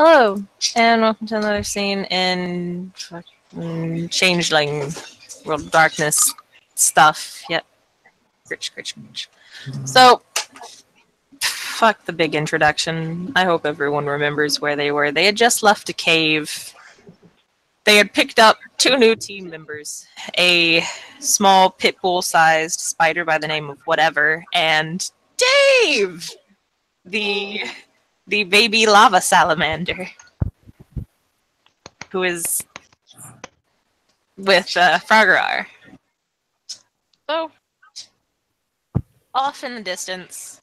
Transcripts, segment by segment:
Hello, and welcome to another scene in Changeling World of Darkness stuff. Yep. Gritch. So, fuck the big introduction. I hope everyone remembers where they were. They had just left a cave. They had picked up 2 new team members. A small pit bull-sized spider by the name of Whatever, and Dave! The baby lava salamander, who is with Froggerar. So, off in the distance,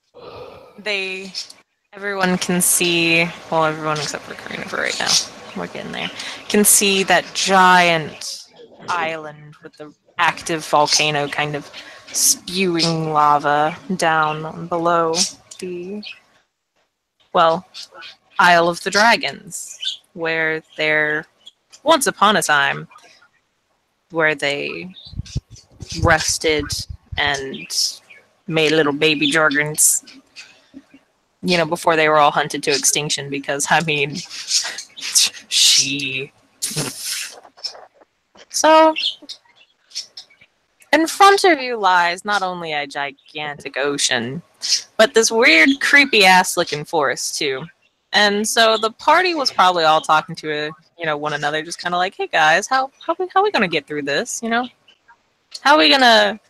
everyone can see, well, everyone except for Karina for right now, we're getting there, can see that giant island with the active volcano kind of spewing lava down below the, well, Isle of the Dragons, where they're, once upon a time, where they rested and made little baby Jorgens, before they were all hunted to extinction, because, So, in front of you lies not only a gigantic ocean, but this weird, creepy-ass looking forest, too. And so the party was probably all talking to, one another, just kind of like, hey guys, how we gonna get through this, How are we gonna,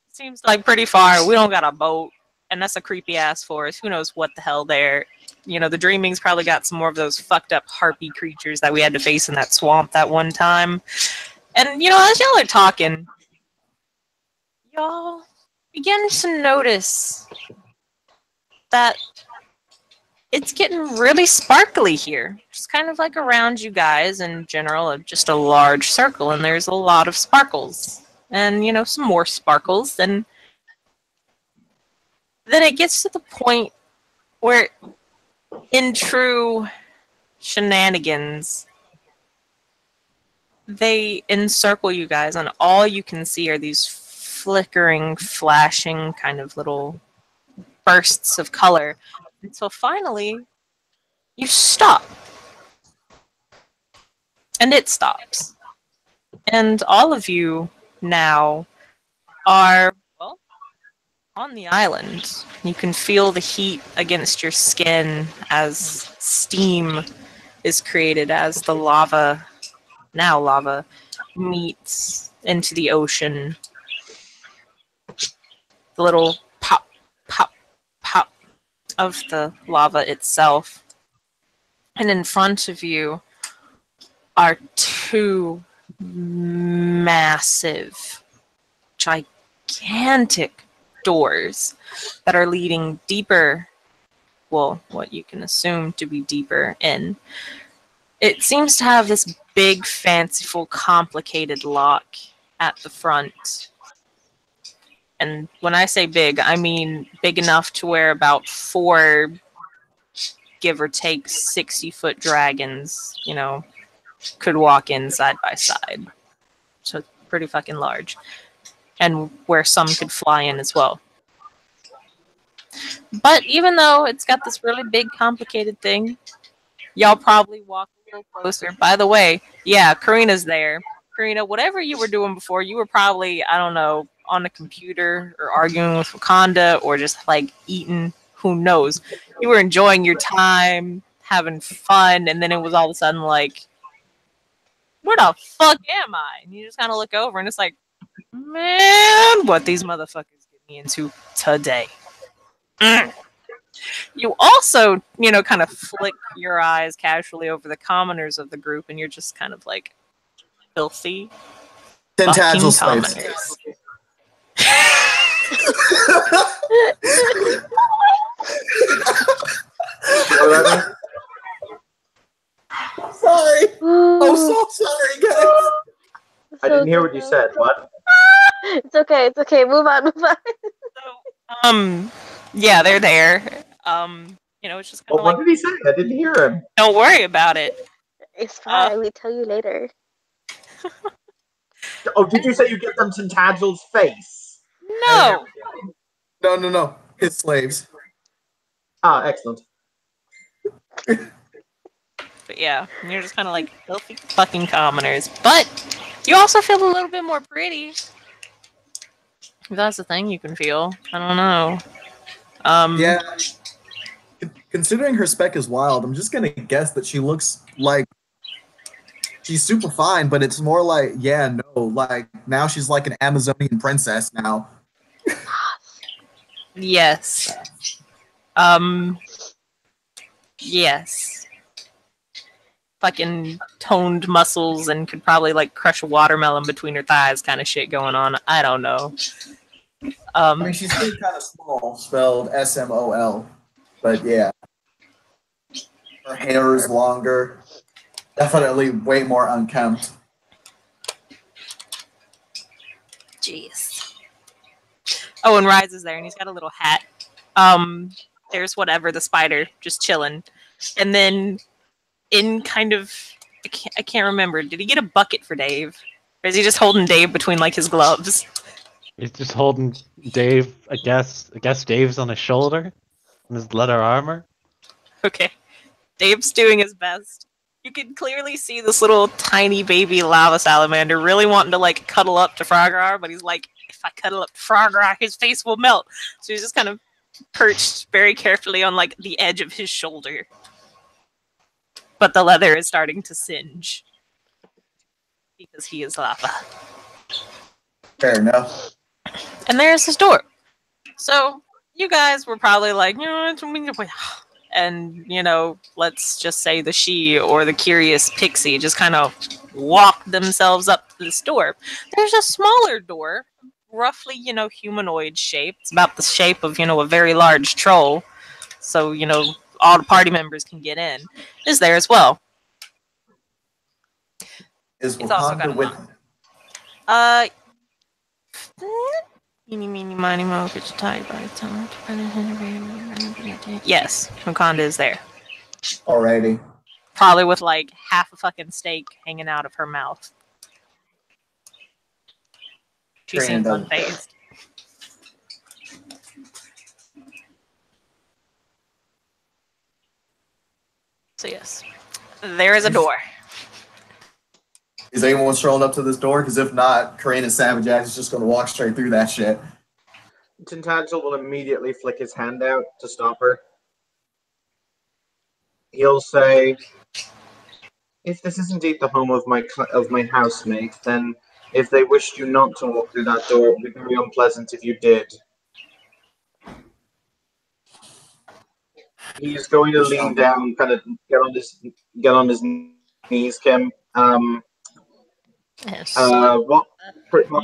seems like pretty far, we don't got a boat, and that's a creepy-ass forest, who knows what the hell there. The Dreaming's probably got some more of those fucked up harpy creatures that we had to face in that swamp that one time. And, as y'all are talking, y'all begin to notice that it's getting really sparkly here. Just kind of like around you guys in general, just a large circle, and there's a lot of sparkles. And, some more sparkles. And then it gets to the point where, in true shenanigans, they encircle you guys, and all you can see are these flickering, flashing kind of little bursts of color. Until finally, you stop. And it stops. And all of you now are, well, on the island. You can feel the heat against your skin as steam is created as the lava, now lava, meets into the ocean. The little pop, pop, pop of the lava itself. And in front of you are 2 massive, gigantic doors that are leading deeper, well, what you can assume to be deeper in. It seems to have this big, fanciful, complicated lock at the front. And when I say big, I mean big enough to where about 4, give or take, 60-foot dragons, could walk in side by side. So it's pretty fucking large. And where some could fly in as well. But even though it's got this really big, complicated thing, y'all probably walk a little closer. By the way, yeah, Karina's there. Karina, whatever you were doing before, you were probably, I don't know, on the computer or arguing with Wakanda or just like eating, who knows. You were enjoying your time, having fun, and then it was all of a sudden like, where the fuck am I? And you just kind of look over and it's like, man, what these motherfuckers get me into today. You also, kind of flick your eyes casually over the commoners of the group, and you're just kind of like, filthy Tentagel fucking slaves. commoners. Sorry. I'm so sorry, guys. I didn't hear what you said. What? It's okay. It's okay. Move on. So, yeah, they're there. It's just kind of What did he say? I didn't hear him. Don't worry about it. It's fine. We tell you later. Oh, did you say you give them Tentagel's face? No. No. His slaves. Ah, excellent. But yeah, you're just kind of like filthy fucking commoners. But you also feel a little bit more pretty. If that's the thing you can feel. I don't know. Yeah. Considering her spec is wild, I'm just gonna guess that she looks like she's super fine, but it's more like, yeah, no, like now she's like an Amazonian princess now. Yes. Yes. Fucking toned muscles and could probably like crush a watermelon between her thighs kind of shit going on. I don't know. I mean, she's still kind of small, spelled SMOL, but yeah, her hair is longer, definitely way more unkempt. Jeez. Oh, and Rise is there, and he's got a little hat. There's whatever, the spider, just chilling. And then, in kind of, I can't remember, did he get a bucket for Dave? Or is he just holding Dave between, like, his gloves? He's just holding Dave, I guess Dave's on his shoulder, in his leather armor. Okay. Dave's doing his best. You can clearly see this little tiny baby lava salamander really wanting to, like, cuddle up to Frograr, but he's like, if I cuddle up to Frograr, his face will melt. So he's just kind of perched very carefully on, like, the edge of his shoulder. But the leather is starting to singe. Because he is lava. Fair enough. And there's his door. So, you guys were probably like, and, you know, let's just say the she or the curious pixie just kind of walked themselves up to this door. There's a smaller door, roughly, you know, humanoid shape. It's about the shape of, you know, a very large troll. So, you know, all the party members can get in. Is there as well. Is It's also got Wakanda a with lock. Eeny, meeny, miny, moe, get you tired by the time. Yes, Wakanda is there. already? Probably with like half a fucking steak hanging out of her mouth. She seems Random. unfazed. So yes, there is a door. Is anyone strolling up to this door? Because if not, Karina Savage Axe is just going to walk straight through that shit. Tintagel will immediately flick his hand out to stop her. He'll say, "If this is indeed the home of my housemate, then if they wished you not to walk through that door, it would be very unpleasant if you did." He's going to lean down, kind of get on his knees, Kim. Yes. What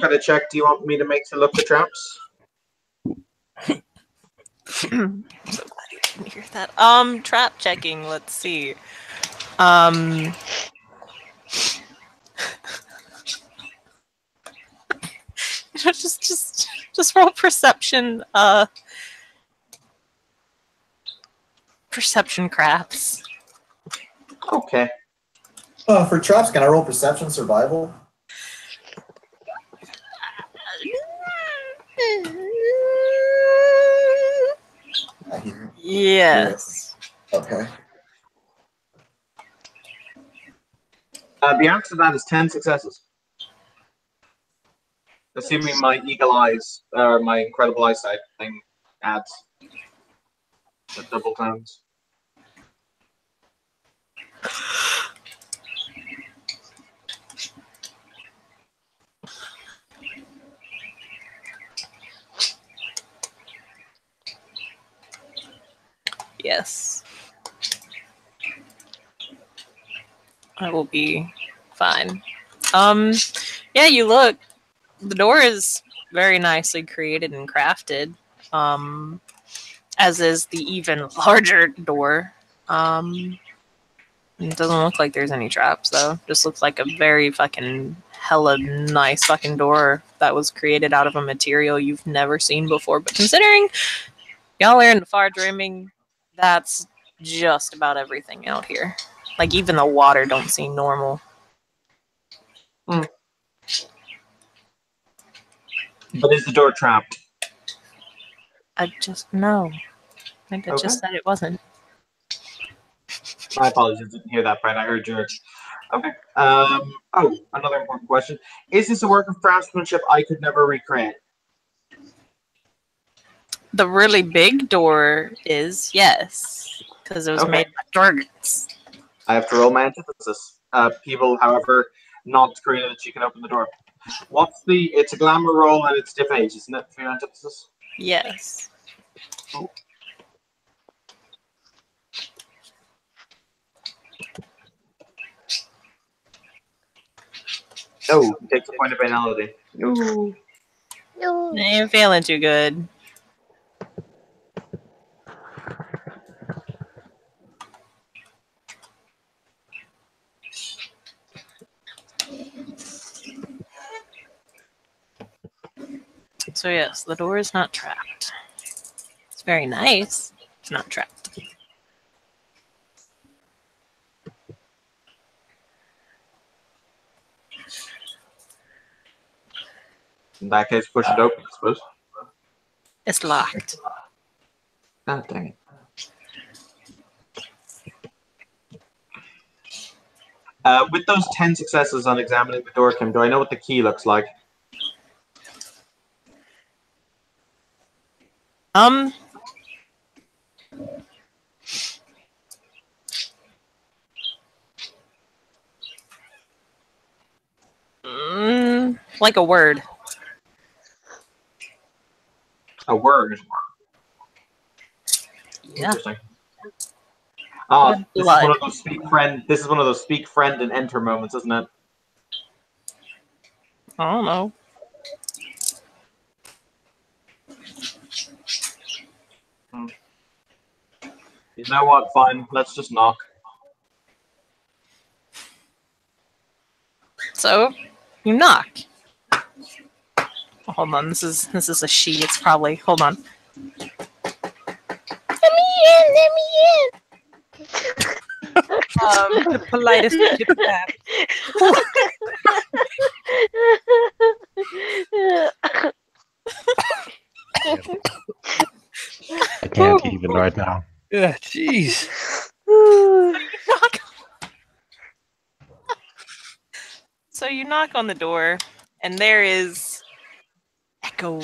kind of check do you want me to make to look for traps? I'm so glad you didn't hear that. Trap checking. Let's see. just roll perception. Perception crafts. Okay. For traps, can I roll perception survival? I hear. Yes. Okay. The answer to that is 10 successes. Assuming my eagle eyes, or my incredible eyesight thing adds. That double counts. Yes. I will be fine. Yeah, you look. The door is very nicely created and crafted. As is the even larger door. It doesn't look like there's any traps though. Just looks like a very fucking hella nice fucking door that was created out of a material you've never seen before. But considering y'all are in the far dreaming, that's just about everything out here. Like even the water don't seem normal. But is the door trapped? I just no. I just said it wasn't. I apologize, didn't hear that part. I heard jerk. Okay. Another important question. Is this a work of craftsmanship I could never recreate? The really big door is, yes, because it was Okay. made by targets. I have to roll my antithesis. People, however, not Karina that she can open the door. It's a glamour roll and it's diff 8, isn't it, for your antithesis? Yes. Oh, it takes a point of banality. Ooh. No. Ain't feeling too good. So yes, the door is not trapped. It's very nice. It's not trapped. In that case, push it open, I suppose. It's locked. Ah, dang it. With those 10 successes on examining the door, Kim, do I know what the key looks like? Like a word. A word. Yeah. Interesting. Oh, this is Blood. one of those speak friend. This is one of those speak friend and enter moments, isn't it? I don't know. You know what? Fine. Let's just knock. So, you knock. Oh, hold on, this is a she. It's probably. Hold on. Let me in. The politest tip of that. I can't even right now. Yeah, jeez. Knock. So you knock on the door, and there is echo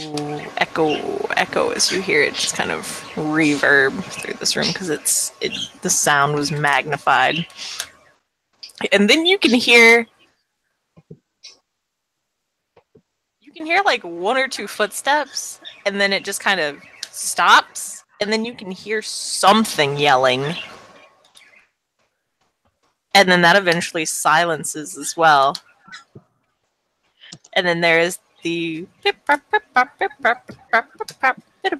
as you hear it just kind of reverb through this room because the sound was magnified. And then you can hear like one or two footsteps, and then it just kind of stops, and then you can hear something yelling. And then that eventually silences as well. And then there is the pitter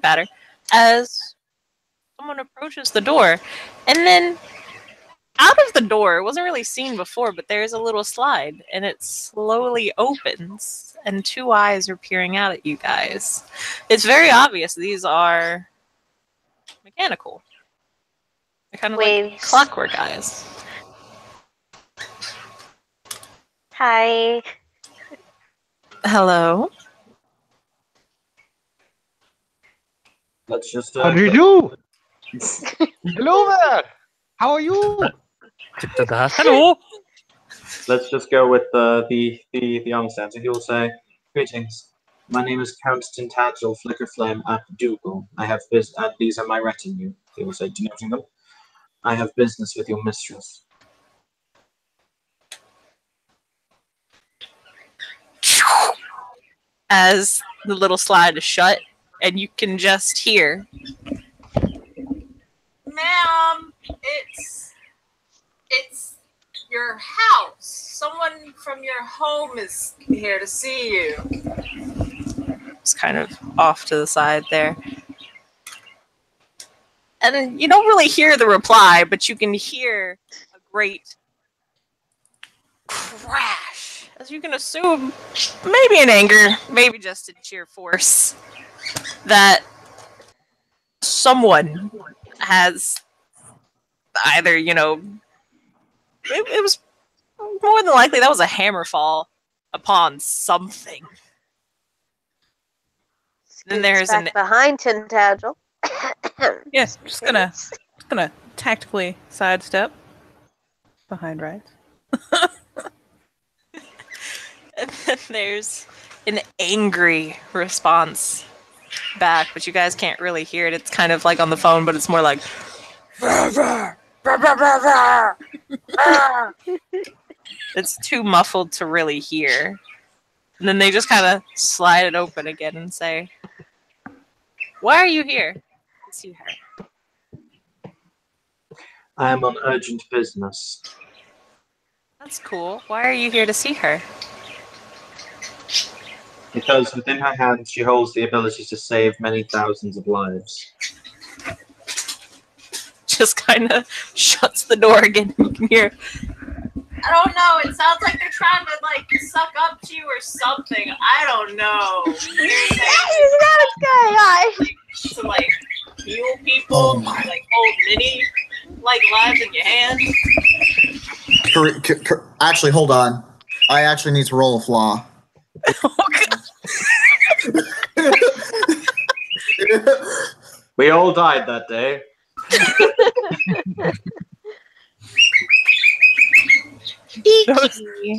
patter as someone approaches the door. And then out of the door, it wasn't really seen before, but there's a little slide, and it slowly opens, and two eyes are peering out at you guys. It's very obvious these are mechanical. They're kind of like Waves. clockwork eyes. Hi. Hello. Let's just. How do you do? Hello there. How are you? Hello. Let's just go with the honest answer. He will say, "Greetings. My name is Count Tintagel Flickerflame ap Dougal. I have and these are my retinue." He will say, denoting them. "I have business with your mistress." As the little slide is shut, and you can just hear, "Ma'am, it's your house. Someone from your home is here to see you." It's kind of off to the side there. And you don't really hear the reply, but you can hear a great crash, as you can assume, maybe in anger, maybe just in sheer force, that someone has either, it was more than likely that was a hammer fall upon something. Then there's back behind Tintagel. Yes, just gonna tactically sidestep. Behind right. And then there's an angry response back, but you guys can't really hear it. It's kind of like on the phone, but it's more like it's too muffled to really hear. And then they just kind of slide it open again and say, "Why are you here?" To see her. I am on urgent business. That's cool. Why are you here to see her? Because within her hands she holds the ability to save many thousands of lives. Just kind of shuts the door again. You can hear. I don't know. It sounds like they're trying to like suck up to you or something. I don't know. To like heal people, like hold many like lives in your hand. Actually, hold on. I actually need to roll a flaw. We all died that day.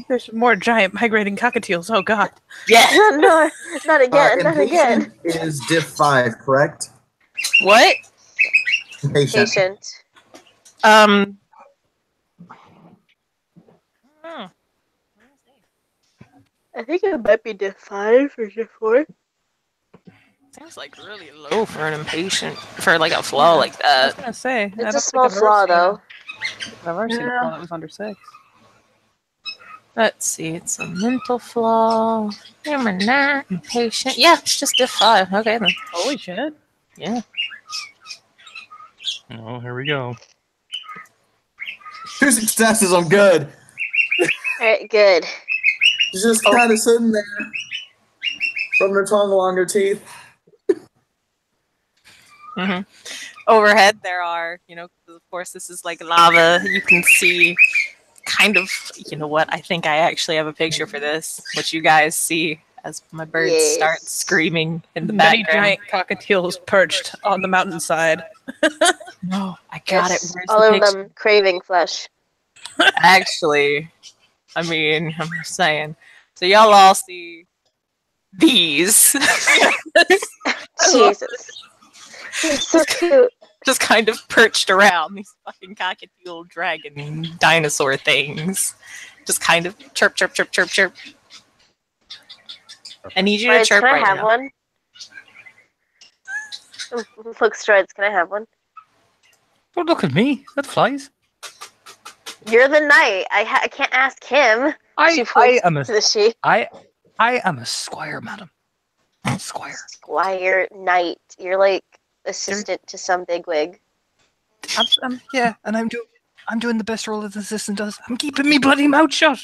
There's more giant migrating cockatiels. Oh god. Yeah. No, not again. Not again. Impatient is diff 5, correct? What? Impatient. Patient. Hmm. I think it might be diff 5 or diff 4. Seems like really low for an impatient, for like a flaw like I was that. gonna say. I It's don't a think small I've ever flaw, seen though. I've ever seen a flaw that was under 6. Let's see, it's a mental flaw. Number 9, impatient. Yeah, it's just diff 5. Okay then. Holy shit. Yeah. Oh, here we go. 2 successes, I'm good. Alright, good. She's just kind of sitting there, rubbing her tongue along her teeth. Mm-hmm. Overhead, there are, of course, this is like lava. You can see kind of, you know what? I think I actually have a picture for this, which you guys see as my birds start screaming in the Many background. giant cockatiels perched on the mountainside. No, I got it. Where's all the of picture? them craving flesh. Actually, I mean, I'm just saying. So y'all all see these. Jesus. It's so cute. Just kind of perched around these fucking cockatiel dragon dinosaur things. Just kind of chirp, chirp, chirp, chirp, chirp. I need you to Strides, chirp can I right have now. one? Look, Strides, can I have one? Don't look at me. That flies. You're the knight. I can't ask him. She I am a to the sheep. I am a squire, madam. Squire. Squire, knight. You're like assistant to some bigwig. Yeah, and I'm doing the best role that the assistant does. I'm keeping me bloody mouth shut.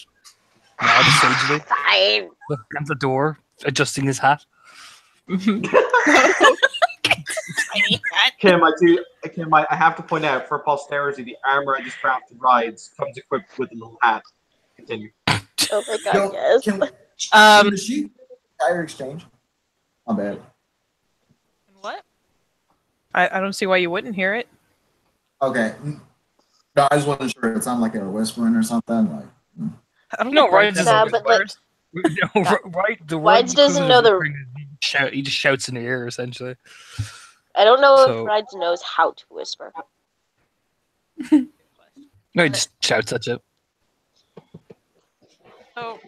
Now sagely Fine. looking at the door, adjusting his hat. Kim, I have to point out for posterity, the armor I just crafted rides comes equipped with a little hat. Continue. Oh my god, Yo, yes. Can the sheep fire exchange? My bad. What? I don't see why you wouldn't hear it. Okay. No, I just wasn't sure. It sounded like a whispering or something. Like, I don't No, think right, Rides just- has Yeah, a but word. No, right. The Rides word doesn't know the- He just shouts in the air, essentially. I don't know So- if Rides knows how to whisper. No, he just shouts at you. So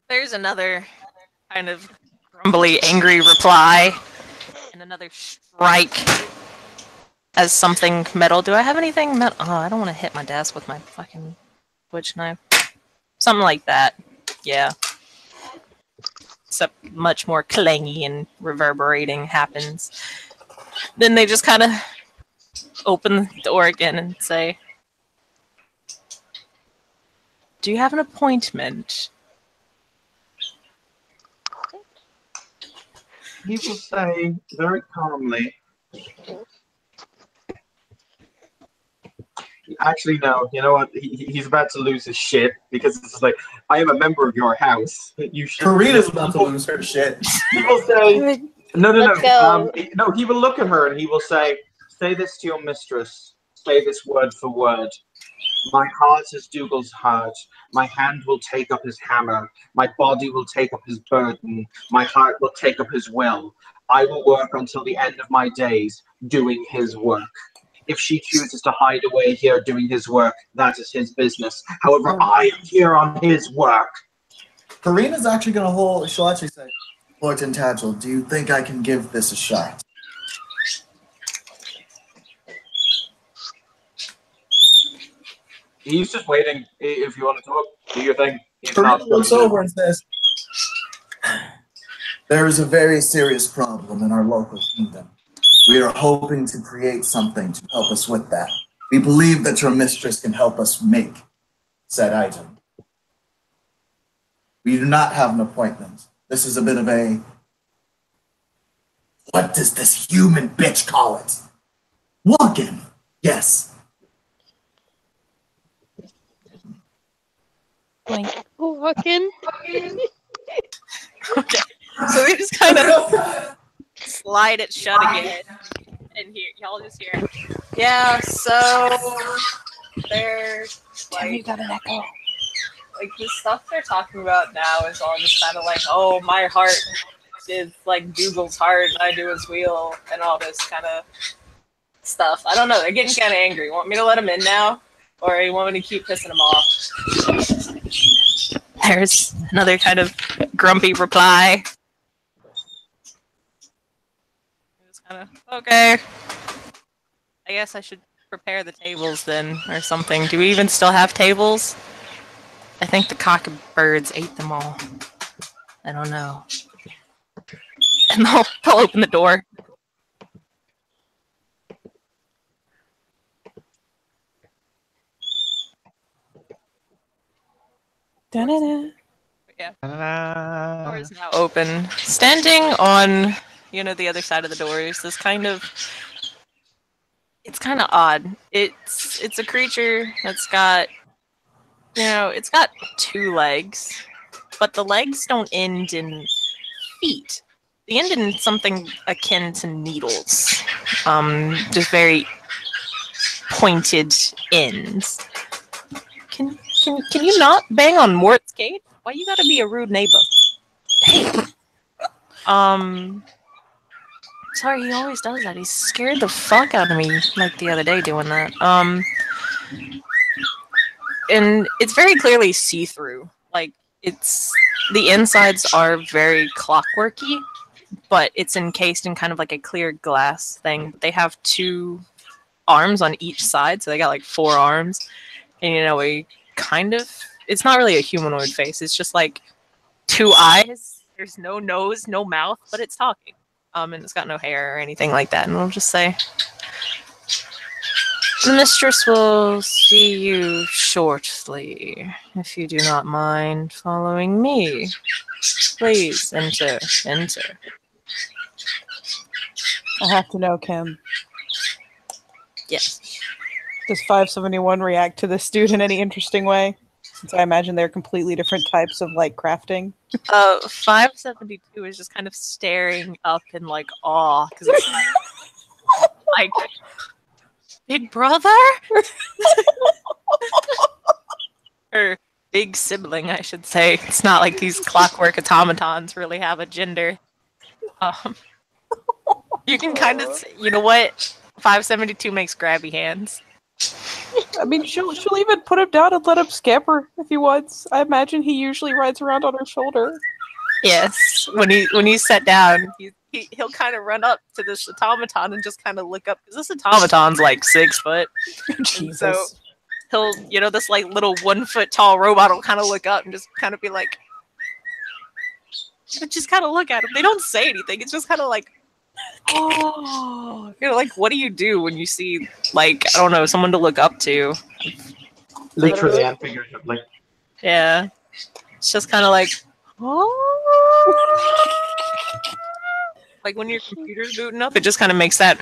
there's another kind of grumbly, angry reply, and another strike as something metal. Do I have anything metal? Oh, I don't want to hit my desk with my fucking witch knife. Something like that. Yeah. Except much more clangy and reverberating happens. Then they just kind of open the door again and say, "Do you have an appointment?" He will say very calmly, actually, no, you know what? He's about to lose his shit because it's like, I am a member of your house. You should. Karina's about to lose her shit. He will say, no. Let's go. No, he will look at her and he will say this to your mistress. Say this word for word. My heart is Dougal's heart. My hand will take up his hammer. My body will take up his burden. My heart will take up his will. I will work until the end of my days, doing his work. If she chooses to hide away here doing his work, that is his business. However, I am here on his work. Karina's actually going to hold, she'll actually say, Lord Tintagel, do you think I can give this a shot? He's just waiting. If you want to talk, do your thing. He's Karina not looks going to. over and says, there is a very serious problem in our local kingdom. We are hoping to create something to help us with that. We believe that your mistress can help us make said item. We do not have an appointment. This is a bit of a, what does this human bitch call it? Walk-in. Yes. Walking. Okay. So we just kind of slide it shut again. And here, y'all just hear, yeah, so there's Tim, you like, got an echo. like the stuff they're talking about now is all just kind of like, oh, my heart is like Dougal's heart and I do his wheel and all this kind of stuff. I don't know. They're getting kind of angry. Want me to let them in now? Or you want me to keep pissing them off? There's another kind of grumpy reply. Just kind of, okay. I guess I should prepare the tables then, or something. Do we even still have tables? I think the cockabirds ate them all. I don't know. And they'll open the door. Da-da-da. Yeah. Ta-da. Door is now open. Standing on, the other side of the door is this kind of... It's kind of odd. It's a creature that's got, it's got 2 legs, but the legs don't end in feet. They end in something akin to needles. Just very pointed ends. Can you not bang on Mort's gate? Why you gotta be a rude neighbor? Dang. Sorry, he always does that. He scared the fuck out of me, like the other day doing that. And it's very clearly see-through. Like, the insides are very clockworky, but it's encased in kind of like a clear glass thing. They have 2 arms on each side, so they got like 4 arms. And it's not really a humanoid face. It's just like 2 eyes. There's no nose, no mouth, but it's talking. And it's got no hair or anything like that. And we'll just say, the mistress will see you shortly, if you do not mind following me. Please, enter. I have to know, Kim. Yes. Does 571 react to this dude in any interesting way? Since I imagine they're completely different types of, like, crafting. 572 is just kind of staring up in, like, awe. Because it's like, big brother? Or big sibling, I should say. It's not like these clockwork automatons really have a gender. You can kind of, you know what? 572 makes grabby hands. I mean, she'll even put him down and let him scamper if he wants. I imagine he usually rides around on her shoulder. Yes, when he's set down, he'll kind of run up to this automaton and just kind of look up, because this automaton's like 6 foot. Jesus. So he'll, this like little 1 foot tall robot will kind of look up and just kind of be like, just kind of look at him. They don't say anything. It's just kind of like, oh, like, what do you do when you see, like, I don't know, someone to look up to? Literally and figuratively. Yeah. It's just kind of like, oh. Like when your computer's booting up, it just kind of makes that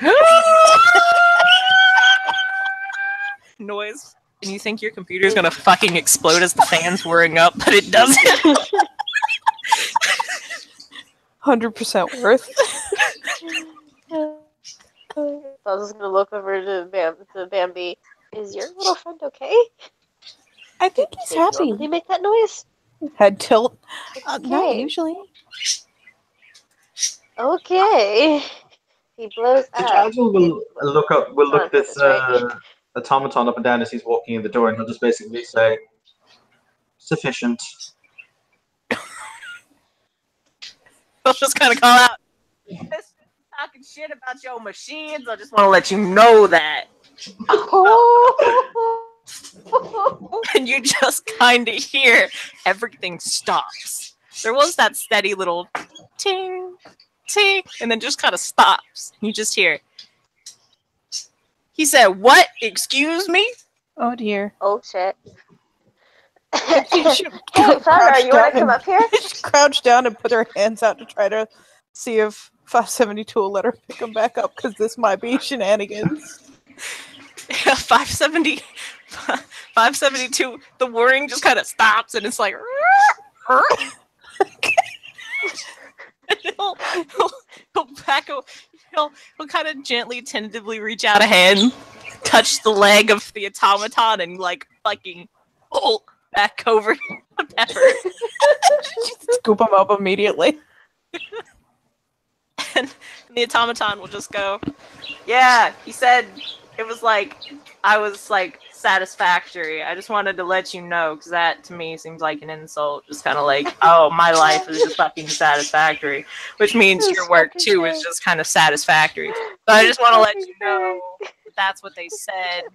noise. And you think your computer's gonna fucking explode as the fan's whirring up, but it doesn't. 100% worth. I was just gonna look over to Bambi. Is your little friend okay? I think he's Did happy. Did he make that noise? Head tilt. Okay. Not usually. Okay. He blows up. Tadgel will look up. Will look Said this this right. automaton up and down as he's walking in the door, and he'll just basically say, "Sufficient." He'll just kind of call out, "This talking shit about your machines. I just want to let you know that." And you just kind of hear everything stops. There was that steady little ting, ting, and then just kind of stops. You just hear. He said, "What? Excuse me?" Oh dear. Oh shit. She should Hey, Flower, you want to come up here? She crouched down and put her hands out to try to see if 572 will let her pick him back up, because this might be shenanigans. 570, 572. The whirring just kind of stops, and it's like. He'll back. He'll kind of gently, tentatively reach out a hand, touch the leg of the automaton, and like fucking pull back over the Pepper. Scoop him up immediately. And the automaton will just go, "Yeah, he said it was like I was like satisfactory. I just wanted to let you know, because that to me seems like an insult. Just kind of like, oh, my life is just fucking satisfactory, which means your work too is just kind of satisfactory. So I just want to let you know that's what they said.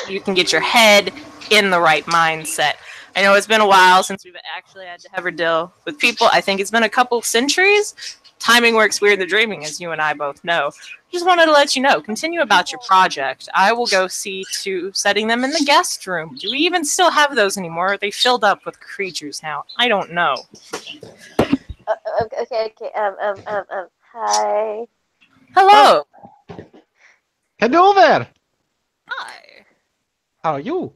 You can get your head in the right mindset. I know it's been a while since we've actually had to ever deal with people. I think it's been a couple centuries. Timing works weird than dreaming, as you and I both know. Just wanted to let you know. Continue about your project. I will go see to setting them in the guest room. Do we even still have those anymore? Are they filled up with creatures now? I don't know." Okay. Hi. Hello. Hello there. Hi. How are you?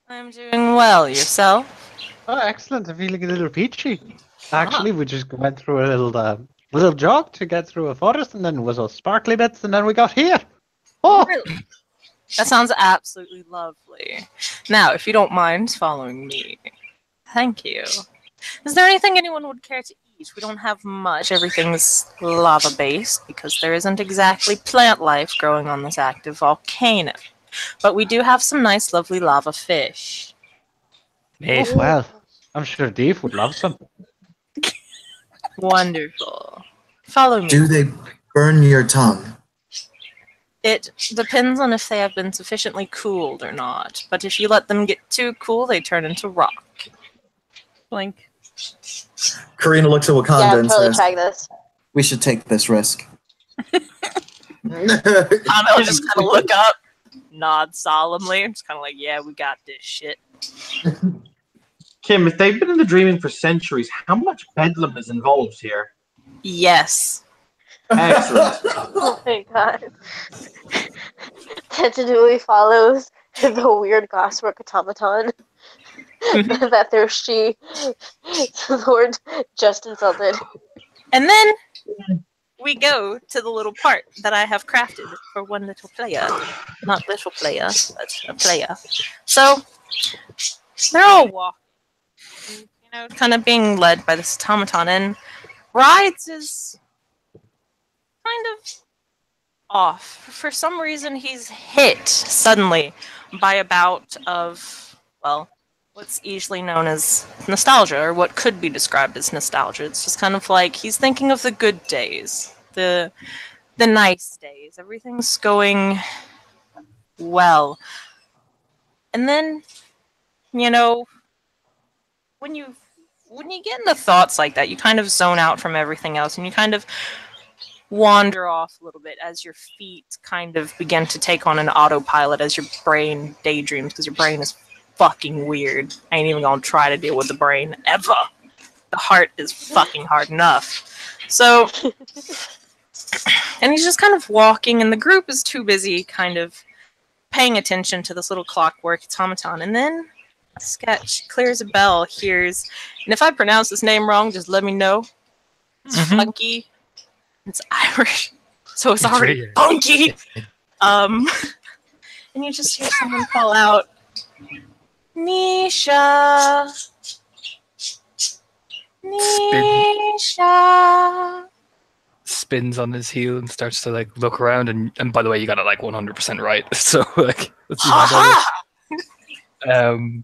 I'm doing well. Yourself? Oh, excellent. I'm feeling a little peachy. Actually, we just went through a little jog to get through a forest, and then was all sparkly bits, and then we got here. Oh, Really? That sounds absolutely lovely. Now, if you don't mind following me. Thank you. Is there anything anyone would care to eat? We don't have much. Everything's lava-based because there isn't exactly plant life growing on this active volcano. But we do have some nice, lovely lava fish. oh, well, I'm sure Dave would love some. Wonderful. Follow me. Do they burn your tongue? It depends on if they have been sufficiently cooled or not. But if you let them get too cool, they turn into rock. Blink. Karina looks at Wakanda Yeah, I'm and totally says, trying this. "We should take this risk." Kame will just kind of look up, nod solemnly, and just kind of like, "Yeah, we got this shit." Kim, if they've been in the dreaming for centuries, how much bedlam is involved here? Yes. Excellent. Oh my god. Tentatively follows the weird glasswork automaton that there's she the word just insulted. And then we go to the little part that I have crafted for one little player. Not little player, but a player. So they're all walking, kind of being led by this automaton, and Rides is kind of off. For some reason, he's hit suddenly by a bout of, well, what's usually known as nostalgia, or what could be described as nostalgia. It's just kind of like he's thinking of the good days, the nice days. Everything's going well. And then, when you get into thoughts like that, you kind of zone out from everything else, and you kind of wander off a little bit as your feet kind of begin to take on an autopilot as your brain daydreams, because your brain is fucking weird. I ain't even gonna try to deal with the brain ever. The heart is fucking hard enough. So, and he's just kind of walking, and the group is too busy kind of paying attention to this little clockwork automaton, and then Sketch clears a bell, hears, and if I pronounce this name wrong, just let me know. It's funky. It's Irish, so it's already weird. funky. and you just hear someone call out, Nisha! Nisha! Spins on his heel and starts to like look around, and by the way, you got it like 100% right. So like, let's see how that is.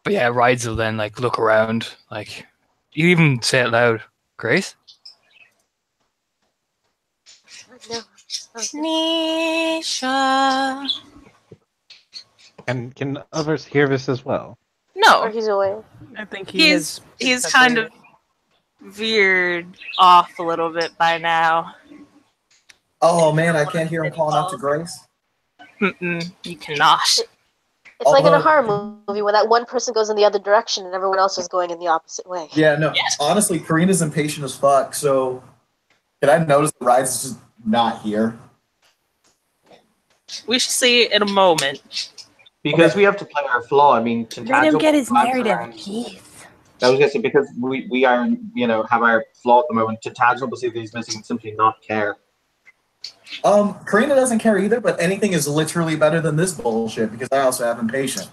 But yeah, Rides will then like look around, like you even say it loud, Grace. No. Nisha. And can others hear this as well? Or No, he's away. I think he is. he's kind of veered off a little bit by now. Oh man, I can't hear him calling out to Grace. You cannot. It's like in a Although- horror movie when that one person goes in the other direction and everyone else is going in the opposite way. Yeah, no. Honestly, Karina's impatient as fuck. So, did I notice the Rides is just not here? We shall see in a moment. Because we have to play our flaw. I mean, Let him get his Tintagel narrative. around- Jeez. I was gonna say because we are have our flaw at the moment. Tintagel will see that he's missing and simply not care. Karina doesn't care either, but anything is literally better than this bullshit because I also have impatient.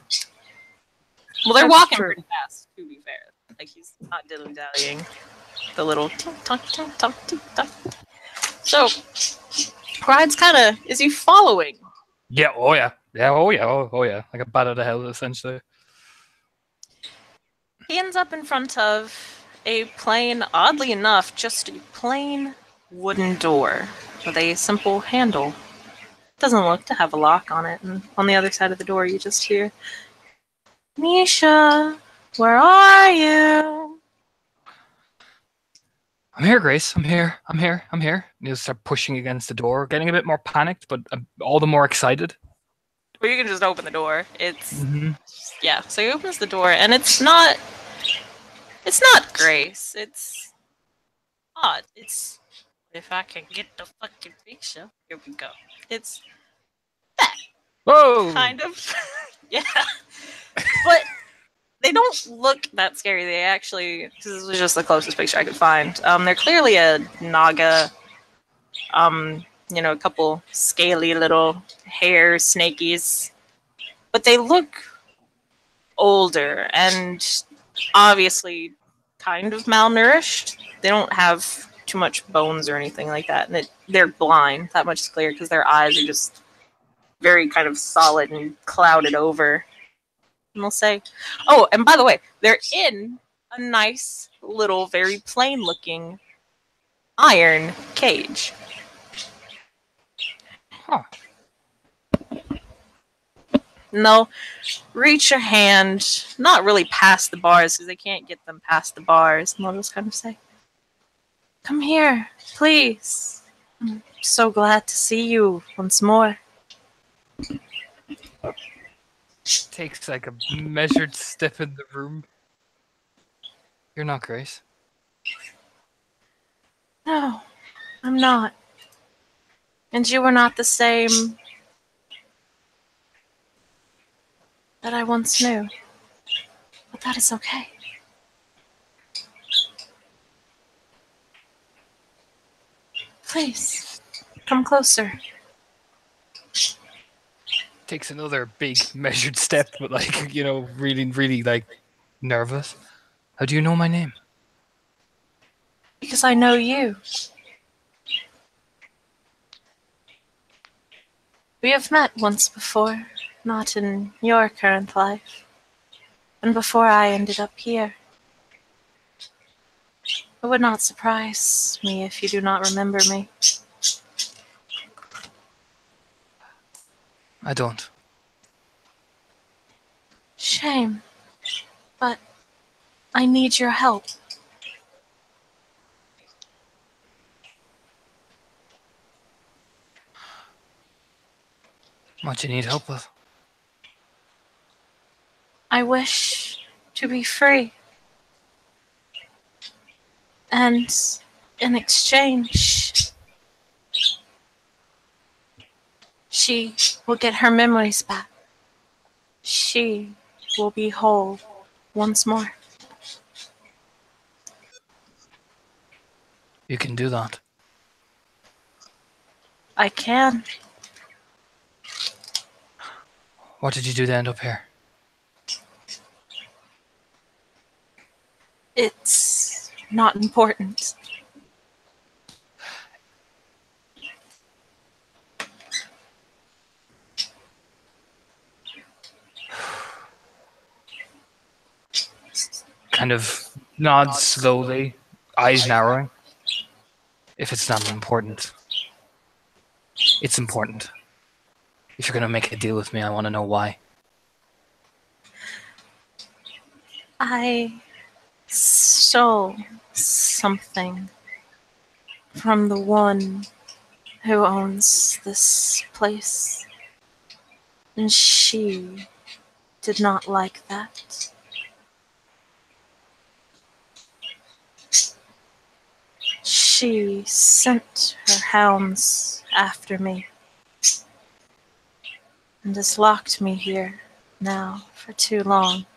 Well, they're That's walking true. pretty fast, to be fair. Like, he's not dilly-dallying. The little tink-tonk, tink-tonk, tink-tonk. So, Pride's kind of... Is he following? Yeah. Oh yeah. Yeah. Oh yeah. Oh yeah. Like a bat out of hell, essentially. He ends up in front of a plain, oddly enough, just a plain wooden door with a simple handle. Doesn't look to have a lock on it, and on the other side of the door you just hear, Nisha, where are you? I'm here, Grace. I'm here. I'm here. I'm here. You start pushing against the door, getting a bit more panicked, but all the more excited. Or you can just open the door. It's Mm-hmm. yeah. So he opens the door, and it's not Grace. It's odd. It's if I can get the fucking picture. Here we go. It's Whoa! kind of yeah, but they don't look that scary. They actually, this was just the closest picture I could find. They're clearly a naga. A couple scaly little hair snakies, but they look older and obviously kind of malnourished. They don't have too much bones or anything like that, and they're blind. That much is clear because their eyes are just very kind of solid and clouded over. And they'll say, oh, and by the way, they're in a nice little, very plain looking iron cage. Huh. And they'll reach your hand, not really past the bars because they can't get them past the bars. And they'll just kind of say, come here, please. I'm so glad to see you once more. Takes like a measured step in the room. You're not Grace. No, I'm not. And you were not the same that I once knew. But that is okay. Please, come closer. Takes another big measured step, but like, really, really like nervous. How do you know my name? Because I know you. We have met once before, not in your current life, and before I ended up here. It would not surprise me if you do not remember me. I don't. Shame, but I need your help. What do you need help with? I wish to be free. And in exchange, she will get her memories back. She will be whole once more. You can do that. I can. What did you do to end up here? It's not important. Kind of nods slowly, eyes narrowing. If it's not important, it's important. If you're going to make a deal with me, I want to know why. I stole something from the one who owns this place, and she did not like that. She sent her hounds after me and has locked me here now for too long.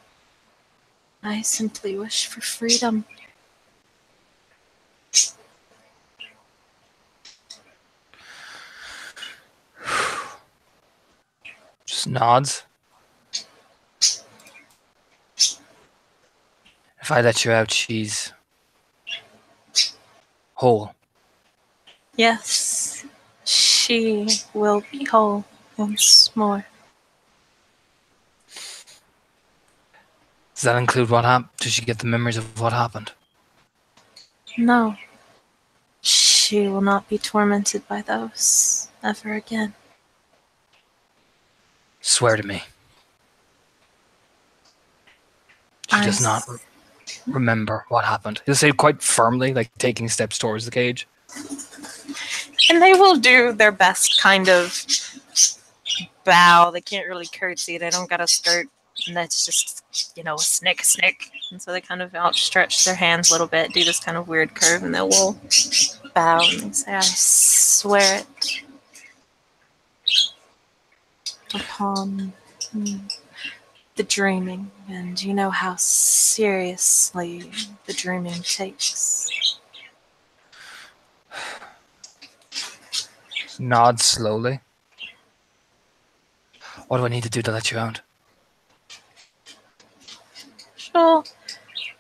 I simply wish for freedom. Just nods. If I let you out, she's whole. Yes, she will be whole once more. Does that include what happened? Does she get the memories of what happened? No, she will not be tormented by those ever again. Swear to me. She does not remember what happened. He'll say quite firmly, like taking steps towards the cage. And they will do their best kind of bow. They can't really curtsy. They don't got a skirt. And that's just, a snick. And so they kind of outstretch their hands a little bit, do this kind of weird curve, and they will bow and they say, I swear it upon the dreaming. And you know how seriously the dreaming takes. Nods slowly. What do I need to do to let you out? She'll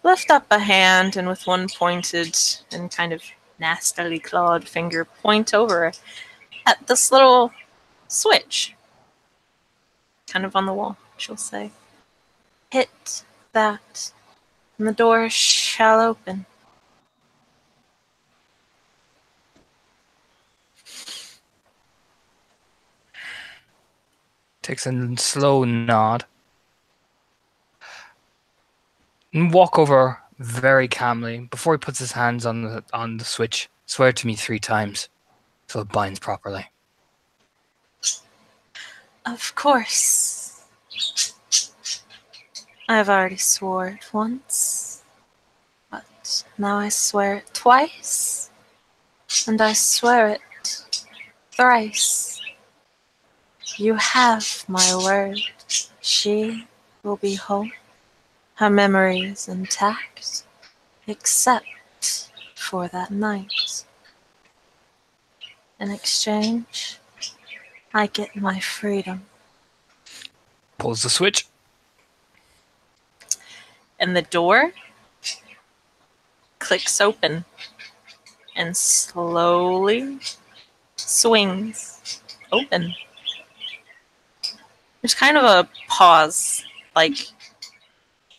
lift up a hand and with one pointed and kind of nastily clawed finger point over at this little switch kind of on the wall. She'll say, hit that and the door shall open. Takes a slow nod. And walk over very calmly before he puts his hands on the switch. Swear to me 3 times so it binds properly. Of course. I've already swore it once, but now I swear it twice, and I swear it thrice. You have my word. She will be whole. Her memory is intact, except for that night. In exchange, I get my freedom. Pulls the switch. And the door clicks open and slowly swings open. There's kind of a pause, like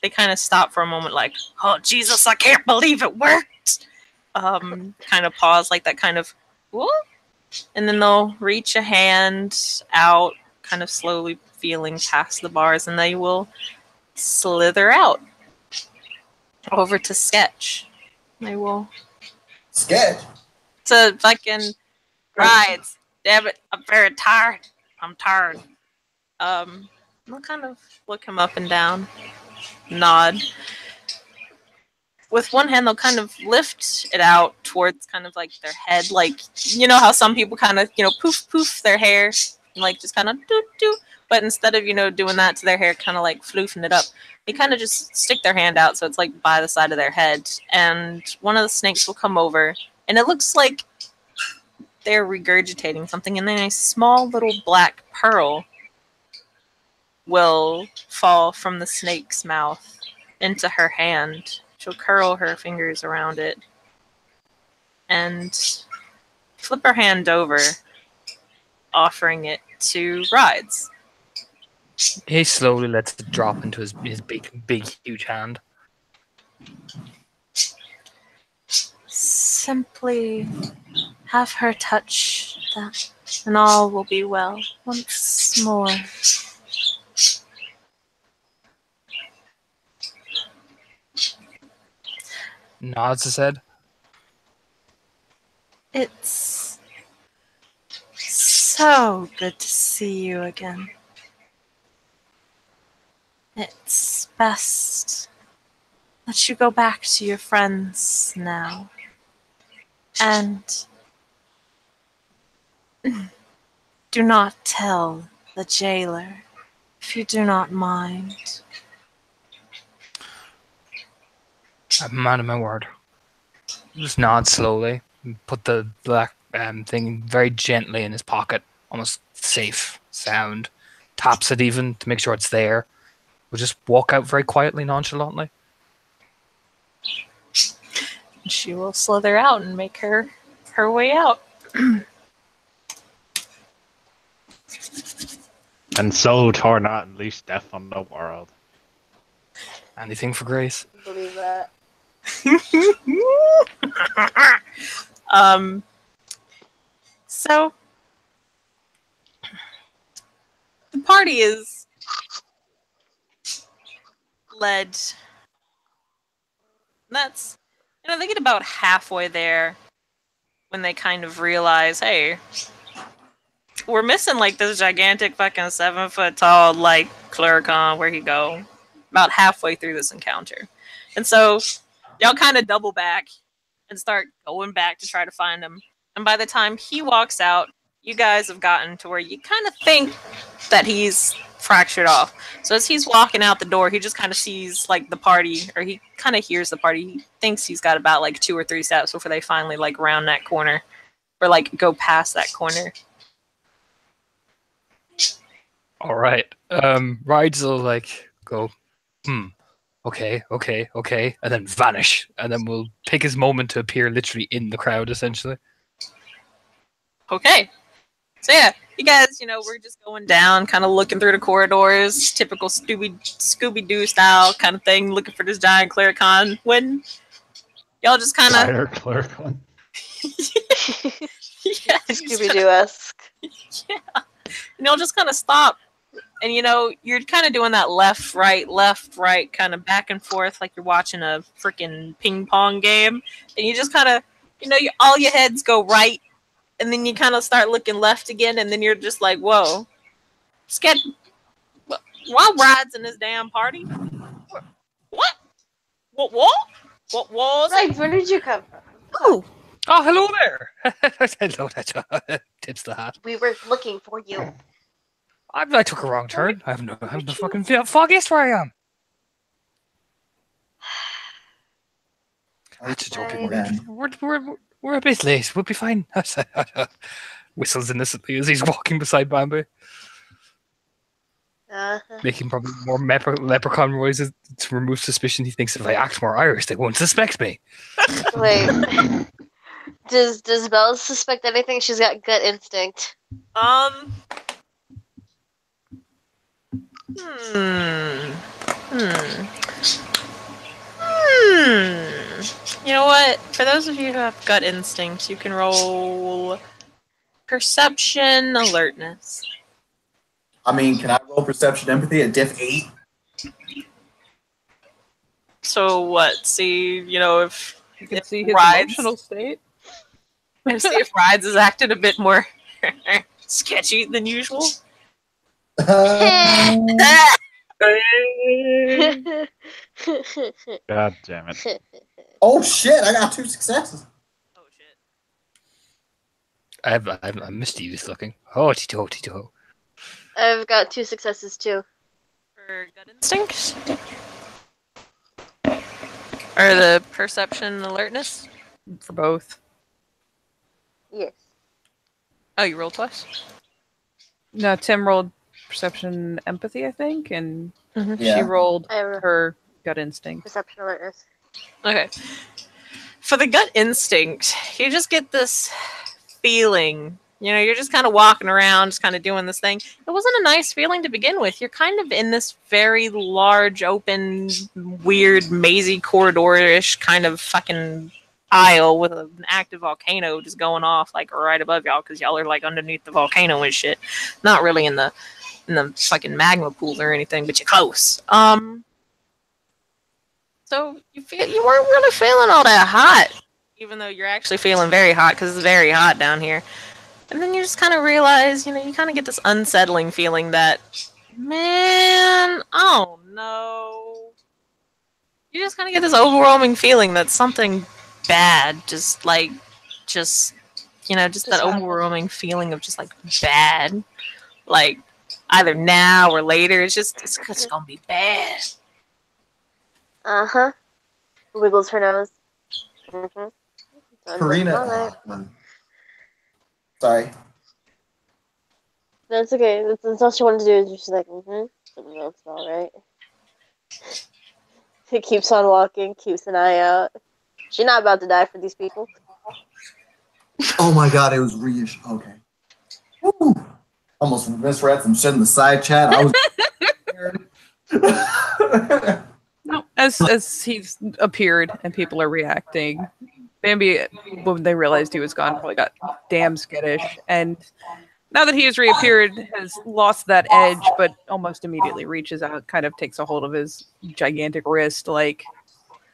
they kind of stop for a moment, like, oh Jesus, I can't believe it worked. Kind of pause, like that kind of, whoop, and then they'll reach a hand out, kind of slowly feeling past the bars, and they will slither out over to Sketch. They will. Sketch. It's a fucking rides. Damn it, I'm very tired. I'm tired. They'll kind of look him up and down, nod. With one hand, they'll kind of lift it out towards kind of like their head, like, you know how some people kind of, poof, poof their hair, and like just kind of do. But instead of, doing that to their hair, kind of like floofing it up, they kind of just stick their hand out so it's like by the side of their head. And one of the snakes will come over, and it looks like they're regurgitating something, and then a small little black pearl will fall from the snake's mouth into her hand. She'll curl her fingers around it and flip her hand over, offering it to Rides. He slowly lets it drop into his big, huge hand. Simply have her touch that, and all will be well once more. Nods his head. It's so good to see you again. It's best that you go back to your friends now. And do not tell the jailer, if you do not mind. I'm a man of my word. Just nod slowly. And put the black thing very gently in his pocket, almost safe sound. Taps it even to make sure it's there. We'll just walk out very quietly, nonchalantly. She will slither out and make her way out. And so Torna unleashed death on the world. Anything for Grace. Believe that. So the party is led. That's, they get about halfway there when they kind of realize, hey, we're missing like this gigantic fucking 7-foot tall like Cluricon. Where'd he go? About halfway through this encounter. And so y'all kind of double back and start going back to try to find him. And by the time he walks out, you guys have gotten to where you kind of think that he's fractured off. So as he's walking out the door, he just kind of sees like the party, or he kind of hears the party. He thinks he's got about like 2 or 3 steps before they finally like round that corner, or like go past that corner. All right. Rides will like go, okay, and then vanish, and then we'll pick his moment to appear literally in the crowd, essentially. Okay. So yeah, you guys, we're just going down, kind of looking through the corridors, typical Scooby-Doo style kind of thing, looking for this giant Cluricon, when y'all just kind of... Giant Cluricon. Yeah, Scooby-Doo-esque. Yeah. And y'all just kind of stop. And, you're kind of doing that left, right, kind of back and forth like you're watching a freaking ping pong game. And you just kind of, all your heads go right. And then you kind of start looking left again. And then you're just like, whoa. Why Ride's in this damn party? What? What was it? Right, where did you come from? Oh, hello there. Hello, tips the hat. We were looking for you. I took a wrong turn. I have no fucking foggiest where I am. That's a joke. We're a bit late. We'll be fine. Whistles innocently as he's walking beside Bambi. Making probably more leprechaun noises to remove suspicion. He thinks if I act more Irish, they won't suspect me. Wait. Does Belle suspect anything? She's got gut instinct. You know what? For those of you who have gut instincts, you can roll perception alertness. I mean, can I roll perception empathy at diff 8? So what? See, if You can see his Rides, emotional state. see if Rides is acting a bit more sketchy than usual. God damn it. Oh shit, I got 2 successes. Oh shit. I'm mischievous looking. Oh, Tito. I've got 2 successes too. For gut instinct? Or the perception alertness? For both. Yes. Oh, you rolled twice? No, Tim rolled perception, empathy, I think, and she Yeah. rolled I have her gut instinct. perception alertness. Okay. For the gut instinct, you just get this feeling. You know, you're just kind of walking around, just kind of doing this thing. It wasn't a nice feeling to begin with. You're kind of in this very large, open, weird, mazy corridor-ish kind of fucking aisle with an active volcano just going off like right above y'all because y'all are like underneath the volcano and shit. Not really in the fucking magma pool or anything, but you're close. So you weren't really feeling all that hot, even though you're actually feeling very hot because it's very hot down here. And then you just kind of realize, you know, you kind of get this unsettling feeling that, man, oh no. You just kind of get this overwhelming feeling that something bad, just you know, just that happened. overwhelming feeling of just like bad, like either now or later. It's gonna be bad. Uh-huh. Wiggles her nose. Mm-hmm. Karina. Sorry. That's okay. That's all she wanted to do. Is just like, something else, all right. He keeps on walking, keeps an eye out. She's not about to die for these people. Oh my god, it was okay. Woo. Almost misread some shit in the side chat. I was No, as he's appeared and people are reacting, Bambi, when they realized he was gone, probably got damn skittish. And now that he has reappeared, has lost that edge, but almost immediately reaches out, kind of takes a hold of his gigantic wrist, like,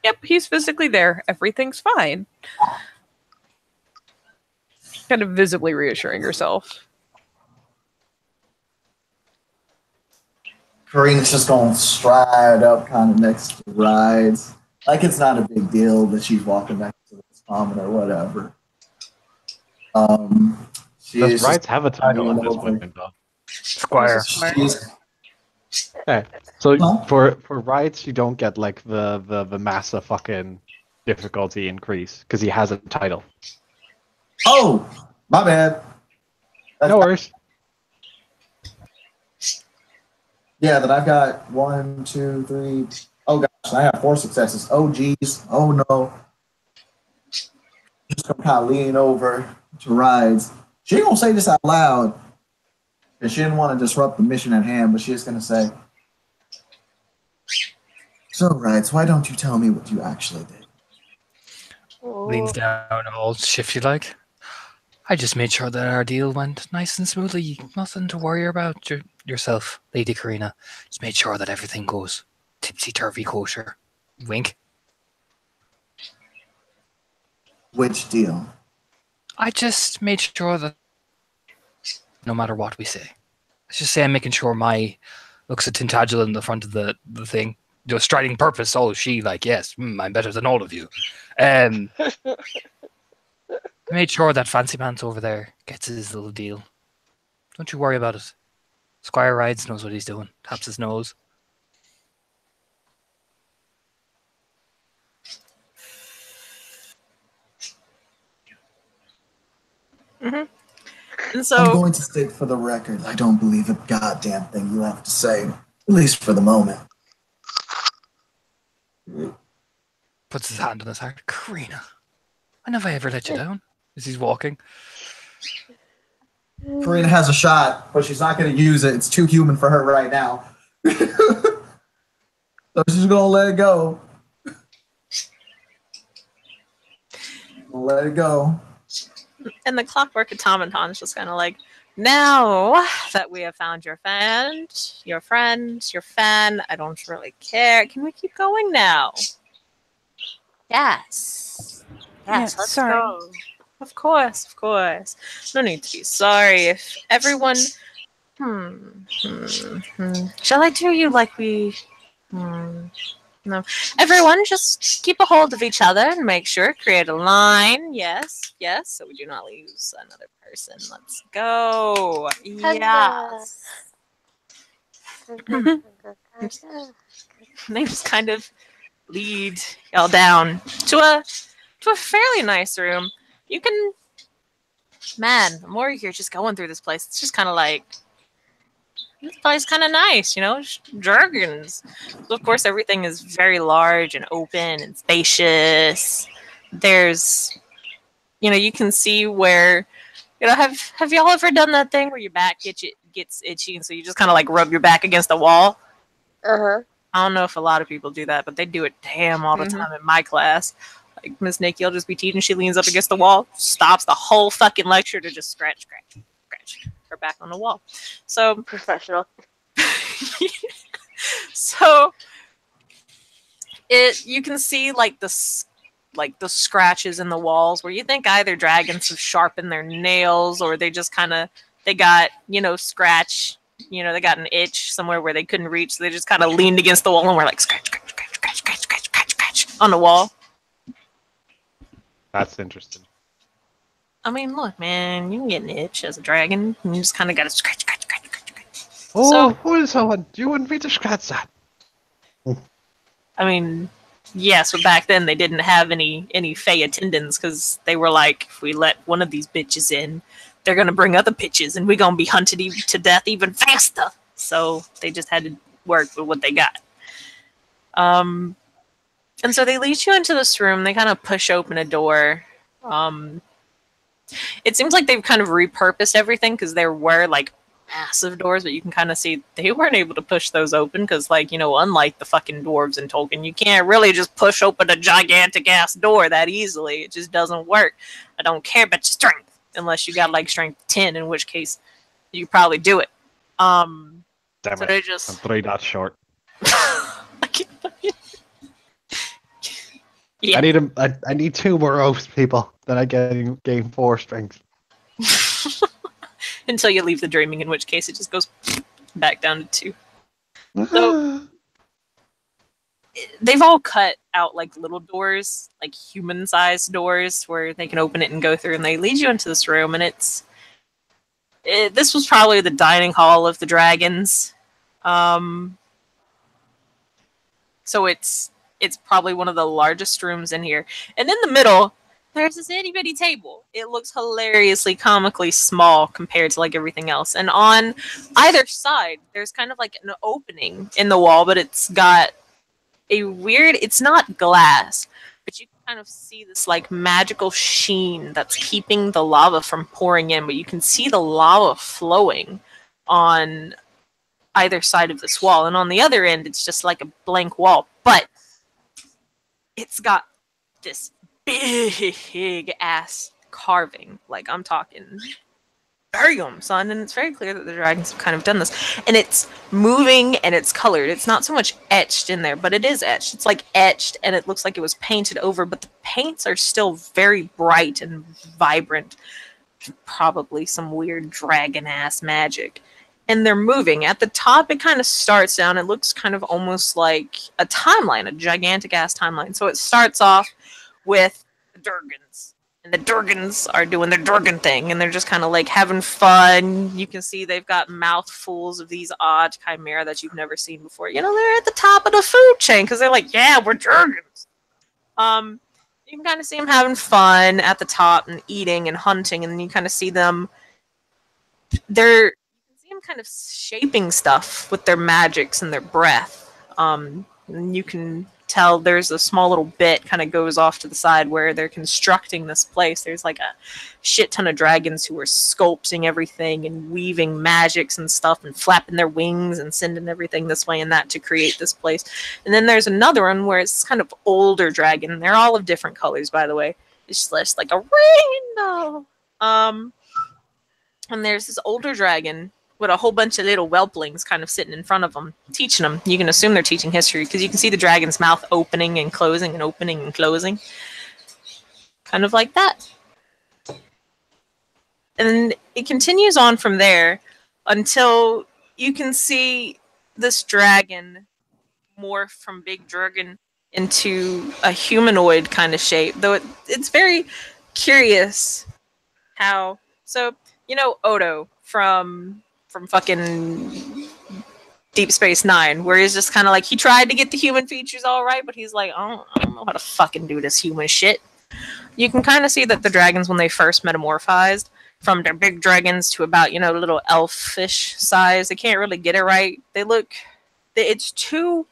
yep, he's physically there. Everything's fine. Kind of visibly reassuring herself. Karina's just going stride up kind of next to the rides. Like it's not a big deal that she's walking next to this common or whatever. Does rides have a title at this over. point, though? Squire. Okay. So Huh? for rides, you don't get like the massive fucking difficulty increase because he has a title. Oh, my bad. That's No worries. Yeah, then I've got 1, 2, 3. Oh gosh, I have 4 successes. Oh geez. Oh no. Just gonna kind of lean over to rides. She ain't gonna say this out loud because she didn't want to disrupt the mission at hand, but she's gonna say, "So, rides, why don't you tell me what you actually did?" Leans down all shifty like. I just made sure that our deal went nice and smoothly. Nothing to worry about yourself, Lady Karina. Just made sure that everything goes tipsy-turvy kosher. Wink. Which deal? I just made sure that no matter what we say. Let's just say I'm making sure my looks at Tintagel in the front of the thing. Striding purpose, oh, she like, yes, I'm better than all of you. I made sure that Fancy Pants over there gets his little deal. Don't you worry about it. Squire Rides knows what he's doing. Taps his nose. And I'm so, going to state for the record, I don't believe a goddamn thing you have to say, at least for the moment. Puts his hand on his heart. Karina, I never ever let you down. As he's walking. Karina has a shot, but she's not going to use it. It's too human for her right now. So she's going to let it go. Let it go. and the clockwork automaton's just kind of like, now that we have found your fan, your fan, I don't really care. Can we keep going now? Yes. Yes, let's sorry. go. Of course. No need to be sorry. If everyone... Shall I do you like we... No. Everyone just keep a hold of each other and make sure, create a line. Yes, so we do not lose another person. Let's go. Yes. They just kind of lead y'all down to a fairly nice room. You can, man, the more you're just going through this place, it's just kind of like, this place kind of nice, you know, dragons. So of course, everything is very large and open and spacious. There's, you know, you can see where, you know, have y'all ever done that thing where your back gets itchy, and so you just kind of like rub your back against the wall? Uh-huh. I don't know if a lot of people do that, but they do it damn all the time in my class. Like Miss Nikki will just be teaching, she leans up against the wall, stops the whole fucking lecture to just scratch her back on the wall. So Professional. so you can see like the scratches in the walls where you think either dragons have sharpened their nails or they just kind of they got, you know, they got an itch somewhere where they couldn't reach, so they just kind of leaned against the wall and were like scratch on the wall. That's interesting. I mean, look, man, you can get an itch as a dragon. And you just kind of got to scratch. Oh, do you want me to scratch that? I mean, yes, but back then they didn't have any Fey attendants because they were like, if we let one of these bitches in, they're gonna bring other bitches, and we're gonna be hunted to death even faster. So they just had to work with what they got. And so they lead you into this room. They kind of push open a door. It seems like they've kind of repurposed everything because there were like massive doors, but you can kind of see they weren't able to push those open because, like, you know, unlike the fucking dwarves in Tolkien, you can't really just push open a gigantic ass door that easily. It just doesn't work. I don't care about your strength unless you got like strength 10, in which case you probably do it. Damn so it. they just I'm 3 dots short. Yeah. I need 2 more oaths, people. Then I gain 4 strength. Until you leave the dreaming, in which case it just goes back down to 2. So they've all cut out like little doors, like human-sized doors, where they can open it and go through, and they lead you into this room, and this was probably the dining hall of the dragons. So it's probably one of the largest rooms in here. And in the middle, there's this itty-bitty table. It looks hilariously, comically small compared to like everything else. And on either side, there's kind of like an opening in the wall, but it's got a weird, it's not glass, but you can kind of see this like magical sheen that's keeping the lava from pouring in, but you can see the lava flowing on either side of this wall. And on the other end, it's just like a blank wall, but it's got this big ass carving. Like, I'm talking damn, son. And it's very clear that the dragons have kind of done this. And it's moving and it's colored. It's not so much etched in there, but it is etched. It's like etched and it looks like it was painted over, but the paints are still very bright and vibrant. Probably some weird dragon ass magic. And they're moving. At the top, it kind of starts down. It looks kind of almost like a timeline, a gigantic ass timeline. So it starts off with the Durgans. And the Durgans are doing their Durgan thing. And they're just kind of like having fun. You can see they've got mouthfuls of these odd chimera that you've never seen before. You know, they're at the top of the food chain because they're like, yeah, we're Durgans. You can kind of see them having fun at the top and eating and hunting. And then you kind of see them. Kind of shaping stuff with their magics and their breath. And you can tell there's a small little bit kind of goes off to the side where they're constructing this place. There's like a shit ton of dragons who are sculpting everything and weaving magics and stuff and flapping their wings and sending everything this way and that to create this place. And then there's another one where it's kind of older dragon. They're all of different colors, by the way. It's just like a rainbow. And there's this older dragon with a whole bunch of little whelplings kind of sitting in front of them, teaching them. You can assume they're teaching history because you can see the dragon's mouth opening and closing and opening and closing. Kind of like that. And it continues on from there until you can see this dragon morph from big dragon into a humanoid kind of shape. Though it's very curious how... So, you know Odo from fucking Deep Space Nine, where he's just kind of like, he tried to get the human features all right, but he's like, I don't know how to fucking do this human shit. You can kind of see that the dragons, when they first metamorphized, from their big dragons to about, little elfish size. They can't really get it right. It's too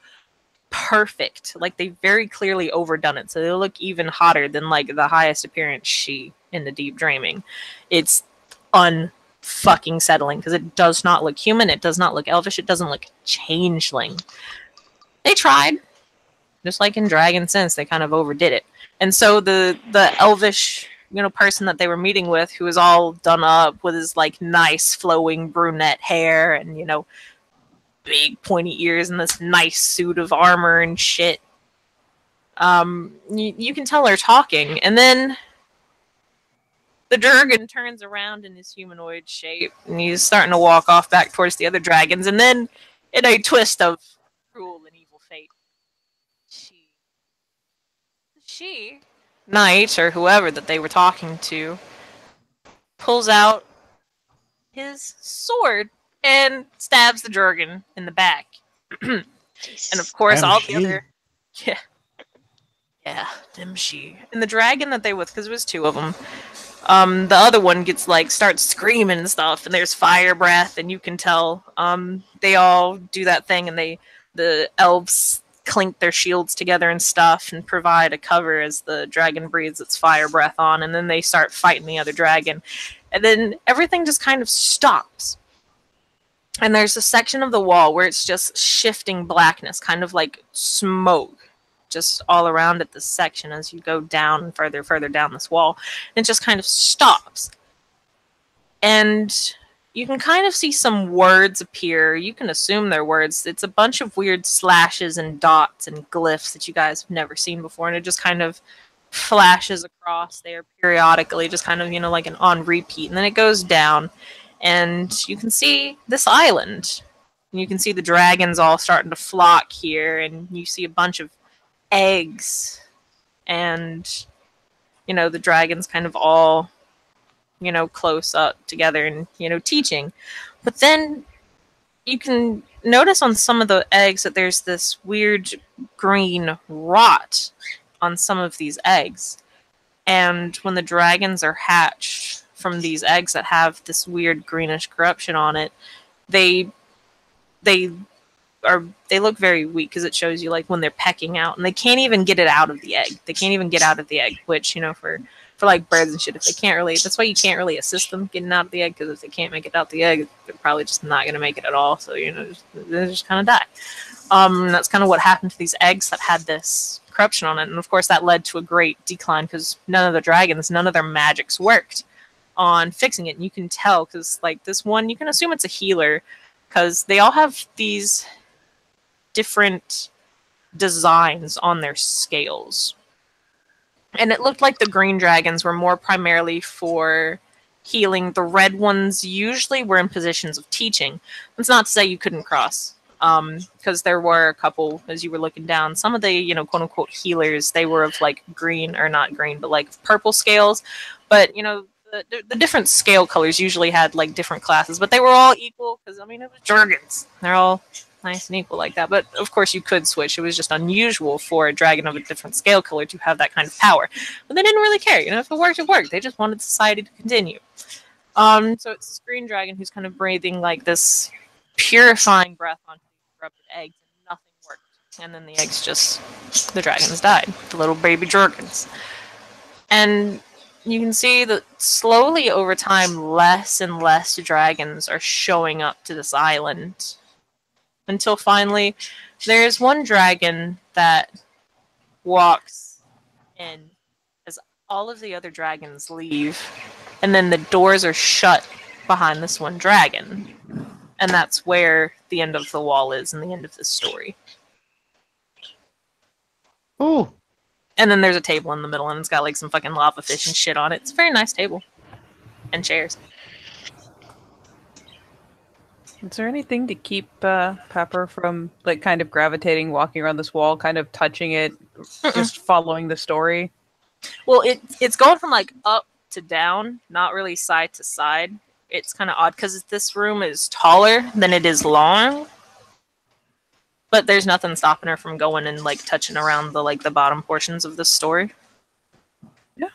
perfect. Like, they very clearly overdone it. So they look even hotter than, like, the highest appearance she in the Deep Dreaming. It's unfucking settling because it does not look human. It does not look elvish. It doesn't look changeling. They tried. Just like in Dragon Sense, they kind of overdid it. And so the elvish, person that they were meeting with, who was all done up with his, like, nice flowing brunette hair and, big pointy ears and this nice suit of armor and shit. You can tell they're talking. And then the Durgan turns around in his humanoid shape and he's starting to walk off back towards the other dragons. And then, in a twist of cruel and evil fate, she, Knight, or whoever that they were talking to, pulls out his sword and stabs the Durgan in the back. And of course, all the other... Yeah, them she. And the dragon that they with, because it was two of them, the other one gets, like, starts screaming and stuff, and there's fire breath, and you can tell they all do that thing, and the elves clink their shields together and stuff and provide a cover as the dragon breathes its fire breath on, and then they start fighting the other dragon. And then everything just kind of stops. And there's a section of the wall where it's just shifting blackness, kind of like smoke, just all around at this section as you go down and further down this wall. And it just kind of stops. And you can kind of see some words appear. You can assume they're words. It's a bunch of weird slashes and dots and glyphs that you guys have never seen before. And it just kind of flashes across there periodically, just kind of, like an on repeat. And then it goes down. And you can see this island. And you can see the dragons all starting to flock here. And you see a bunch of eggs. And, the dragons kind of all... close up together and, teaching. But then you can notice on some of the eggs that there's this weird green rot on some of these eggs. And when the dragons are hatched from these eggs that have this weird greenish corruption on it, they look very weak because it shows you, like, when they're pecking out, and they can't even get it out of the egg. They can't even get out of the egg, which, for like birds and shit, if they can't really, that's why you can't really assist them getting out of the egg, because if they can't make it out the egg, they're probably just not going to make it at all. So, they just kind of die. That's kind of what happened to these eggs that had this corruption on it. And of course, that led to a great decline because none of the dragons, none of their magics worked on fixing it. And you can tell because, like, this one, you can assume it's a healer because they all have these different designs on their scales. And it looked like the green dragons were more primarily for healing. The red ones usually were in positions of teaching. It's not to say you couldn't cross, because there were a couple, as you were looking down, some of the, quote-unquote healers, they were of, like, green, or not green, but, like, purple scales. But, the different scale colors usually had, like, different classes, but they were all equal, because, it was dragons. They're all nice and equal like that. But of course you could switch. It was just unusual for a dragon of a different scale color to have that kind of power. But they didn't really care. If it worked, it worked. They just wanted society to continue. So it's this green dragon who's kind of breathing like this purifying breath onto the corrupted eggs, and nothing worked. And then the eggs the dragons died. The little baby dragons. And you can see that slowly over time, less and less dragons are showing up to this island. Until finally, there's one dragon that walks in as all of the other dragons leave. And then the doors are shut behind this one dragon. And that's where the end of the wall is and the end of this story. Oh. And then there's a table in the middle, and it's got, like, some fucking lava fish and shit on it. It's a very nice table. And chairs. Is there anything to keep Pepper from, like, kind of gravitating, walking around this wall, kind of touching it, just following the story? Well, it's going from, like, up to down, not really side to side. It's kind of odd because this room is taller than it is long. But there's nothing stopping her from going and, like, touching around the bottom portions of the story. Yeah.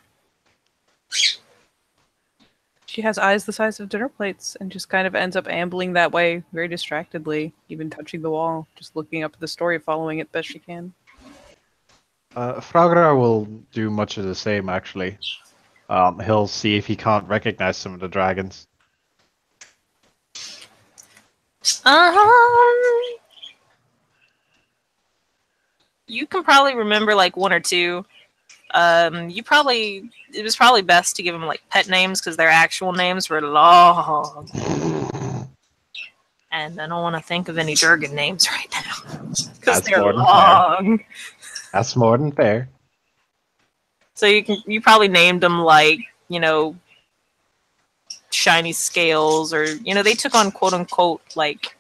She has eyes the size of dinner plates and just kind of ends up ambling that way very distractedly, even touching the wall, just looking up at the story, following it best she can. Frogger will do much of the same, actually. He'll see if he can't recognize some of the dragons. You can probably remember like one or two. It was probably best to give them like pet names because their actual names were long. And I don't want to think of any Durgan names right now because That's they're more than long. That's more than fair. So you probably named them like, you know, shiny scales, or you know, they took on quote unquote like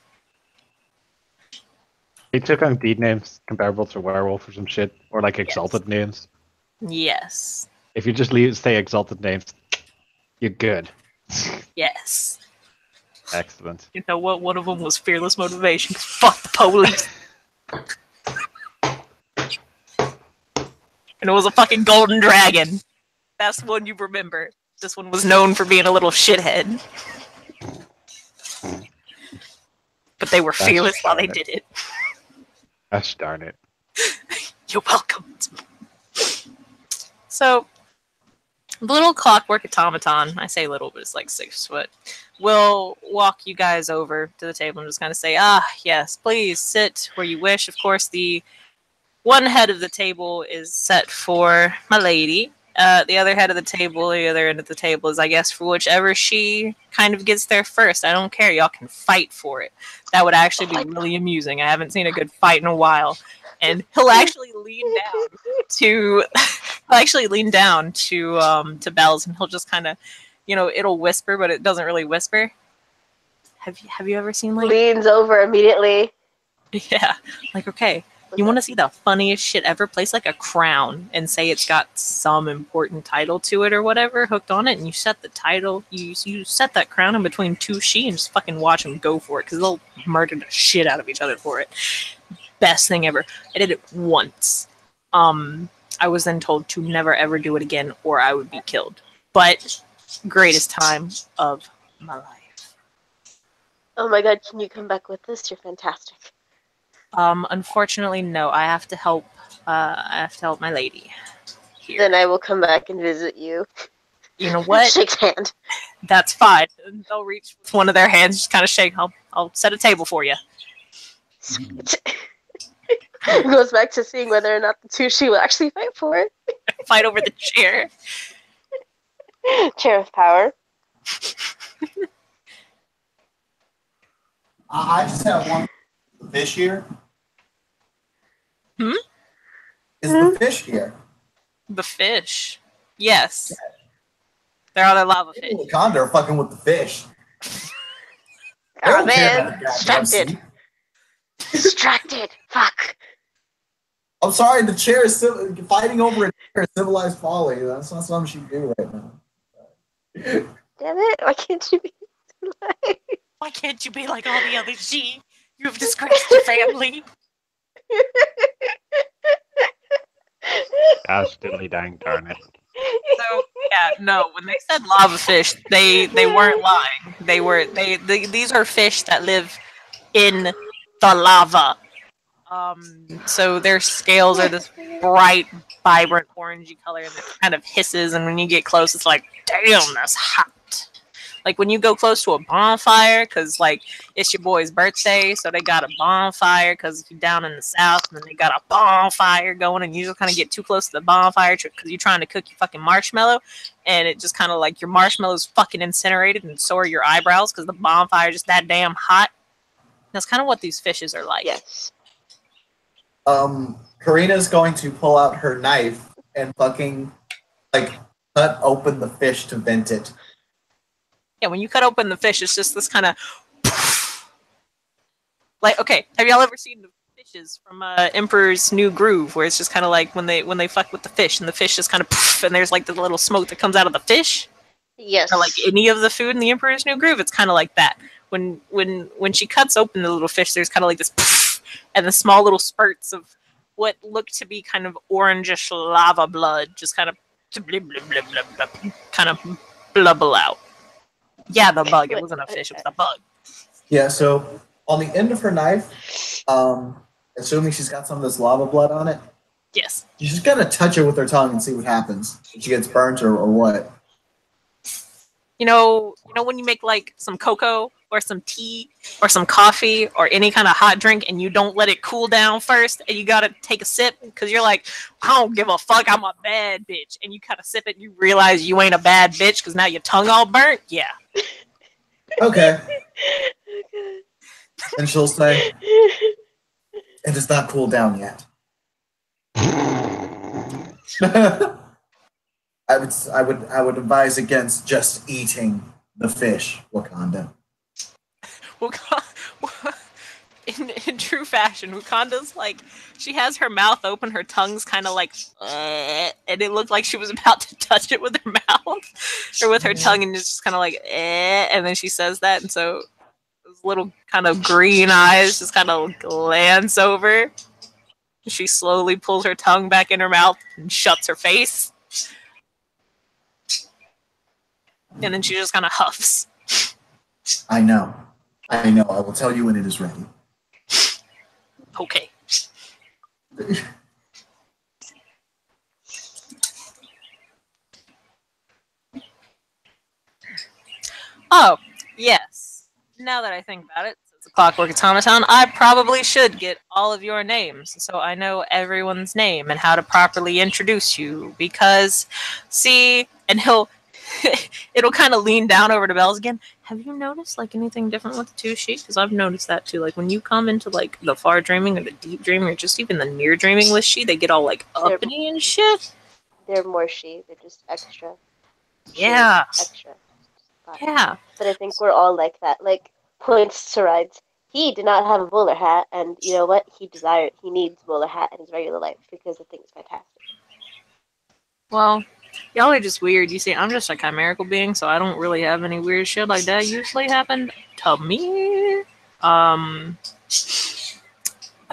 They took on deed names comparable to werewolf or some shit, or like exalted names. yes. If you just stay exalted names, you're good. Yes. Excellent. You know what? One of them was fearless motivation. Fuck the police. And it was a fucking golden dragon. That's the one you remember. This one was known for being a little shithead. But they were fearless while they did it. Gosh darn it. You're welcome. So, the little clockwork automaton, I say little, but it's like 6 foot, will walk you guys over to the table and just kind of say, yes, please sit where you wish. Of course, the one head of the table is set for my lady. The other head of the table, the other end of the table is, I guess, for whichever she kind of gets there first. I don't care. Y'all can fight for it. That would actually be really amusing. I haven't seen a good fight in a while. And he'll actually lean down to Bells, and he'll just kind of, you know, it'll whisper, but it doesn't really whisper. Have you ever seen like Leans over immediately. yeah, like okay. You want to see the funniest shit ever? Place like a crown and say it's got some important title to it or whatever hooked on it, and you set the title. You set that crown in between two she and just fucking watch them go for it because they'll murder the shit out of each other for it. Best thing ever. I did it once. I was then told to never ever do it again or I would be killed. But greatest time of my life. Oh my god, can you come back with us? You're fantastic. Unfortunately, no. I have to help. I have to help my lady. Here. Then I will come back and visit you. You know what? Shake hand. That's fine. They'll reach with one of their hands, just kind of shake. I'll set a table for you. Goes back to seeing whether or not the two she will actually fight for it. Fight over the chair. Chair of power. I just have one fish here. Is the fish here? The fish. Yes. They're other lava fish. The condor fucking with the fish. Oh man, distracted. Distracted. Fuck. I'm sorry, the chair is fighting over a chair. Civilized folly. That's not something she do right now. Damn it! Why can't you be like? Why can't you be like all the other G? You have disgraced your family. Gosh, diddly dang darn it. So yeah, no. When they said lava fish, they weren't lying. These are fish that live in the lava. So their scales are this bright, vibrant orangey color, and it kind of hisses. And when you get close, it's like, damn, that's hot. Like when you go close to a bonfire, because like it's your boy's birthday, so they got a bonfire. Because if you're down in the south, then they got a bonfire going, and you just kind of get too close to the bonfire because you're trying to cook your fucking marshmallow, and it just kind of like your marshmallow's fucking incinerated, and so are your eyebrows because the bonfire is just that damn hot. That's kind of what these fishes are like. Yes. Karina's going to pull out her knife and fucking like cut open the fish to vent it. Yeah, when you cut open the fish, it's just this kind of like, okay, have y'all ever seen the fishes from Emperor's New Groove, where it's just kind of like when they fuck with the fish, and the fish just kind of and there's like the little smoke that comes out of the fish? Yes. Or like any of the food in the Emperor's New Groove, it's kind of like that. When she cuts open the little fish, there's kind of like this and the small little spurts of what look to be kind of orangish lava blood just kind of kind of blubble out. Yeah, the bug. It wasn't a fish. It was a bug. Yeah, so on the end of her knife, assuming she's got some of this lava blood on it, Yes. you just gotta touch it with her tongue and see what happens. If she gets burnt or what. You know when you make like some cocoa or some tea or some coffee or any kind of hot drink and you don't let it cool down first and you gotta take a sip because you're like, I don't give a fuck, I'm a bad bitch, and you kind of sip it and you realize you ain't a bad bitch because now your tongue all burnt. Yeah. Okay. And she'll say, it does not cool down yet. I would advise against just eating the fish, Wakanda. In true fashion, Wakanda's like, she has her mouth open, her tongue's kind of like, and it looked like she was about to touch it with her mouth or with her tongue, and it's just kind of like, and then she says that, and so those little kind of green eyes just kind of glance over. She slowly pulls her tongue back in her mouth and shuts her face. And then she just kind of huffs. I know. I will tell you when it is ready. Okay. Oh, yes. Now that I think about it, since the Clockwork Automaton, I probably should get all of your names so I know everyone's name and how to properly introduce you. Because, see, and it'll kind of lean down over to Bells again. Have you noticed like anything different with the two sheets? Because I've noticed that too. Like when you come into like the far dreaming or the deep dreaming or just even the near dreaming with she, they get all like uppity and shit. They're more she. They're just extra. Yeah. Extra. Yeah. But I think we're all like that. Like, points to Rides. He did not have a bowler hat, and you know what? He needs a bowler hat in his regular life because the thing is fantastic. Well, y'all are just weird. You see, I'm just a chimerical being, so I don't really have any weird shit like that usually happen to me. But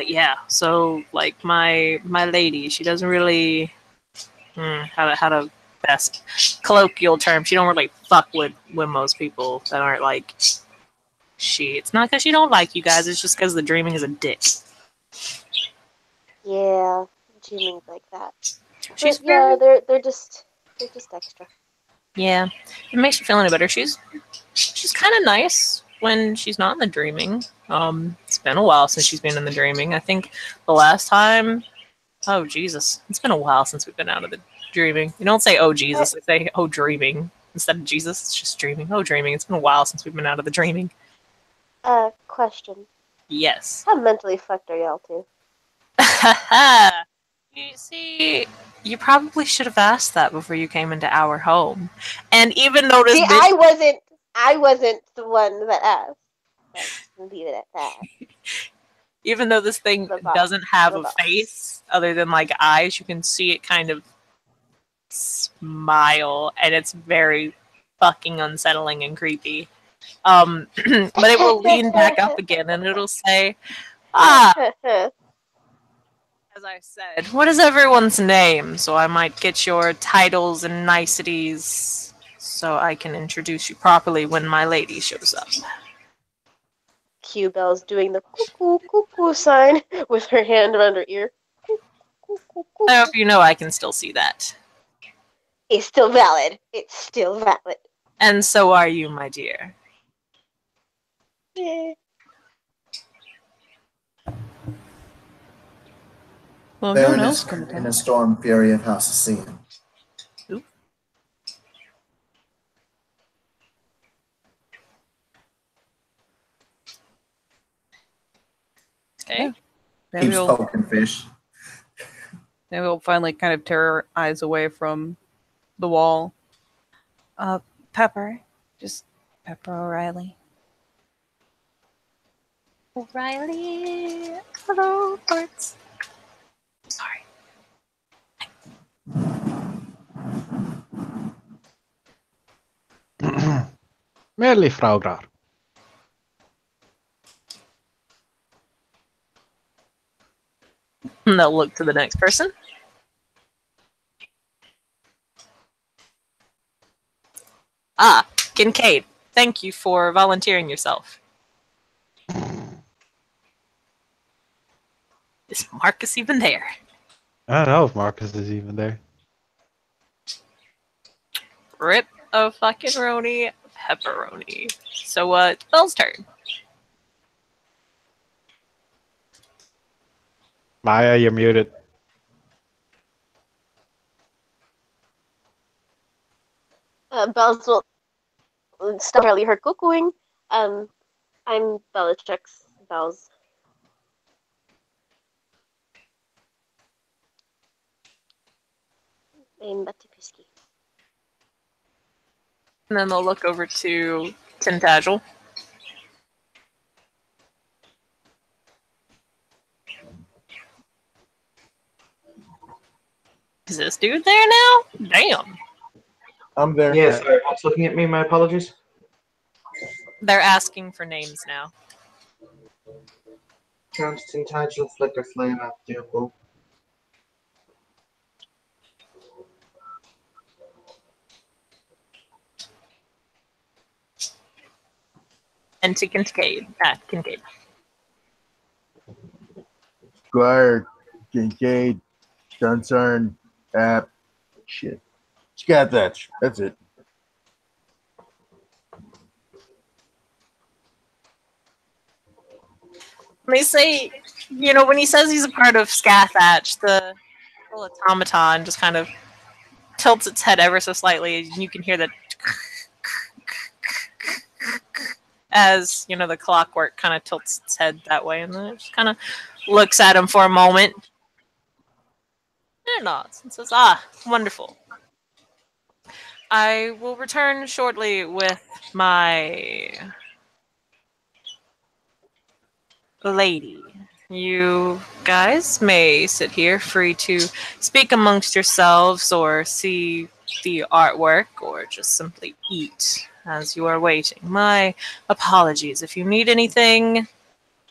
yeah, so like my lady, she doesn't really how to best colloquial term. She don't really fuck with most people that aren't like she. It's not because she don't like you guys. It's just because the dreaming is a dick. Yeah, dreaming's like that. She's but, yeah, they're just extra. Yeah, it makes you feel any better. She's kind of nice when she's not in the dreaming. It's been a while since she's been in the dreaming. I think the last time. Oh Jesus, it's been a while since we've been out of the dreaming. You don't say "Oh Jesus," they say "Oh dreaming" instead of Jesus. It's just dreaming. Oh dreaming. It's been a while since we've been out of the dreaming. Question. Yes. How mentally fucked are y'all two? You see, you probably should have asked that before you came into our home. And even though this I wasn't the one that asked. Let's leave it at that. Even though this thing doesn't have a face other than like eyes, you can see it kind of smile, and it's very fucking unsettling and creepy. But it will lean back up again and it'll say, as I said, what is everyone's name? So I might get your titles and niceties so I can introduce you properly when my lady shows up. Q Bell's doing the cuckoo cuckoo sign with her hand around her ear. I hope you know I can still see that. It's still valid. It's still valid. And so are you, my dear. Yeah. Well, They're no in, one a, else can in a storm fury of House of Seeing. Oop. Okay. Maybe Keeps poking fish. we'll finally kind of tear our eyes away from the wall. Pepper. Just Pepper O'Reilly. O'Reilly. Hello, Bart. Sorry. Merely Frau Grar. And they'll look to the next person. Kincaid. thank you for volunteering yourself. Is Marcus even there? I don't know if Marcus is even there. Rip a fucking roni, pepperoni. So, it's Belle's turn. Maya, you're muted. Bells will stop early her cuckooing. I'm Bellatrix. Bells. I'm Batipiski. And then they'll look over to Tintagel. Is this dude there now? Damn. I'm there. Yeah, sorry, what's looking at me? My apologies. They're asking for names now. Constant Tagil, Flicker Flame, Abdul. And to Kincaid. Kincaid. Squire, Kincaid, Dunsarn, App, shit. Scott Thatch. That's it. They say, when he says he's a part of Scathach, the little automaton just kind of tilts its head ever so slightly, and you can hear the as, the clockwork kind of tilts its head that way, and then it just kind of looks at him for a moment. And nods and says, wonderful. I will return shortly with my lady. You guys may sit here free to speak amongst yourselves or see the artwork or just simply eat as you are waiting. My apologies. If you need anything,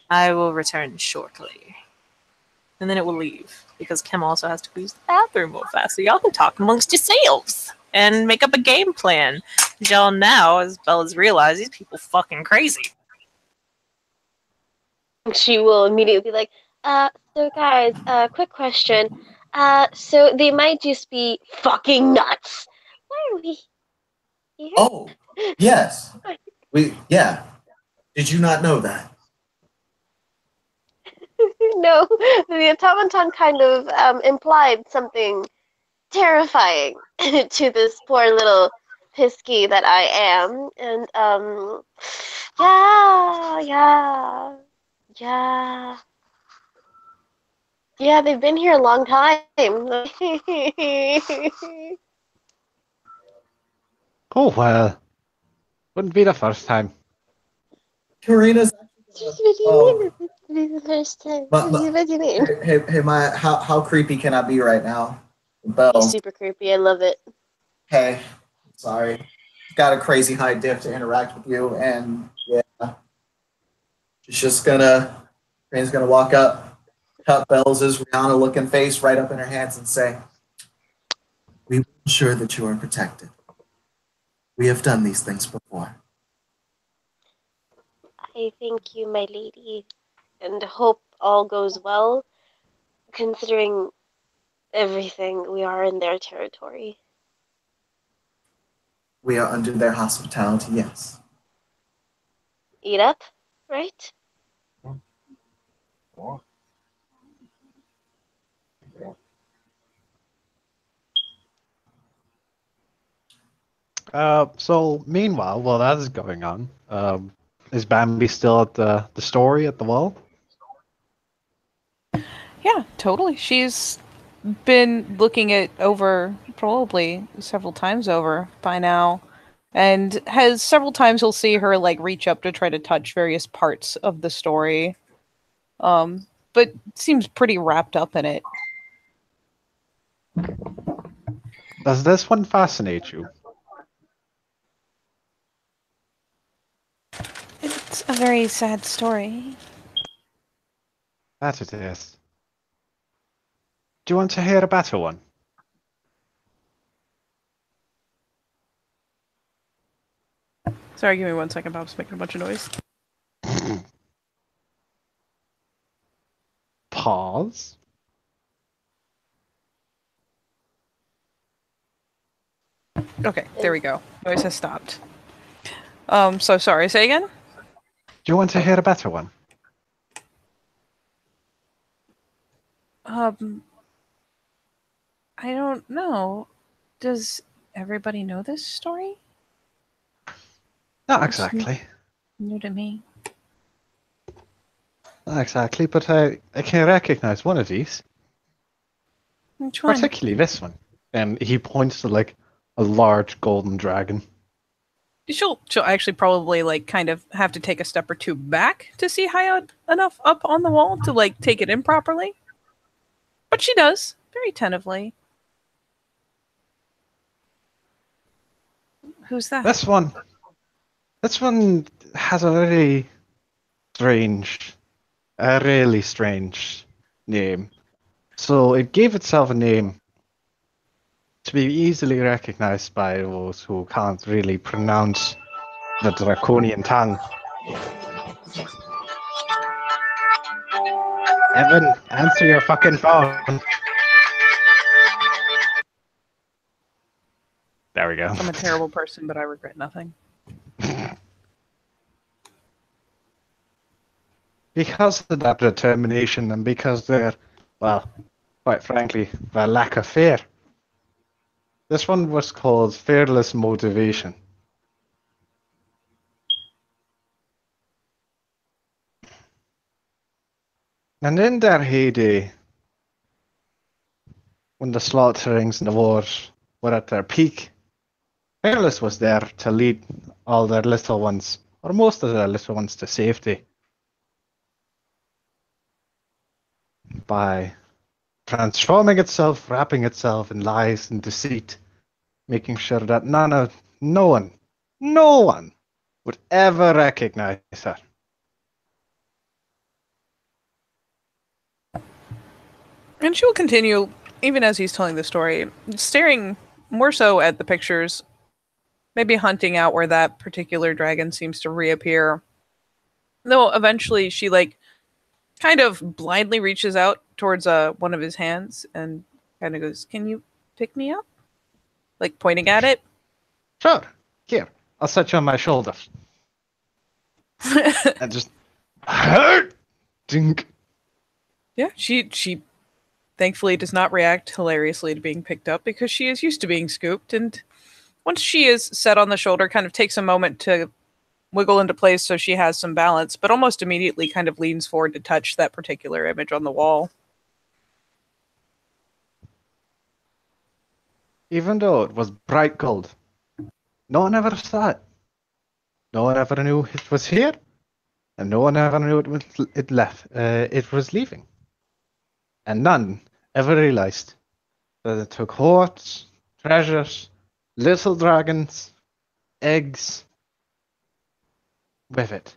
I will return shortly. And then it will leave because Kim also has to use the bathroom real fast. So y'all can talk amongst yourselves and make up a game plan. Y'all now, as Bella's realized, these people fucking crazy. She will immediately be like, so guys, quick question. So they might just be fucking nuts. Why are we here? Oh, yes. Yeah. Did you not know that? No, the automaton kind of implied something terrifying to this poor little pisky that I am. And, yeah, they've been here a long time. Oh, well. Wouldn't be the first time. Karina's What do you mean this is the first time? But- What do you mean? hey, Maya, how creepy can I be right now? He's Belle. super creepy. I love it. Hey, sorry. Got a crazy high diff to interact with you, and yeah. She's just Karina's gonna walk up, cut Belle's Rihanna looking face right up in her hands and say, "We will ensure that you are protected. We have done these things before." I thank you, my lady, and hope all goes well, considering everything. We are in their territory. We are under their hospitality, yes. Eat up, right? So meanwhile, while that is going on, is Bambi still at the story at the wall? Yeah, totally. She's been looking it over probably several times over by now, and has several times you'll see her like reach up to try to touch various parts of the story. But seems pretty wrapped up in it. Does this one fascinate you? It's a very sad story. That it is. Do you want to hear a better one? Sorry, give me 1 second. Bob's making a bunch of noise. Pause. Okay, there we go. Noise has stopped. So sorry. Say again. Do you want to hear a better one? I don't know. Does everybody know this story? Not exactly. New to me. Not exactly, but I can recognize one of these. Which one? Particularly this one. And he points to like a large golden dragon. She'll actually probably like kind of have to take a step or two back to see high enough up on the wall to like take it in properly. But she does, very tentatively. Who's that? This one has a very strange, a really strange name. So it gave itself a name to be easily recognized by those who can't really pronounce the draconian tongue. Evan, answer your fucking phone. There we go. I'm a terrible person, but I regret nothing. Because of that determination and because their, well, quite frankly, their lack of fear. This one was called Fearless Motivation. And in their heyday, when the slaughterings and the wars were at their peak, Fearless was there to lead all their little ones, or most of their little ones, to safety by transforming itself, wrapping itself in lies and deceit, making sure that no one would ever recognize her. And she will continue, even as he's telling the story, staring more so at the pictures, maybe hunting out where that particular dragon seems to reappear. Though eventually she like kind of blindly reaches out towards one of his hands and kind of goes, "Can you pick me up?" Like pointing at it. Sure, here, I'll set you on my shoulder. And just dink. Yeah, she thankfully does not react hilariously to being picked up because she is used to being scooped, and once she is set on the shoulder, kind of takes a moment to wiggle into place so she has some balance, but almost immediately kind of leans forward to touch that particular image on the wall. Even though it was bright gold, no one ever saw it. No one ever knew it was here, and no one ever knew it was leaving. And none ever realized that it took hoards, treasures, little dragons, eggs with it.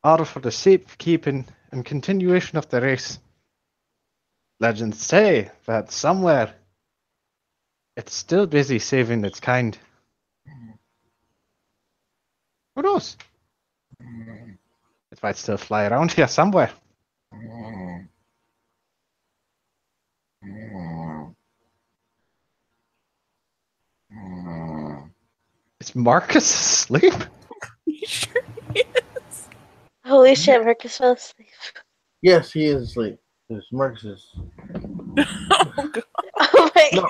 All for the safekeeping and continuation of the race. Legends say that somewhere it's still busy saving its kind. Who knows? It might still fly around here somewhere. Is Marcus asleep? He sure is. Holy shit, Marcus fell asleep. Yes, he is asleep. Because Marcus is. Oh god. Oh my No.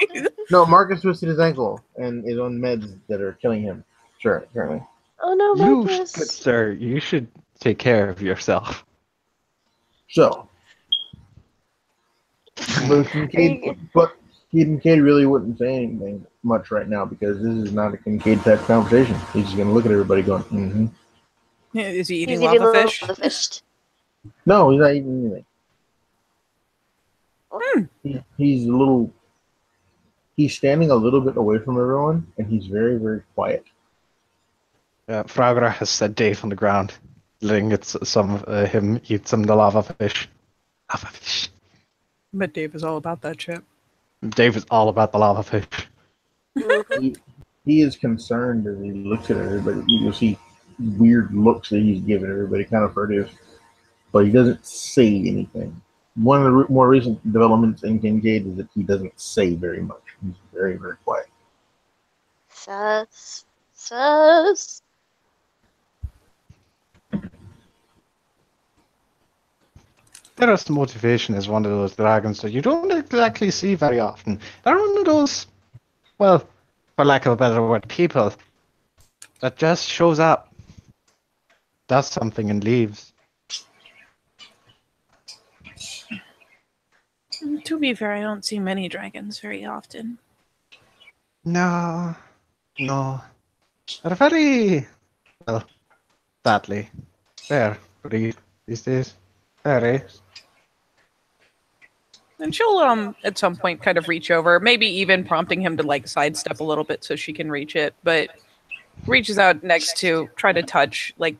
No, Marcus twisted his ankle and is on meds that are killing him. Sure, currently. Oh no, You, Marcus. good sir, you should take care of yourself. So. But Kincaid really wouldn't say anything much right now because this is not a Kincaid type conversation. He's just going to look at everybody going, mm-hmm. Is he eating He's eating lava fish? lava fish. No, he's not eating anything. Hmm. He's standing a little bit away from everyone, and he's very, very quiet. Fragra has set Dave on the ground, letting him eat some of the lava fish. Lava fish. But Dave is all about that shit. Dave is all about the lava fish. Mhm. he is concerned as he looks at everybody. You'll see weird looks that he's giving everybody, kind of furtive, but he doesn't say anything. One of the more recent developments in Kincaid is that he doesn't say very much. He's very, very quiet. Sus. Sus. Terrorist motivation is one of those dragons that you don't exactly see very often. They're one of those, well, for lack of a better word, people that just shows up, does something, and leaves. To be fair, I don't see many dragons very often. No. They're very, well, sadly, they're pretty these days. Very. And she'll at some point kind of reach over, maybe even prompting him to like sidestep a little bit so she can reach it, but reaches out next to try to touch like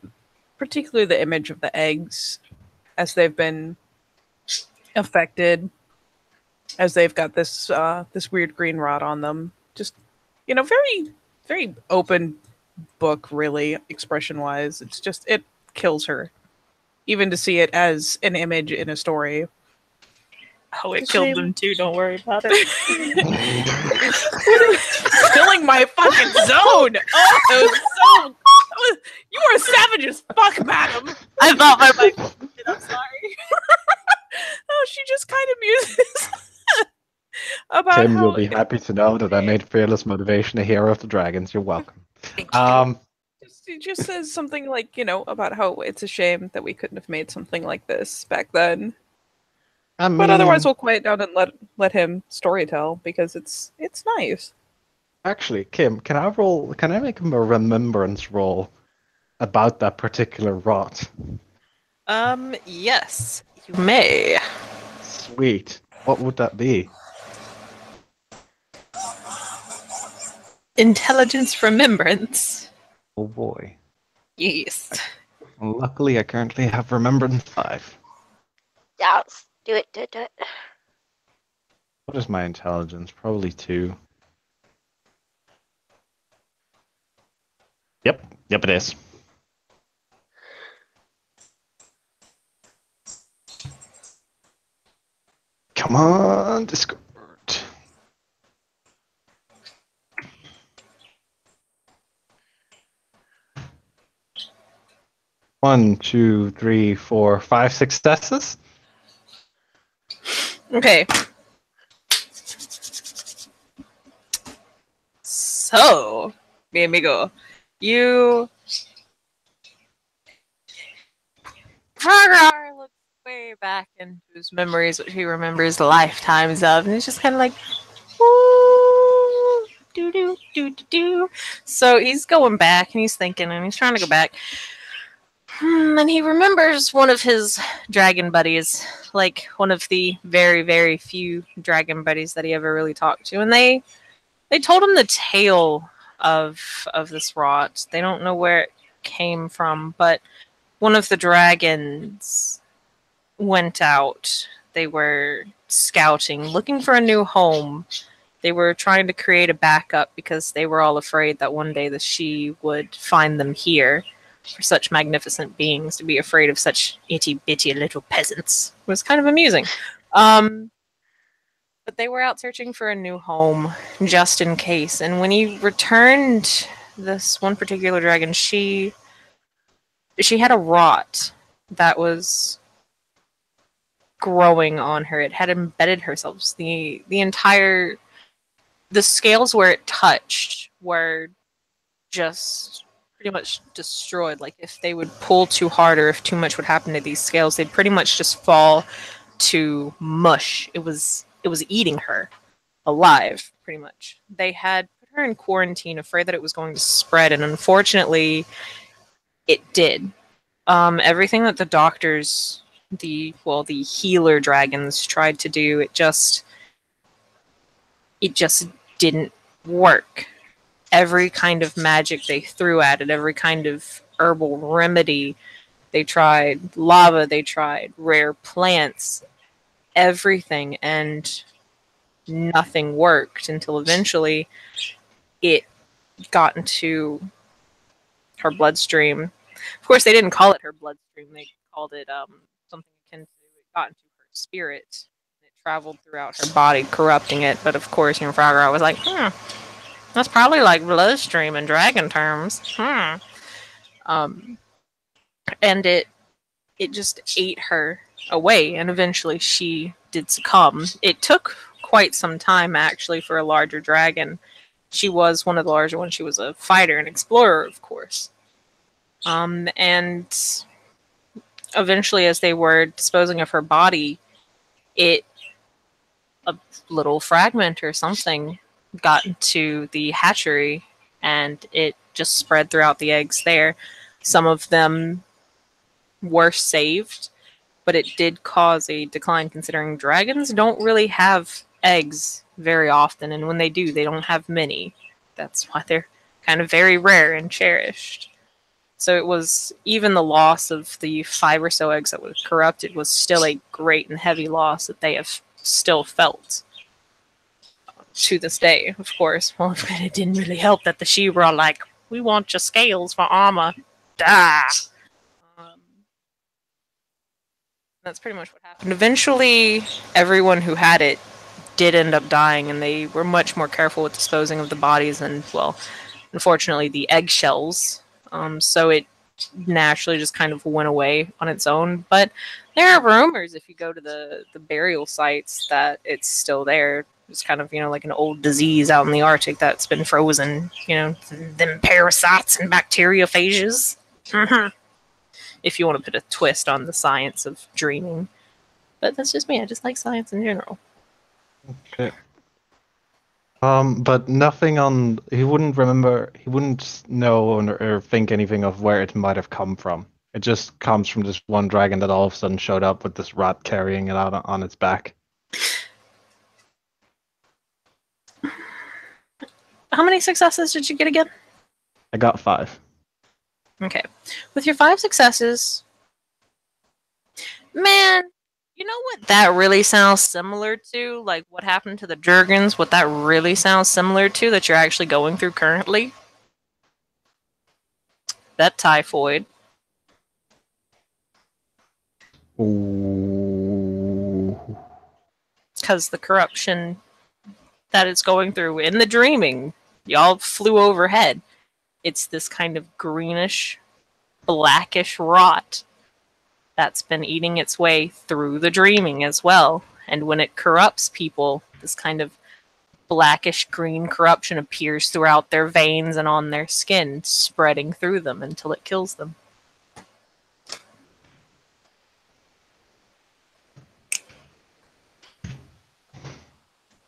particularly the image of the eggs as they've been affected, as they've got this this weird green rot on them. Just very, very open book, really, expression wise. It's just it kills her. Even to see it as an image in a story. Oh, it killed them too. Don't worry about it. Filling my fucking zone. Oh, it was so. You are savage as fuck, madam. I thought my mic was muted. I'm sorry. Oh, she just kind of muses about Tim, how you'll be happy to know that I made Fearless Motivation a hero of the dragons. You're welcome. He just says something like, about how it's a shame that we couldn't have made something like this back then. I mean, But otherwise, we'll quiet down and let him storytell because it's nice. Actually, Kim, can I make him a remembrance roll about that particular rot? Yes, you may. Sweet. What would that be? Intelligence remembrance. Oh boy. Yes. Well, luckily, I currently have Remembrance 5. Yes. Do it. What is my intelligence? Probably 2. Yep, it is. Come on, Discord. 1, 2, 3, 4, 5 successes. Okay. So, mi amigo, you Fargar looks way back into his memories, which he remembers lifetimes of, and he's just kind of like, ooh, do do do do do. So he's going back, and he's thinking, and he's trying to go back. And he remembers one of his dragon buddies, like one of the very, very few dragon buddies that he ever really talked to. And they told him the tale of this rot. They don't know where it came from, but one of the dragons went out. They were scouting, looking for a new home. They were trying to create a backup because they were all afraid that one day the She would find them here. For such magnificent beings to be afraid of such itty-bitty little peasants was kind of amusing. But they were out searching for a new home, just in case. And when he returned, this one particular dragon, she had a rot that was growing on her. It had embedded herself. The scales where it touched were just pretty much destroyed. Like if they would pull too hard or if too much would happen to these scales, they'd pretty much just fall to mush. It was eating her alive, pretty much. They had put her in quarantine, afraid that it was going to spread, and unfortunately it did. Everything that the doctors, the healer dragons tried to do, it just didn't work. Every kind of magic they threw at it, every kind of herbal remedy they tried, lava they tried, rare plants, everything, and nothing worked until eventually it got into her bloodstream. Of course, they didn't call it her bloodstream. They called it something akin to it got into her spirit. It traveled throughout her body, corrupting it. But of course, Frogger was like, that's probably like bloodstream in dragon terms. And it just ate her away, and eventually she did succumb. It took quite some time, actually, for a larger dragon. She was one of the larger ones. She was a fighter and explorer, of course. And eventually, as they were disposing of her body, a little fragment or something got into the hatchery, and it just spread throughout the eggs there. Some of them were saved, but it did cause a decline, considering dragons don't really have eggs very often, and when they do, they don't have many. That's why they're kind of very rare and cherished. So it was, even the loss of the 5 or so eggs that were corrupted was still a great and heavy loss that they have still felt to this day, of course. Well, it didn't really help that the she were all like, we want your scales for armor. Da! That's pretty much what happened. Eventually, everyone who had it did end up dying, and they were much more careful with disposing of the bodies and, well, unfortunately, the eggshells. So it naturally just kind of went away on its own. But there are rumors, if you go to the burial sites, that it's still there. It's kind of, like an old disease out in the Arctic that's been frozen. Them parasites and bacteriophages. If you want to put a twist on the science of dreaming. But that's just me. I just like science in general. Okay. But nothing on. He wouldn't remember. He wouldn't know or think anything of where it might have come from. It just comes from this one dragon that all of a sudden showed up with this rat carrying it out on its back. How many successes did you get again? I got 5. Okay. With your 5 successes, man, you know what that really sounds similar to? Like what happened to the Jurgens, what that really sounds similar to that you're actually going through currently? That typhoid. Ooh. Because the corruption that it's going through in the dreaming, y'all flew overhead. It's this kind of greenish, blackish rot that's been eating its way through the dreaming as well. And when it corrupts people, this kind of blackish green corruption appears throughout their veins and on their skin, spreading through them until it kills them.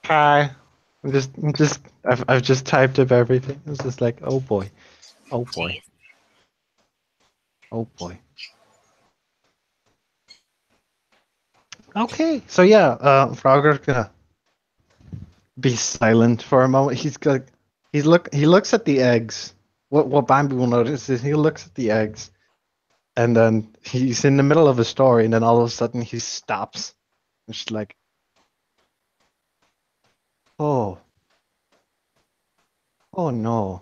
Hi. I've just typed up everything. It's just like, oh boy. Oh boy. Oh boy. Okay, so yeah, Frogger's gonna be silent for a moment. He looks at the eggs. What Bambi will notice is he looks at the eggs, and then he's in the middle of a story, and then all of a sudden he stops. It's just like, oh no.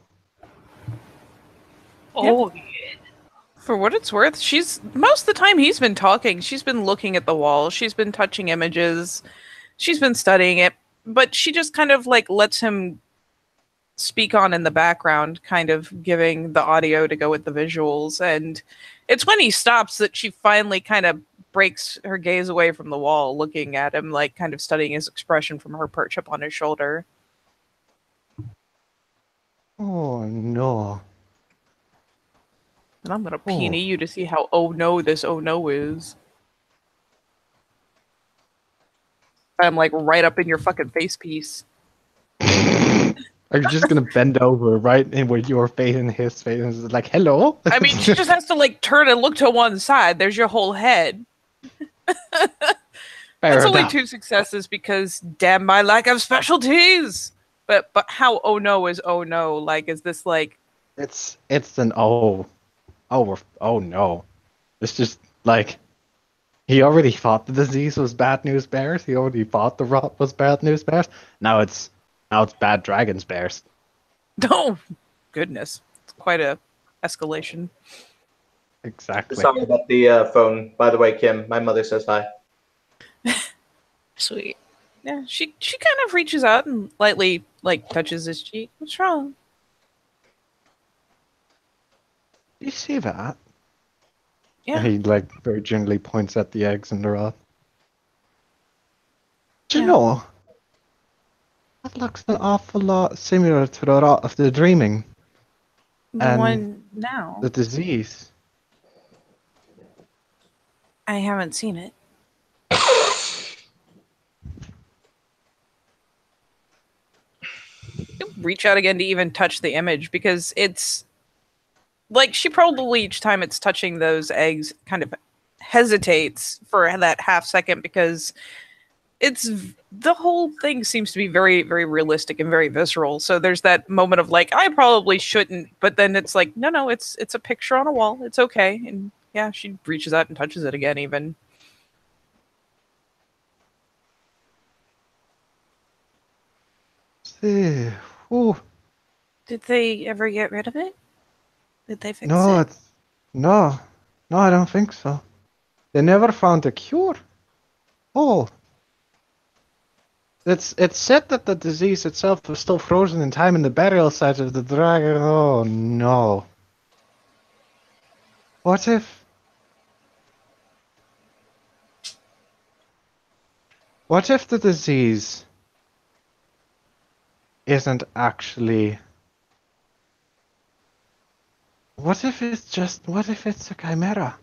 Oh, for what it's worth, most of the time he's been talking. She's been looking at the wall. She's been touching images. She's been studying it, but she just kind of like lets him speak on in the background, kind of giving the audio to go with the visuals. And it's when he stops that she finally kind of breaks her gaze away from the wall, looking at him, like kind of studying his expression from her perch up on his shoulder. Oh no. And I'm gonna peony you to see how oh no this oh no is. I'm like right up in your fucking face piece. Are you just gonna bend over right in with your face and his face and it's like, hello? I mean, she just has to like turn and look to one side. There's your whole head. That's only 2 successes because damn my lack of specialties. But how oh no is oh no? Like, is this like? It's an oh no. It's just like he already thought the disease was bad news bears. He already thought the rot was bad news bears. Now it's bad dragons bears. No, goodness, it's quite a escalation. Exactly. Sorry about the phone. By the way, Kim, my mother says hi. Sweet. Yeah, she kind of reaches out and lightly like touches his cheek. What's wrong? You see that? Yeah. He like very gently points at the eggs in the rod. Do you Yeah. know? That looks an awful lot similar to the rot of the dreaming. The And one now. the disease. I haven't seen it. Reach out again to even touch the image because it's like she probably each time it's touching those eggs kind of hesitates for that half second because it's the whole thing seems to be very, very realistic and very visceral. So there's that moment of like, I probably shouldn't, but then it's like, no, it's a picture on a wall. It's okay. And yeah, she reaches out and touches it again even. See, ooh, Did they ever get rid of it? Did they fix no, it? no, I don't think so. They never found a cure. Oh, it's said that the disease itself was still frozen in time in the burial site of the dragon. Oh no. What if the disease isn't actually... What if it's a chimera?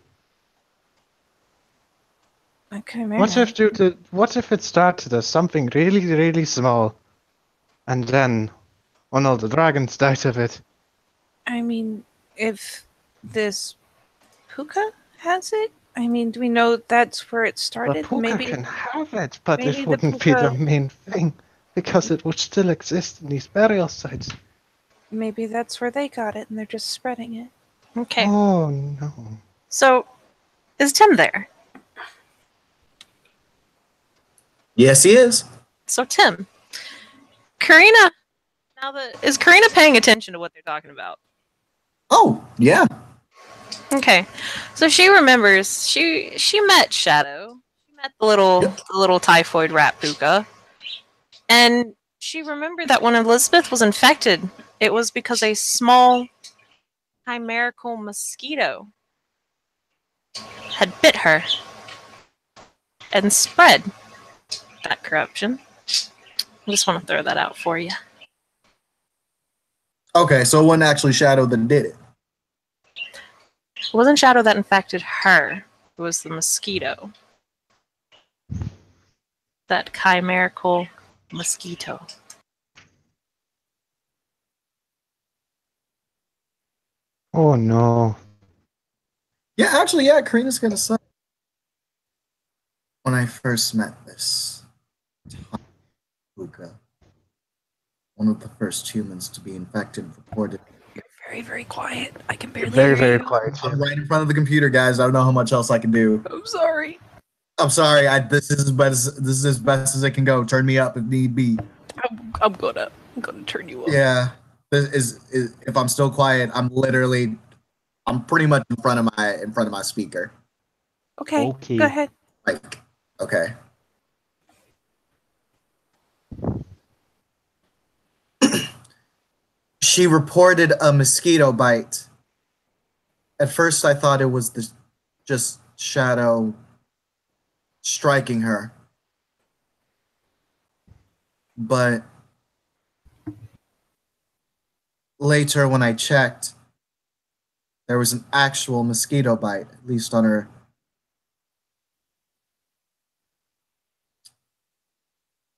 A chimera. What if it started as something really, really small, and then one of the dragons died of it? I mean, if this puka has it, I mean, do we know that's where it The started? puka Maybe can have it, but maybe it the wouldn't be the puka- main thing, because it would still exist in these burial sites. maybe that's where they got it and they're just spreading it. Okay. Oh no. So, is Tim there? Yes, he is. So, Tim, Karina. Is Karina paying attention to what they're talking about? Oh, yeah. Okay, so she remembers she met Shadow. She met the little typhoid rat puka, and she remembered that when Elizabeth was infected, it was because a small chimerical mosquito had bit her and spread that corruption. I just want to throw that out for you. Okay, so it wasn't actually Shadow that did it. It wasn't Shadow that infected her. It was the mosquito. That chimerical mosquito. Oh no. Yeah, actually, yeah, Karina's gonna say. When I first met this Puka, one of the first humans to be infected reported. You're very, very quiet. I can barely Very, hear very you. quiet. I'm right in front of the computer, guys. I don't know how much else I can do. I'm sorry. I'm sorry. This is as best as it can go. Turn me up if need be. I'm gonna turn you up. Yeah. This is if I'm still quiet, I'm pretty much in front of my speaker. Okay. Okay. Go ahead. Like, okay. She reported a mosquito bite. At first, I thought it was just Shadow striking her. But later, when I checked, there was an actual mosquito bite, at least on her.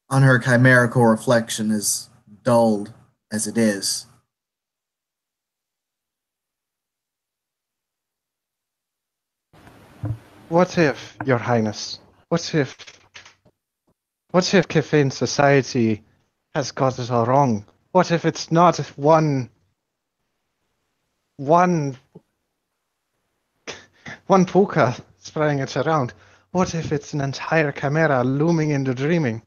On her chimerical reflection, as dulled as it is. What if, Your Highness? What if Kefin society has got it all wrong? What if it's not one puka spreading it around? What if it's an entire chimera looming in the dreaming?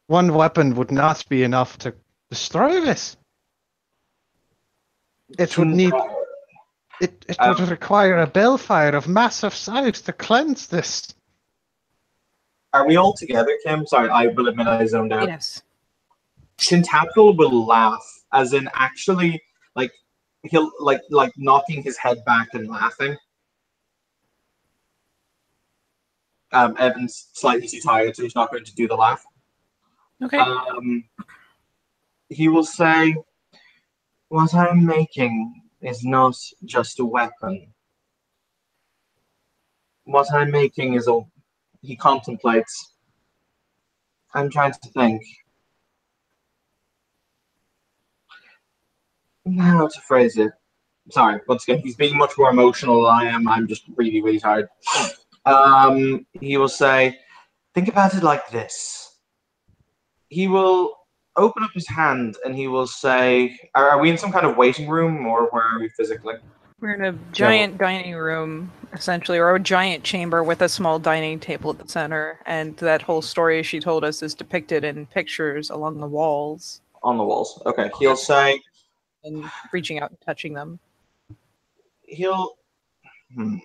One weapon would not be enough to destroy this. It would need. It would require a balefire of massive size to cleanse this. Are we all together, Kim? Sorry, I will admit I zoned out. Yes. Tintagel will laugh, as in actually, like, he'll, like knocking his head back and laughing. Evan's slightly too tired, so he's not going to do the laugh. Okay. He will say, "What I'm making is not just a weapon. What I'm making is a..." He contemplates. I'm trying to think how to phrase it. Sorry, once again, he's being much more emotional than I am. I'm just really, really tired. He will say, "Think about it like this." He will open up his hand and he will say, are we in some kind of waiting room, or where are we physically? We're in a giant dining room, essentially, or a giant chamber with a small dining table at the center, and that whole story she told us is depicted in pictures along the walls. On the walls. Okay. He'll say... And reaching out and touching them. He'll... I'm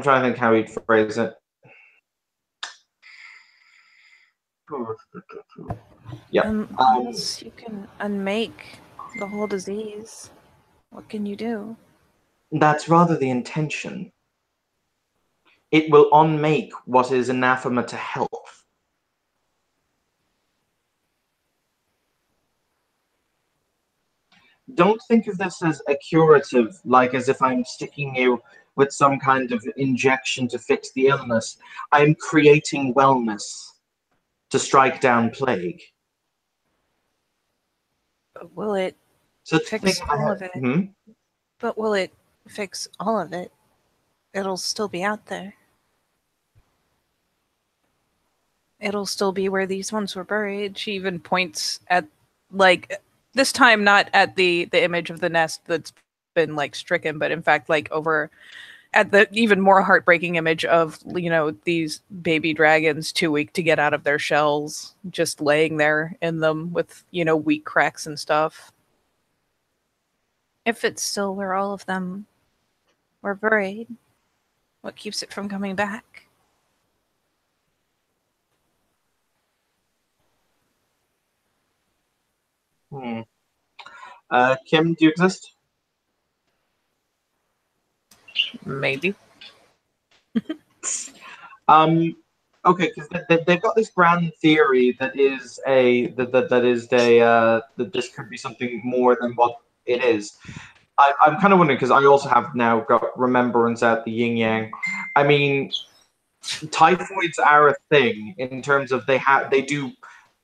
trying to think how he'd phrase it. Yeah. Unless you can unmake the whole disease, what can you do? That's rather the intention. It will unmake what is anathema to health. Don't think of this as a curative, like as if I'm sticking you with some kind of injection to fix the illness. I'm creating wellness to strike down plague. But will it fix all of it? But will it fix all of it? It'll still be out there. It'll still be where these ones were buried. She even points at, like, this time not at the image of the nest that's been, like, stricken, but in fact, like, over at the even more heartbreaking image of, you know, these baby dragons too weak to get out of their shells, just laying there in them with, you know, weak cracks and stuff. If it's still where all of them were buried, what keeps it from coming back? Kim, do you exist? Maybe. Okay, because they've got this grand theory that is that this could be something more than what it is. I'm kind of wondering, because I also have now got remembrance at the yin yang. I mean, typhoids are a thing in terms of they do.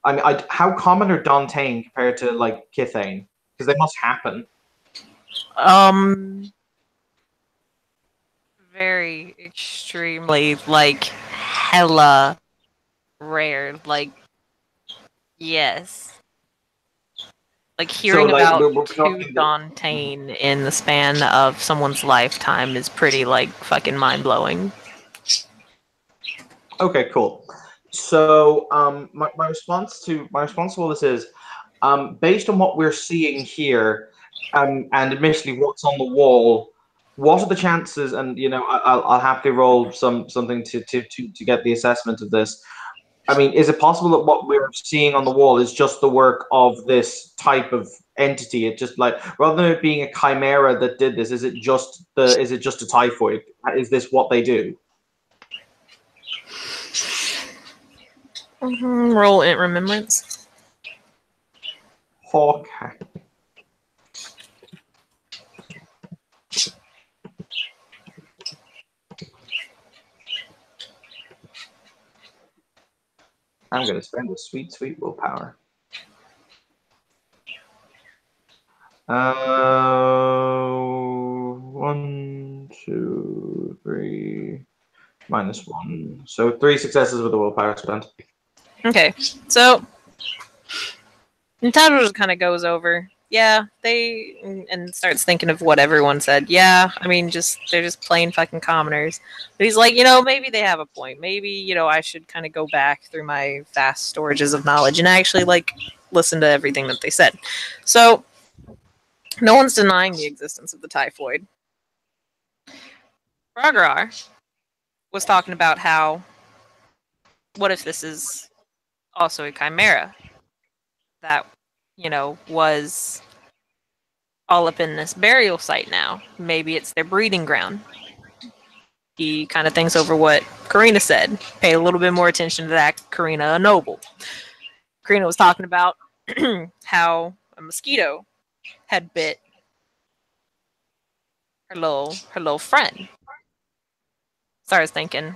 I mean, how common are Dantain compared to like Kithane? Because they must happen. Very extremely, like, hella rare. Like, yes. Like, hearing about two Dantain in the span of someone's lifetime is pretty, like, fucking mind-blowing. Okay, cool. So, my response to all this is, based on what we're seeing here, and admittedly what's on the wall, what are the chances? And you know, I'll happily roll something to get the assessment of this. I mean, is it possible that what we're seeing on the wall is just the work of this type of entity? It just, like, rather than it being a chimera that did this, is it just a typhoid? Is this what they do? Roll in remembrance. Okay. I'm going to spend a sweet, sweet willpower. 1, 2, 3, -1. So 3 successes with the willpower spent. Okay, so Nintendo just kind of goes over yeah, and starts thinking of what everyone said. Yeah, I mean, they're just plain fucking commoners. But he's like, maybe they have a point. Maybe, I should kind of go back through my vast storages of knowledge and actually, like, listen to everything that they said. So, no one's denying the existence of the typhoid. Ragrar was talking about how, what if this is also a chimera that, was all up in this burial site now. Maybe it's their breeding ground. He kind of thinks over what Karina said. Pay a little bit more attention to that, Karina, a noble. Karina was talking about how a mosquito had bit her little friend. So I was thinking,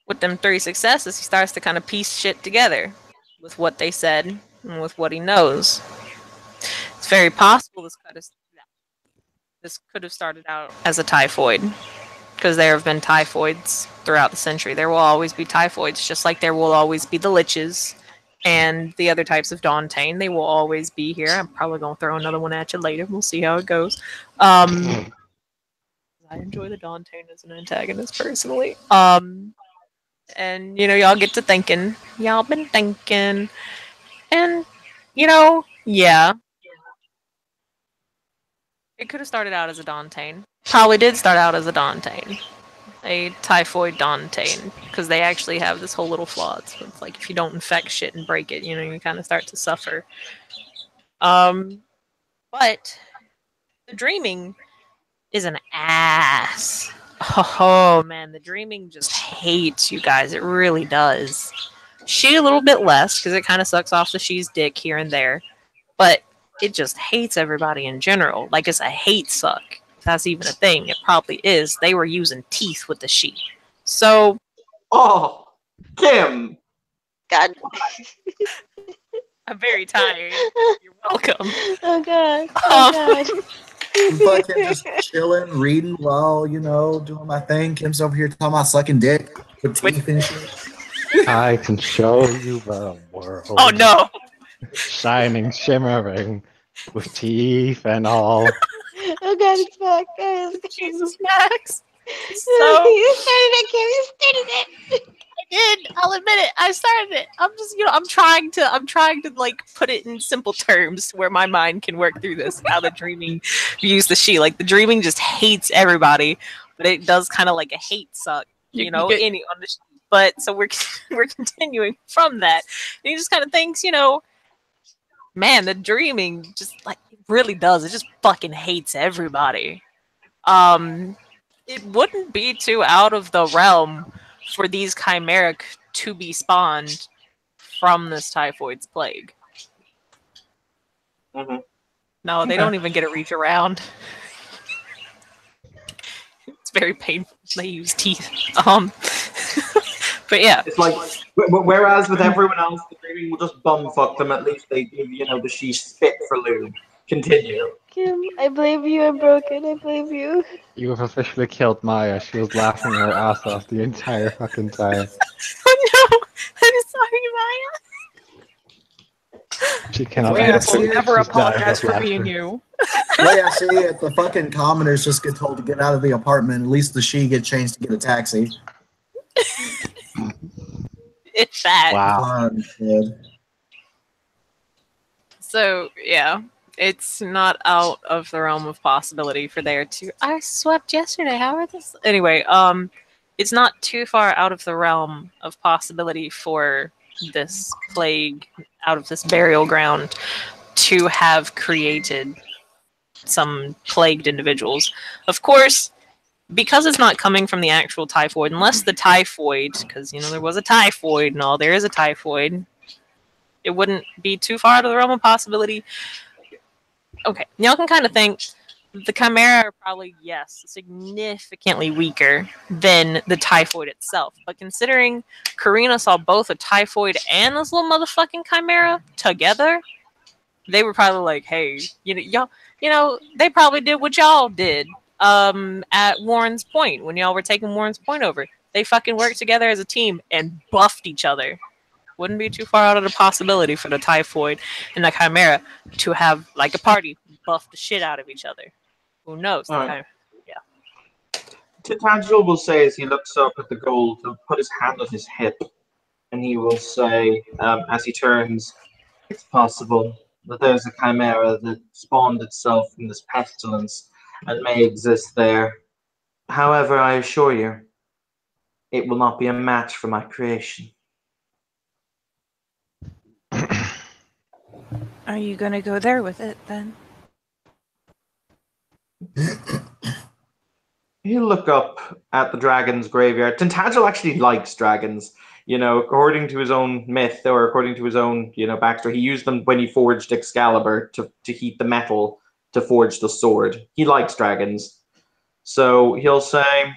with them 3 successes, he starts to kind of piece shit together with what they said and with what he knows. It's very possible this could have started out as a typhoid, because there have been typhoids throughout the century. There will always be typhoids, just like there will always be the liches and the other types of Dauntain. They will always be here. I'm probably going to throw another one at you later. We'll see how it goes. I enjoy the Dauntain as an antagonist, personally. And, y'all get to thinking. Y'all been thinking. And, yeah. It could have started out as a Dauntain. Probably did start out as a Dauntain. A typhoid Dauntain. Because they actually have this whole little flaw. It's like if you don't infect shit and break it, you kind of start to suffer. But the dreaming is an ass. Oh man, the dreaming just hates you guys. It really does. She a little bit less, because it kind of sucks off the she's dick here and there. But it just hates everybody in general. Like, it's a hate suck. If that's even a thing, it probably is. They were using teeth with the she. So. Oh, Kim! God. I'm very tired. You're welcome. Oh God. Oh God. I'm fucking just chilling, reading while, doing my thing. Kim's over here talking about sucking dick with teeth and shit. I can show you the world. Oh no! Shining, shimmering, with teeth and all. Oh God, it's back, guys. Jesus, Max. So you started it, Kim. You started it. I did. I'll admit it. I started it. I'm just, I'm trying to like put it in simple terms where my mind can work through this. How the dreaming views the she. Like, the dreaming just hates everybody, but it does kind of like a hate suck, on the she. But so we're continuing from that. And he just kind of thinks, man, the dreaming just like really does. It just fucking hates everybody. It wouldn't be too out of the realm for these chimeric to be spawned from this typhoid's plague. Mm-hmm. No, they don't even get to reach around. It's very painful. They use teeth. But yeah. It's like, whereas with everyone else, the dreaming will just bumfuck them. At least they give, the she spit for lube. Continue. Kim, I blame you. I'm broken. I blame you. You have officially killed Maya. She was laughing her ass off the entire fucking time. Oh no! I'm sorry, Maya. She cannot. Beautiful. Never She's dying apologize of for being laughter. you. Well, yeah, see, if the fucking commoners just get told to get out of the apartment, at least the she get changed to get a taxi. It's that. Wow. Fun, kid. So yeah, it's not out of the realm of possibility for there to. I swept yesterday. How are this? Anyway, it's not too far out of the realm of possibility for this plague out of this burial ground to have created some plagued individuals. Of course, because it's not coming from the actual typhoid, unless the typhoid, because there was a typhoid and all, there is a typhoid. It wouldn't be too far out of the realm of possibility. Okay, y'all can kind of think the chimera are probably, yes, significantly weaker than the typhoid itself. But considering Karina saw both a typhoid and this little motherfucking chimera together, they were probably like, hey, y'all, they probably did what y'all did at Warren's Point when y'all were taking Warren's Point over. They fucking worked together as a team and buffed each other wouldn't be too far out of the possibility for the Typhoid and the Chimera to have like a party, buff the shit out of each other. Who knows? All right. Titangelo will say as he looks up at the gold, he'll put his hand on his hip, and he will say, as he turns, "It's possible that there's a chimera that spawned itself from this pestilence and may exist there. However, I assure you, it will not be a match for my creation." Are you gonna go there with it then? You look up at the dragon's graveyard. Tintagel actually likes dragons. You know, according to his own myth, or according to his own, backstory, he used them when he forged Excalibur to heat the metal to forge the sword. He likes dragons. So he'll say,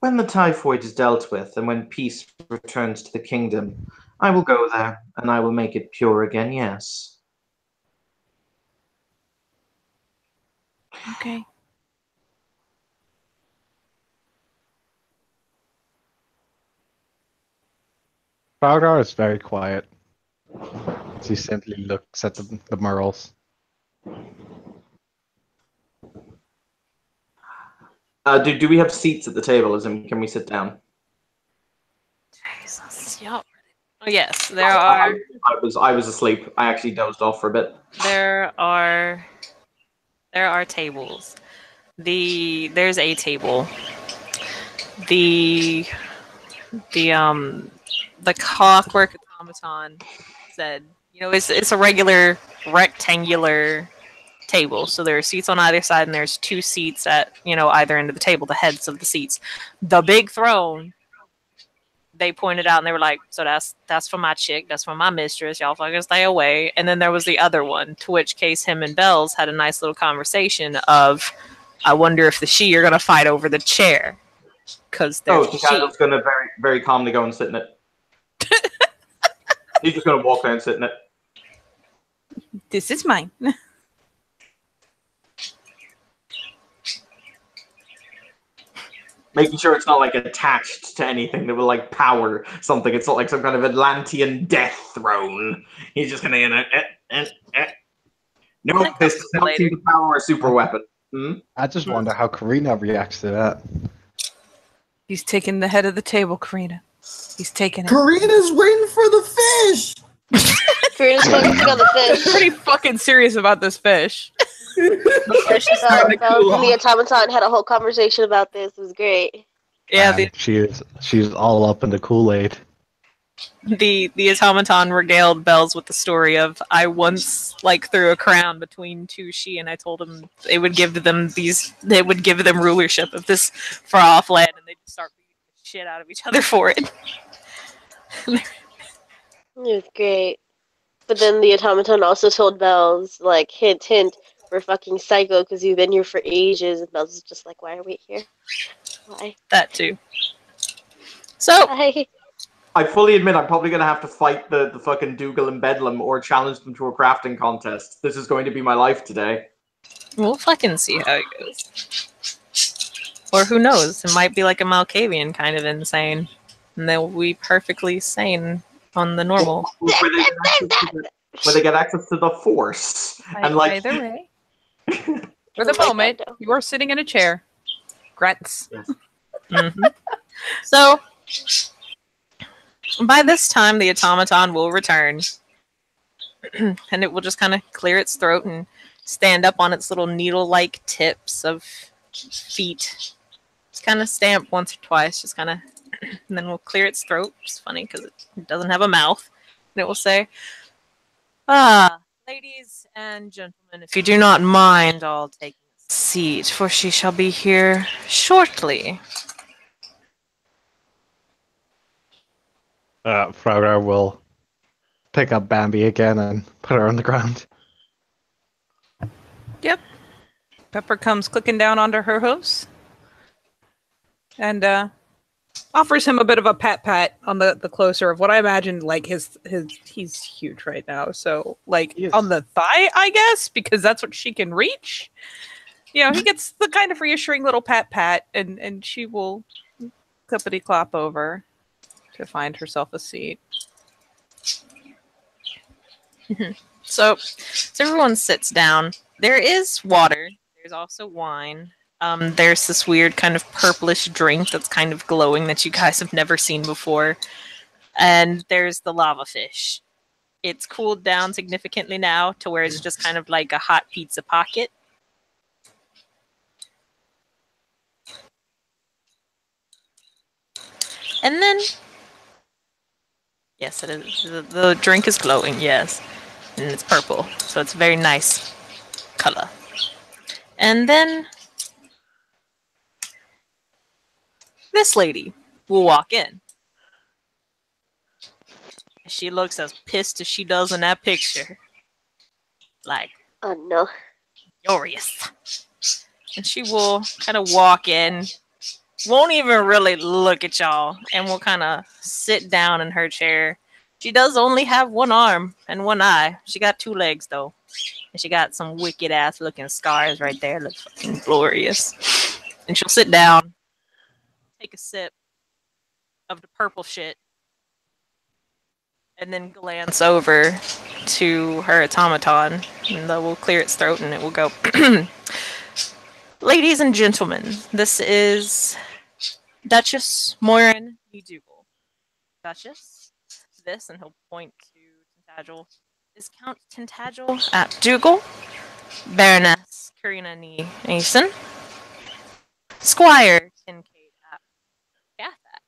"When the typhoid is dealt with, and when peace returns to the kingdom, I will go there, and I will make it pure again, yes." Okay. Fargar is very quiet. He simply looks at the murals. Do we have seats at the table? As in, can we sit down? Jesus, yep. Oh yes, there are. I was asleep. I actually dozed off for a bit. There are tables. There's a table. The clockwork automaton said, it's a regular rectangular table. So there are seats on either side, and there's two seats at either end of the table, the heads of the seats. The big throne, they pointed out, and they were like, "So that's for my chick, that's for my mistress. Y'all fucking stay away." And then there was the other one, to which case him and Bells had a nice little conversation of, "I wonder if the she are gonna fight over the chair." Because Titangle's gonna very, very calmly go and sit in it. He's just gonna walk there and sit in it. This is mine. Making sure it's not like attached to anything that will like power something. It's not like some kind of Atlantean death throne. He's just gonna no, this does not seem to power a super weapon. I just wonder how Karina reacts to that. He's taking the head of the table, Karina. He's taking it. Karina's waiting for the fish. Karina's focusing on the fish. Pretty fucking serious about this fish. The automaton had a whole conversation about this. It was great. Yeah, she's all up in the Kool-Aid. The automaton regaled Bells with the story of, "I once threw a crown between two she, and I told them they would give them rulership of this far off land, and they'd start beating the shit out of each other for it." It was great. But then the automaton also told Bells, hint, hint, we're fucking psycho because you've been here for ages. And Bells is just like, "Why are we here? Why?" That too. So, Why? I fully admit I'm probably gonna have to fight the fucking Dougal and Bedlam or challenge them to a crafting contest. This is going to be my life today. we'll fucking see how it goes. Or who knows? It might be like a Malkavian kind of insane. And they'll be perfectly sane on the normal. Where they get access to the Force. And Either way. For the moment, you are sitting in a chair. Grunts. Mm-hmm. So, by this time, the automaton will return. And it will just kind of clear its throat and stand up on its little needle-like tips of feet. Just kind of stamp once or twice, just kind of, and then we'll clear its throat, which is funny because it doesn't have a mouth. And it will say, "Ladies and gentlemen, if you do not mind, I'll take a seat, for she shall be here shortly." Frauder will pick up Bambi again and put her on the ground. Yep. Pepper comes clicking down onto her hooves and offers him a bit of a pat on the closer of what I imagine he's huge right now. So on the thigh, I guess, because that's what she can reach. He gets the kind of reassuring little pat and she will clippity clop over. to find herself a seat. So everyone sits down. There is water. There's also wine. There's this weird kind of purplish drink that's kind of glowing that you guys have never seen before. And there's the lava fish. It's cooled down significantly now to where it's just kind of like a hot pizza pocket. And then, yes, it is. The drink is glowing, yes. And it's purple, so it's a very nice color. And then this lady will walk in. She looks as pissed as she does in that picture. Like, Oh no. furious. And she will kind of walk in, won't even really look at y'all, and will kind of sit down in her chair. She does only have one arm and one eye. She got 2 legs, though. And she got some wicked ass looking scars right there. Looks fucking glorious. And she'll sit down, take a sip of the purple shit, and then glance over to her automaton, and that will clear its throat, and it will go, "Ladies and gentlemen, this is Duchess Moirin Dougal. Duchess, this," and he'll point to Tintagel, "is Count Tintagel at Dougal, Baroness Karina Nason, Squire Kincaid at Gathat,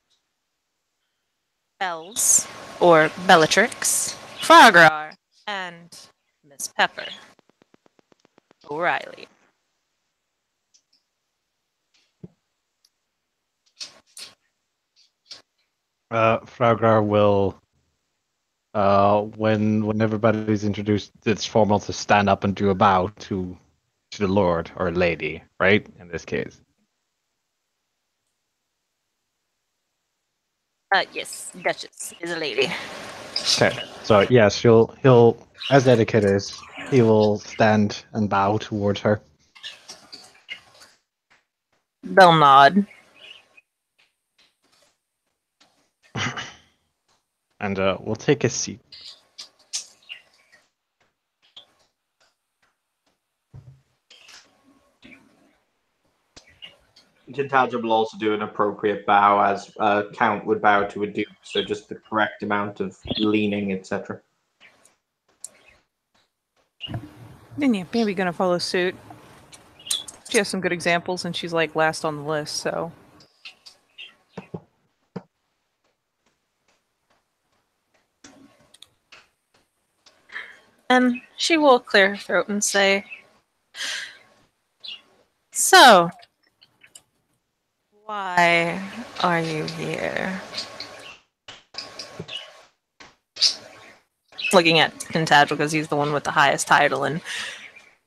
Bells, or Bellatrix, Frograr, and Miss Pepper O'Reilly." Frograr will, when everybody's introduced, it's formal to stand up and do a bow to the lord or lady, right? In this case. Yes, Duchess is a lady. Okay. So yes, he'll as etiquette is, he will stand and bow towards her. They'll nod. And we'll take a seat. Tintagel will also do an appropriate bow as a count would bow to a duke, so just the correct amount of leaning, etc. Then yeah, maybe gonna follow suit. She has some good examples, and she's like last on the list, so. And she will clear her throat and say, "So, why are you here?" Looking at Tintagel because he's the one with the highest title, and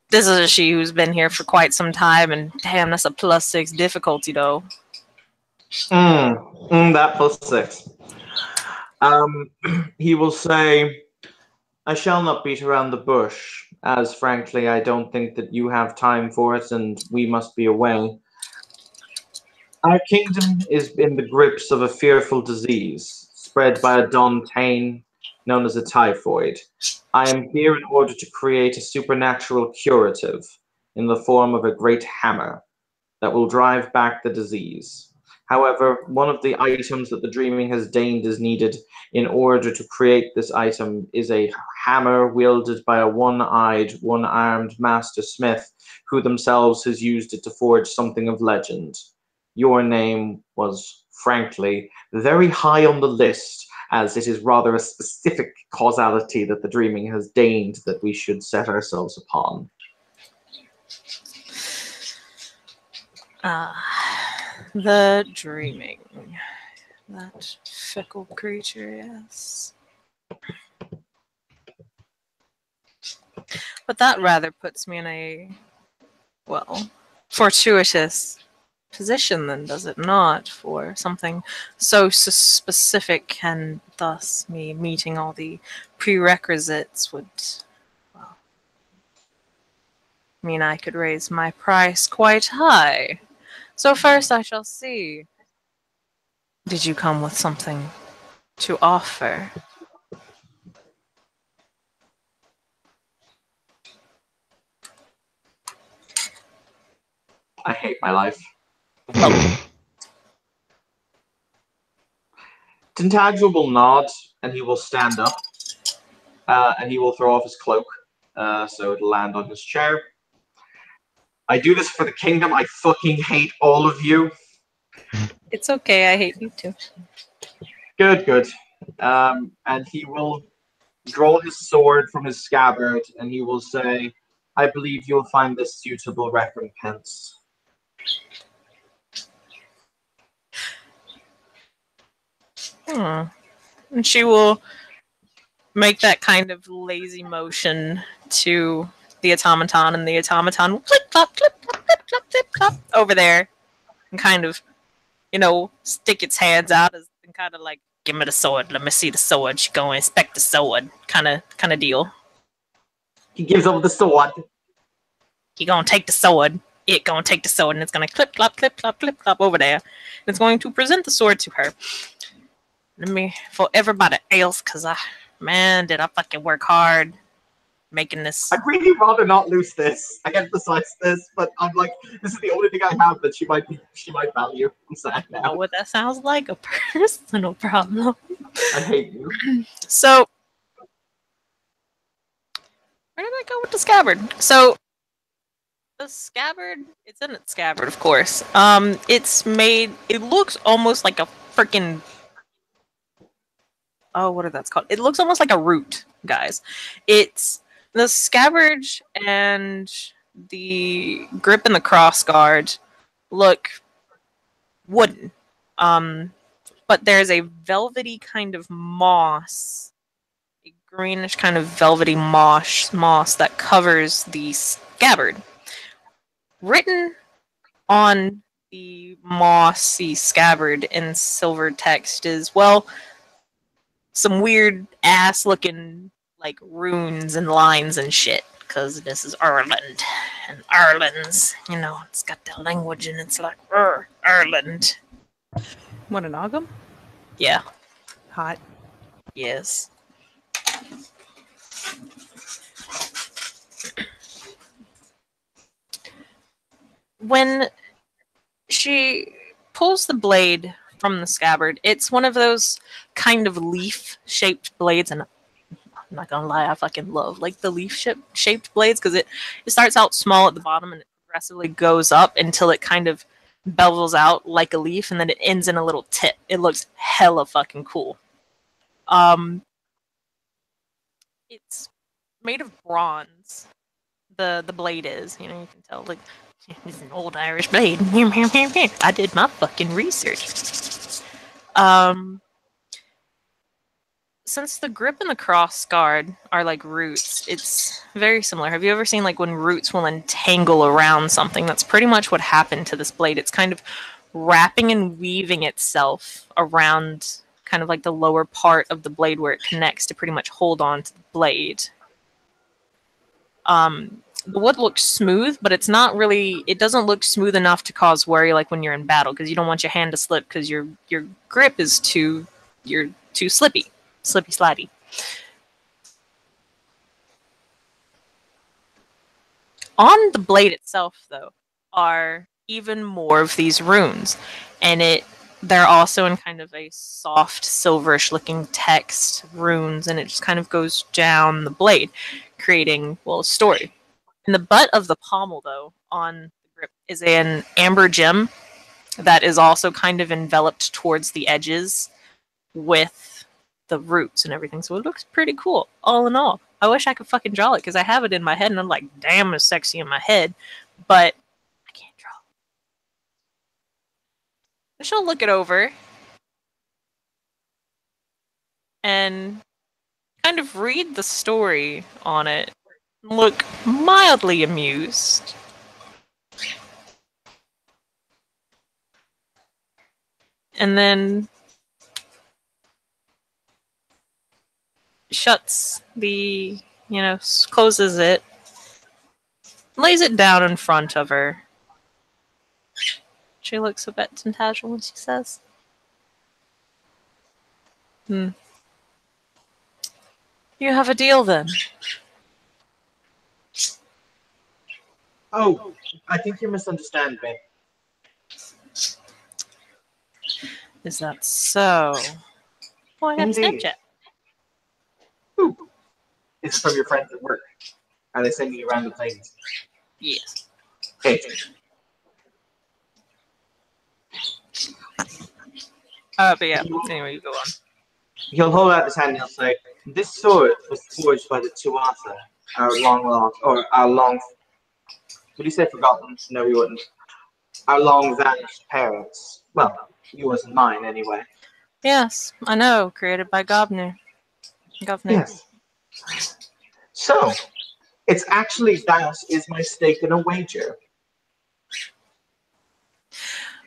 this is a she who's been here for quite some time, and damn, that's a +6 difficulty, though. That +6. He will say, "I shall not beat around the bush, as frankly I don't think that you have time for it, and we must be away. Our kingdom is in the grips of a fearful disease, spread by a Dontaine known as a typhoid. I am here in order to create a supernatural curative in the form of a great hammer that will drive back the disease. However, one of the items that the dreaming has deigned is needed in order to create this item is a hammer wielded by a one-eyed, one-armed master smith who themselves has used it to forge something of legend. Your name was, frankly, very high on the list, as it is rather a specific causality that the dreaming has deigned that we should set ourselves upon." The dreaming. That fickle creature, yes. But that rather puts me in a, well, fortuitous position then, does it not, for something so specific, and thus me meeting all the prerequisites would, well, mean I could raise my price quite high. So first I shall see. Did you come with something to offer? I hate my life. Tintagel will nod, and he will stand up, and he will throw off his cloak, so it'll land on his chair. I do this for the kingdom. I fucking hate all of you. It's okay, I hate you too. Good, good. And he will draw his sword from his scabbard, and he will say, I believe you'll find this suitable recompense. And she will make that kind of lazy motion to the automaton, and the automaton will clip clop, clip clop, clip clop, clip clop over there, and kind of, stick its hands out and kind of like, give me the sword, let me see the sword. She go inspect the sword, kind of deal. He gives over the sword. He gonna take the sword. It gonna take the sword, and it's gonna clip clop, clip clop, clip clop over there. And it's going to present the sword to her. For everybody else, cause did I fucking work hard making this. I'd really rather not lose this. I emphasize this, but I'm like, this is the only thing I have that she might value. I'm sad now. Know what that sounds like? A personal problem. I hate you. So, where did I go with the scabbard? So, the scabbard, it's in its scabbard, of course. It's made, it looks almost like a freaking, what are that's called? It looks almost like a root, guys. It's the scabbard and the grip and the cross guard look wooden. But there's a velvety kind of moss, a greenish kind of velvety moss that covers the scabbard. Written on the mossy scabbard in silver text is, well, some weird ass looking like runes and lines and shit. Because this is Ireland. And Ireland's, it's got the language and it's like, Ireland. What, an Ogham? Yeah. Hot. Yes. When she pulls the blade from the scabbard, it's one of those kind of leaf-shaped blades, and I'm not gonna lie, I fucking love the leaf-shaped blades, because it starts out small at the bottom and it progressively goes up until it kind of bevels out like a leaf, and then it ends in a little tip. It looks hella fucking cool. It's made of bronze. The blade is, you can tell, it's an old Irish blade. I did my fucking research. Since the grip and the cross guard are like roots, it's very similar. Have you ever seen when roots will entangle around something? That's pretty much what happened to this blade. It's kind of wrapping and weaving itself around kind of like the lower part of the blade where it connects to pretty much hold on to the blade. The wood looks smooth, but it's not really, it doesn't look smooth enough to cause worry when you're in battle, because you don't want your hand to slip because your grip is too slippy slidey. On the blade itself, though, are even more of these runes, and they're also in kind of a soft silverish looking text runes, and it just kind of goes down the blade, creating, a story. In the butt of the pommel, though, on the grip, is an amber gem that is also kind of enveloped towards the edges with the roots and everything. So it looks pretty cool, all in all. I wish I could fucking draw it, because I have it in my head, and I'm like, damn, it's sexy in my head, but I can't draw it. I shall look it over and kind of read the story on it. Look mildly amused. And then shuts closes it, lays it down in front of her. She looks up at Tintagel and she says, You have a deal then? Oh, I think you misunderstand me. Is that so? Well, I got a Indeed. Snapchat. Ooh. Is it from your friends at work? Are they sending you random things? Yes. Hey. But yeah, anyway, you go on. He'll hold out his hand and he'll say, "This sword was forged by the Tuatha, our long lost, or our long, would you say forgotten? No, he wouldn't. Our long vanished parents. Well, yours and mine, anyway." Yes, I know. Created by Governor. Yes. So, it's actually that is my stake in a wager.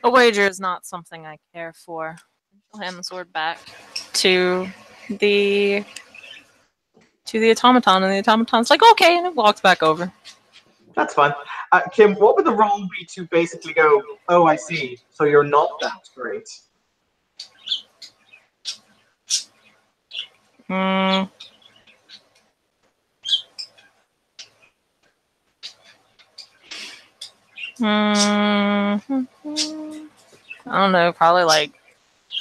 A wager is not something I care for. I'll hand the sword back to the automaton, and the automaton's like, okay, and it walks back over. That's fine. Kim, what would the role be to basically go, oh, I see, so you're not that great? Hmm. I don't know, probably like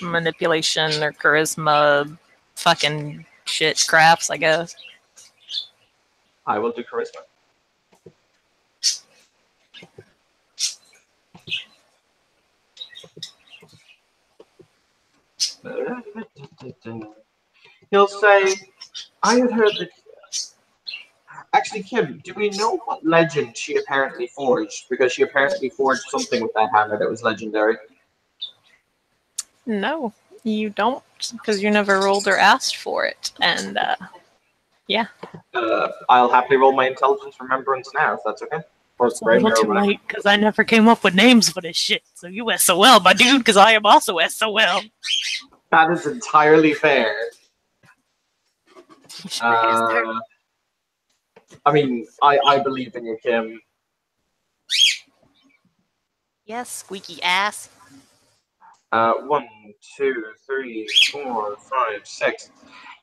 manipulation or charisma, fucking shit crafts, I guess. I will do charisma. He'll say, I had heard that. Actually, Kim, do we know what legend she apparently forged? Because she apparently forged something with that hammer that was legendary. No, you don't, because you never rolled or asked for it. And, yeah. I'll happily roll my intelligence remembrance now, if that's okay. Or It's a little too late, because I never came up with names for this shit. So you SOL, my dude, because I am also SOL. That is entirely fair. I mean, I believe in you, Kim. Yes, squeaky ass. 1, 2, 3, 4, 5, 6.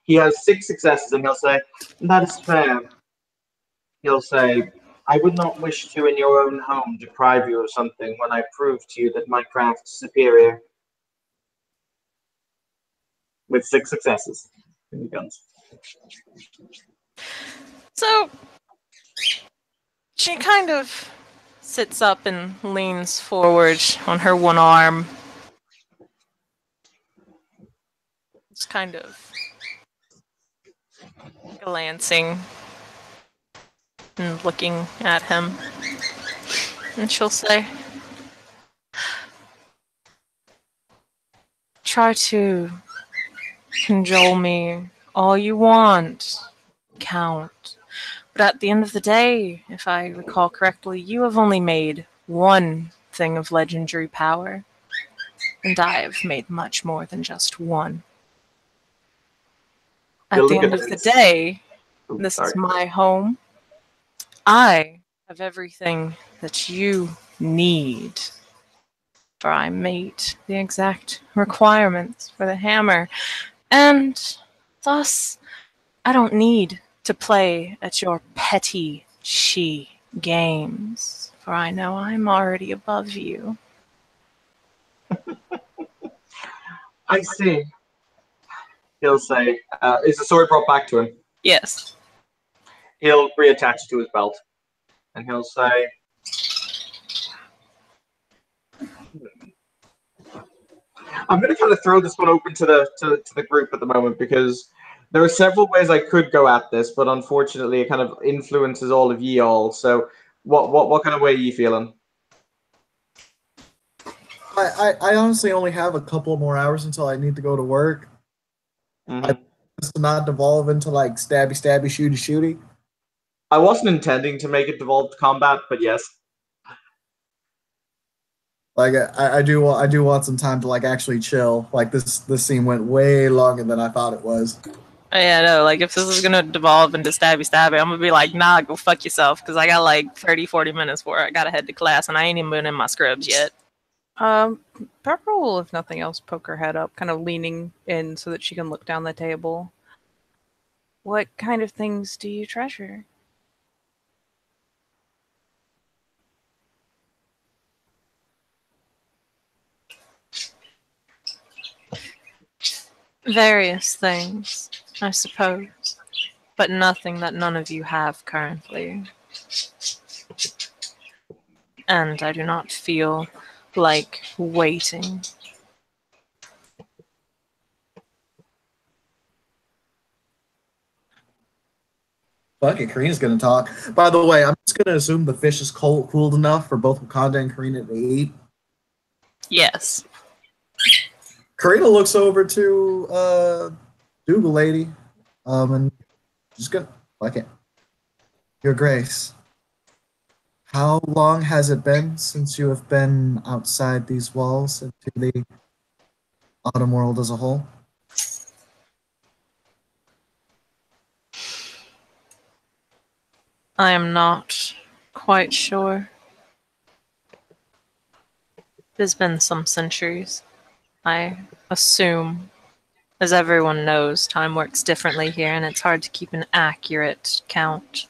He has 6 successes, and he'll say, that is fair. He'll say, I would not wish to, in your own home, deprive you of something when I prove to you that my craft's superior. With 6 successes. In the guns. So, she kind of sits up and leans forward on her one arm. Just kind of glancing and looking at him. And she'll say, try to cajole me all you want, Count. But at the end of the day, if I recall correctly, you have only made one thing of legendary power. And I have made much more than just one. At the end of the day, this is my home. I have everything that you need. For I made the exact requirements for the hammer. And thus, I don't need to play at your petty games. For I know I'm already above you. I see. He'll say, is the sword brought back to him? Yes. He'll reattach to his belt. And he'll say, I'm going to kind of throw this one open to the group at the moment, because there are several ways I could go at this, but unfortunately it kind of influences all of ye all. So what kind of way are you feeling? I honestly only have a couple more hours until I need to go to work. I to not devolve into like stabby, shooty, shooty. I wasn't intending to make it devolve to combat, but yes. Like I do want some time to like actually chill. Like this scene went way longer than I thought it was. Yeah, no, like if this is gonna devolve into stabby, I'm gonna be like, nah, go fuck yourself, because I got like 30, 40 minutes for it. I gotta head to class, and I ain't even been in my scrubs yet. Pepper will, if nothing else, poke her head up, kind of leaning in so that she can look down the table. What kind of things do you treasure? Various things, I suppose, but nothing that none of you have currently. And I do not feel like waiting. Fuck it, Karina's gonna talk. By the way, I'm just gonna assume the fish is cooled enough for both Wakanda and Karina to eat. Yes. Karina looks over to Dougal lady, and just gonna fuck it. Your Grace, how long has it been since you have been outside these walls into the autumn world as a whole? I am not quite sure. It has been some centuries. I assume, as everyone knows, time works differently here, and it's hard to keep an accurate count.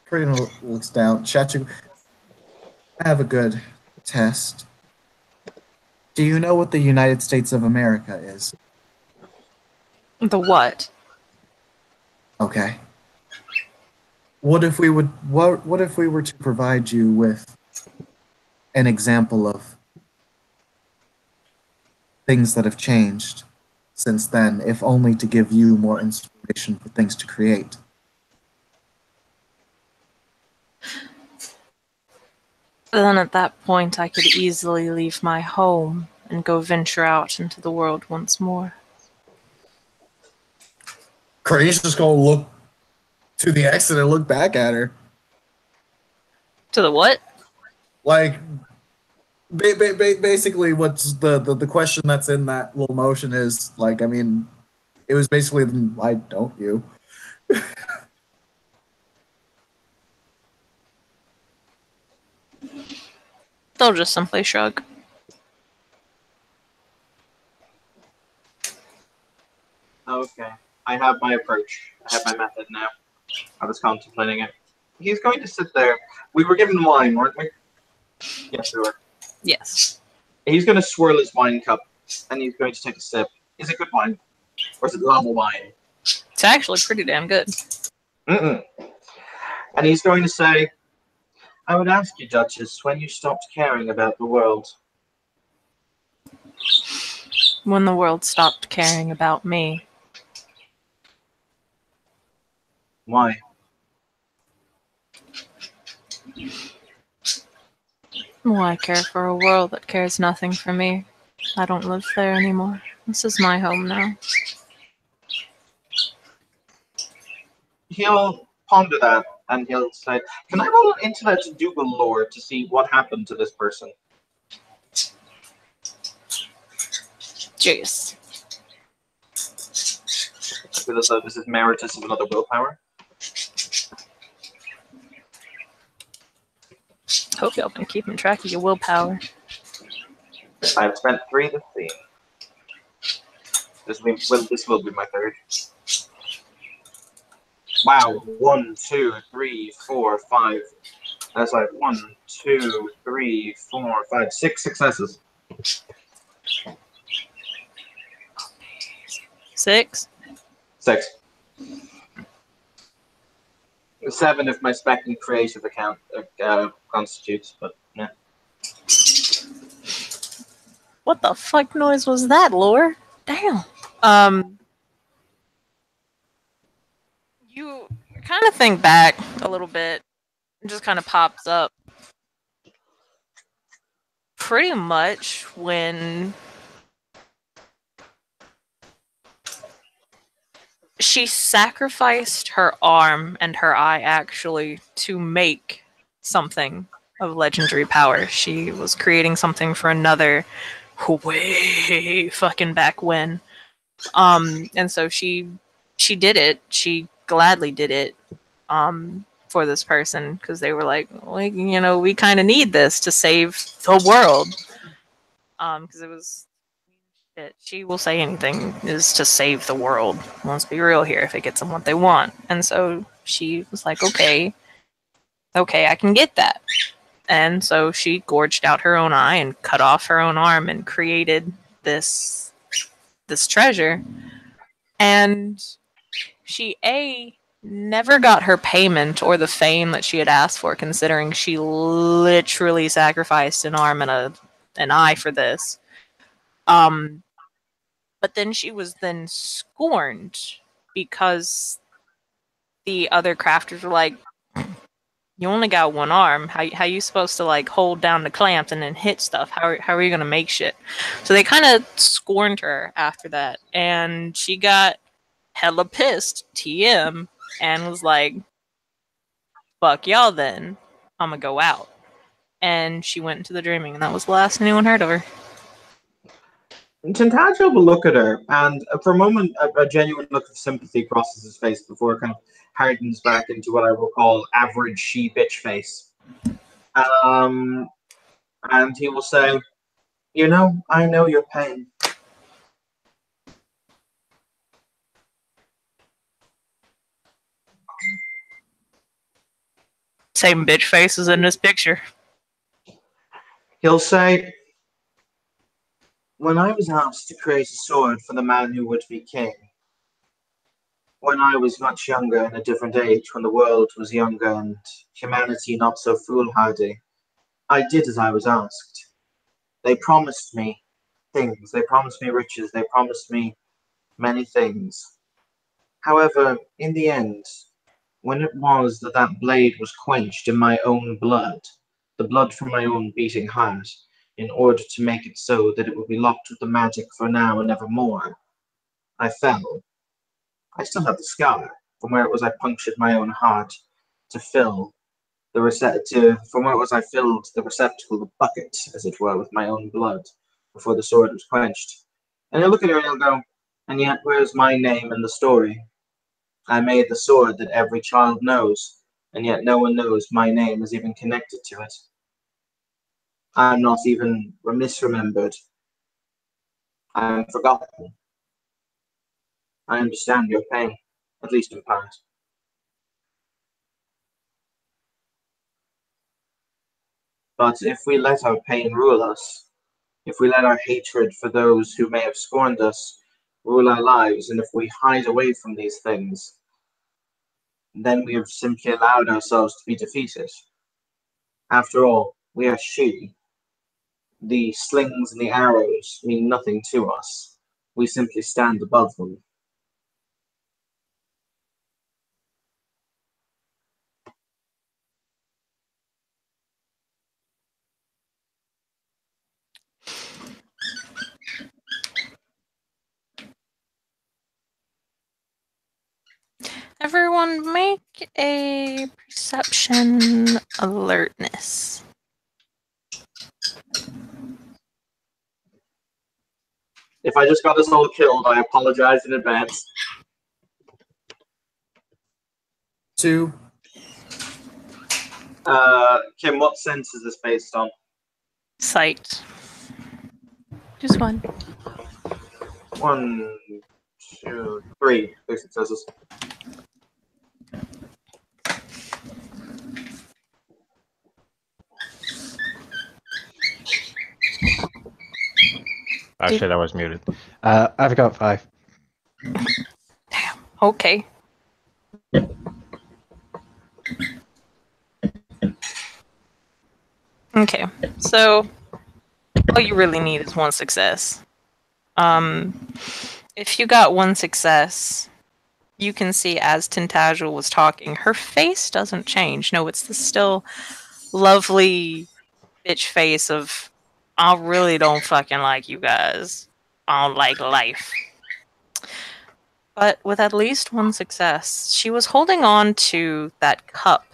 Karina looks down. Chachu, I have a good test. Do you know what the United States of America is? The what? Okay. What if we were to provide you with an example of things that have changed since then, if only to give you more inspiration for things to create? Then at that point I could easily leave my home and go venture out into the world once more. Karina's just gonna look to the exit and look back at her. To the what? Like, basically, what's the question that's in that little motion is, like, I mean, it was basically, why don't you? They'll just simply shrug. Okay. I have my approach. I have my method now. I was contemplating it. He's going to sit there. We were given wine, weren't we? Yes, we were. Yes. He's going to swirl his wine cup, and he's going to take a sip. Is it good wine? Or is it lava wine? It's actually pretty damn good. Mm-mm. And he's going to say, I would ask you, Duchess, when you stopped caring about the world. When the world stopped caring about me. Why? Why care for a world that cares nothing for me? I don't live there anymore. This is my home now. He'll ponder that, and he'll say, can I roll an intellect Dougal lore to see what happened to this person? Jeez. I feel as though this is meritorious of another willpower. Hope y'all been keeping track of your willpower. I've spent 3 this scene. This will be my third. Wow, 1, 2, 3, 4, 5. That's like 1, 2, 3, 4, 5, 6 successes. 6? 6. 7 if my spec and creative account constitutes, but yeah. What the fuck noise was that, Lore? Damn. You kind of think back a little bit. It just kind of pops up. Pretty much when she sacrificed her arm and her eye, actually, to make something of legendary power. She was creating something for another way fucking back when. And so she did it. She gladly did it. for this person because they were like, you know, we kind of need this to save the world. Because it was shit. She will say anything is to save the world. Let's be real here. If it gets them what they want, and so she was like, okay, I can get that. And so she gorged out her own eye and cut off her own arm and created this treasure. And she never got her payment or the fame that she had asked for, considering she literally sacrificed an arm and an eye for this. But then she was then scorned because the other crafters were like, you only got one arm. How you supposed to like hold down the clamps and then hit stuff? How are you gonna make shit? So they kind of scorned her after that, and she got hella pissed, TM, and was like, "Fuck y'all, then I'm gonna go out." And she went into the dreaming, and that was the last anyone heard of her. Tintagel will look at her, and for a moment, a genuine look of sympathy crosses his face before it kind of hardens back into what I will call average she-bitch face. And he will say, you know, I know your pain. Same bitch face as in this picture. He'll say, when I was asked to create a sword for the man who would be king, when I was much younger in a different age, when the world was younger and humanity not so foolhardy, I did as I was asked. They promised me things, they promised me riches, they promised me many things. However, in the end, when it was that blade was quenched in my own blood, the blood from my own beating heart, in order to make it so that it would be locked with the magic for now and evermore, I fell. I still have the scar from where it was I punctured my own heart to fill the from where it was I filled the receptacle, the bucket, as it were, with my own blood before the sword was quenched. And he'll look at her and he'll go, and yet where's my name in the story? I made the sword that every child knows, and yet no one knows my name is even connected to it. I'm not even misremembered. I'm forgotten. I understand your pain, at least in part. But if we let our pain rule us, if we let our hatred for those who may have scorned us rule our lives, and if we hide away from these things, then we have simply allowed ourselves to be defeated. After all, we are she. The slings and the arrows mean nothing to us. We simply stand above them. Everyone make a perception alertness. If I just got us all killed, I apologize in advance. 2. Kim, what sense is this based on? Sight. Just one. 1, 2, 3. 3 successes. Oh shit, I was muted. I've got 5. Damn. Okay. Okay. So all you really need is one success. If you got one success, you can see as Tintagel was talking, her face doesn't change. No, it's the still lovely bitch face of, I really don't fucking like you guys. I don't like life. But with at least one success, she was holding on to that cup.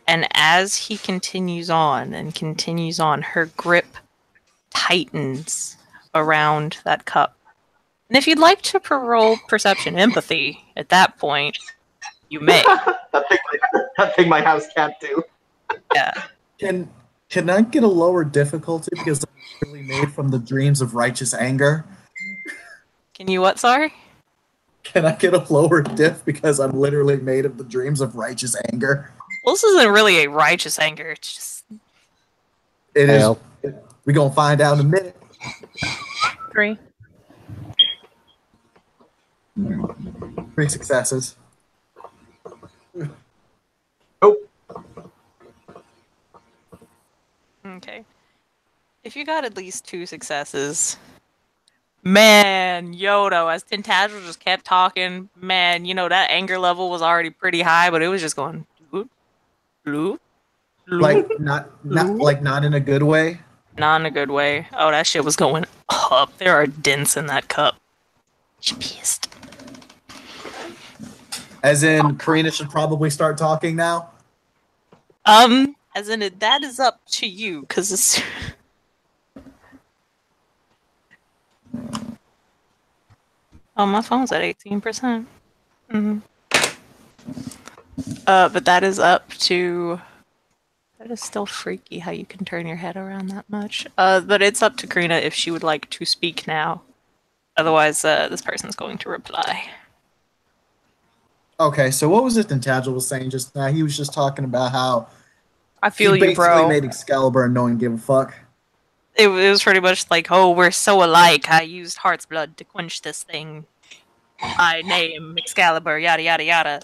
And as he continues on and continues on, her grip tightens around that cup. And if you'd like to roll perception empathy at that point, you may. That thing like That thing my house can't do. Yeah. Can I get a lower difficulty because I'm really made from the dreams of righteous anger? Can you what? Sorry. Can I get a lower diff because I'm literally made of the dreams of righteous anger? Well, this isn't really a righteous anger. It's just It is. Help. We're gonna find out in a minute. 3. 3 successes. Nope. okay. If you got at least 2 successes, man, Yodo, as Tintagel just kept talking, man, that anger level was already pretty high, but it was just going bloop, bloop, bloop. Like not in a good way. Not in a good way. Oh, that shit was going up. There are dents in that cup. She pissed. As in, Karina should probably start talking now. As in that is up to you, because it's. Oh, my phone's at 18%. But that is up to. That is still freaky how you can turn your head around that much. But it's up to Karina if she would like to speak now. Otherwise, this person's going to reply. Okay, so what was it Tintagel was saying just now? He was just talking about how I feel he you, basically bro. made Excalibur and no one gave a fuck. It was pretty much like, oh, we're so alike. I used Heart's Blood to quench this thing. I name Excalibur, yada, yada, yada.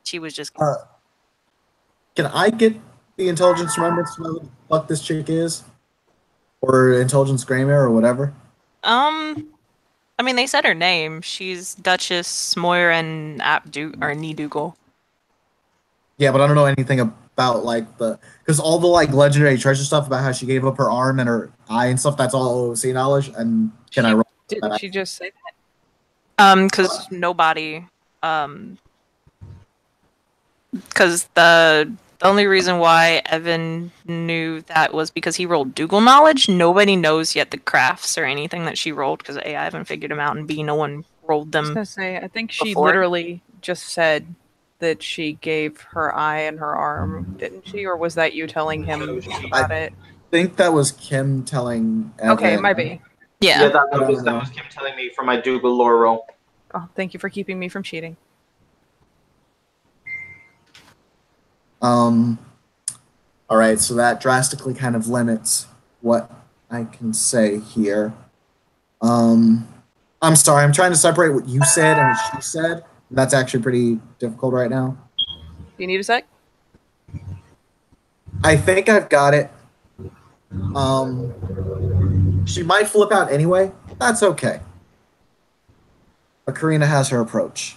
She was just... Can I get the intelligence remembrance to know who the fuck this chick is? Or intelligence Greymare or whatever? I mean, they said her name. She's Duchess Moiran Needougal. Yeah, but I don't know anything about like because all the like legendary treasure stuff about how she gave up her arm and her eye and stuff, that's all OC knowledge. And can I roll Didn't that? she just say that? Because nobody, because the only reason why Evan knew that was because he rolled Dougal knowledge. Nobody knows yet the crafts or anything that she rolled because A, I haven't figured them out, and B, no one rolled I was them. gonna say, I think she before. literally just said that she gave her eye and her arm, didn't she? Or was that you telling him about it? I think that was Kim telling Evan. Okay, it might be. Yeah. Yeah, that was Kim telling me from my Dougal lore roll. Oh, thank you for keeping me from cheating. All right, so that drastically kind of limits what I can say here. I'm sorry, I'm trying to separate what you said and what she said. That's actually pretty difficult right now. Do you need a sec? I think I've got it. She might flip out anyway. That's okay. But Karina has her approach.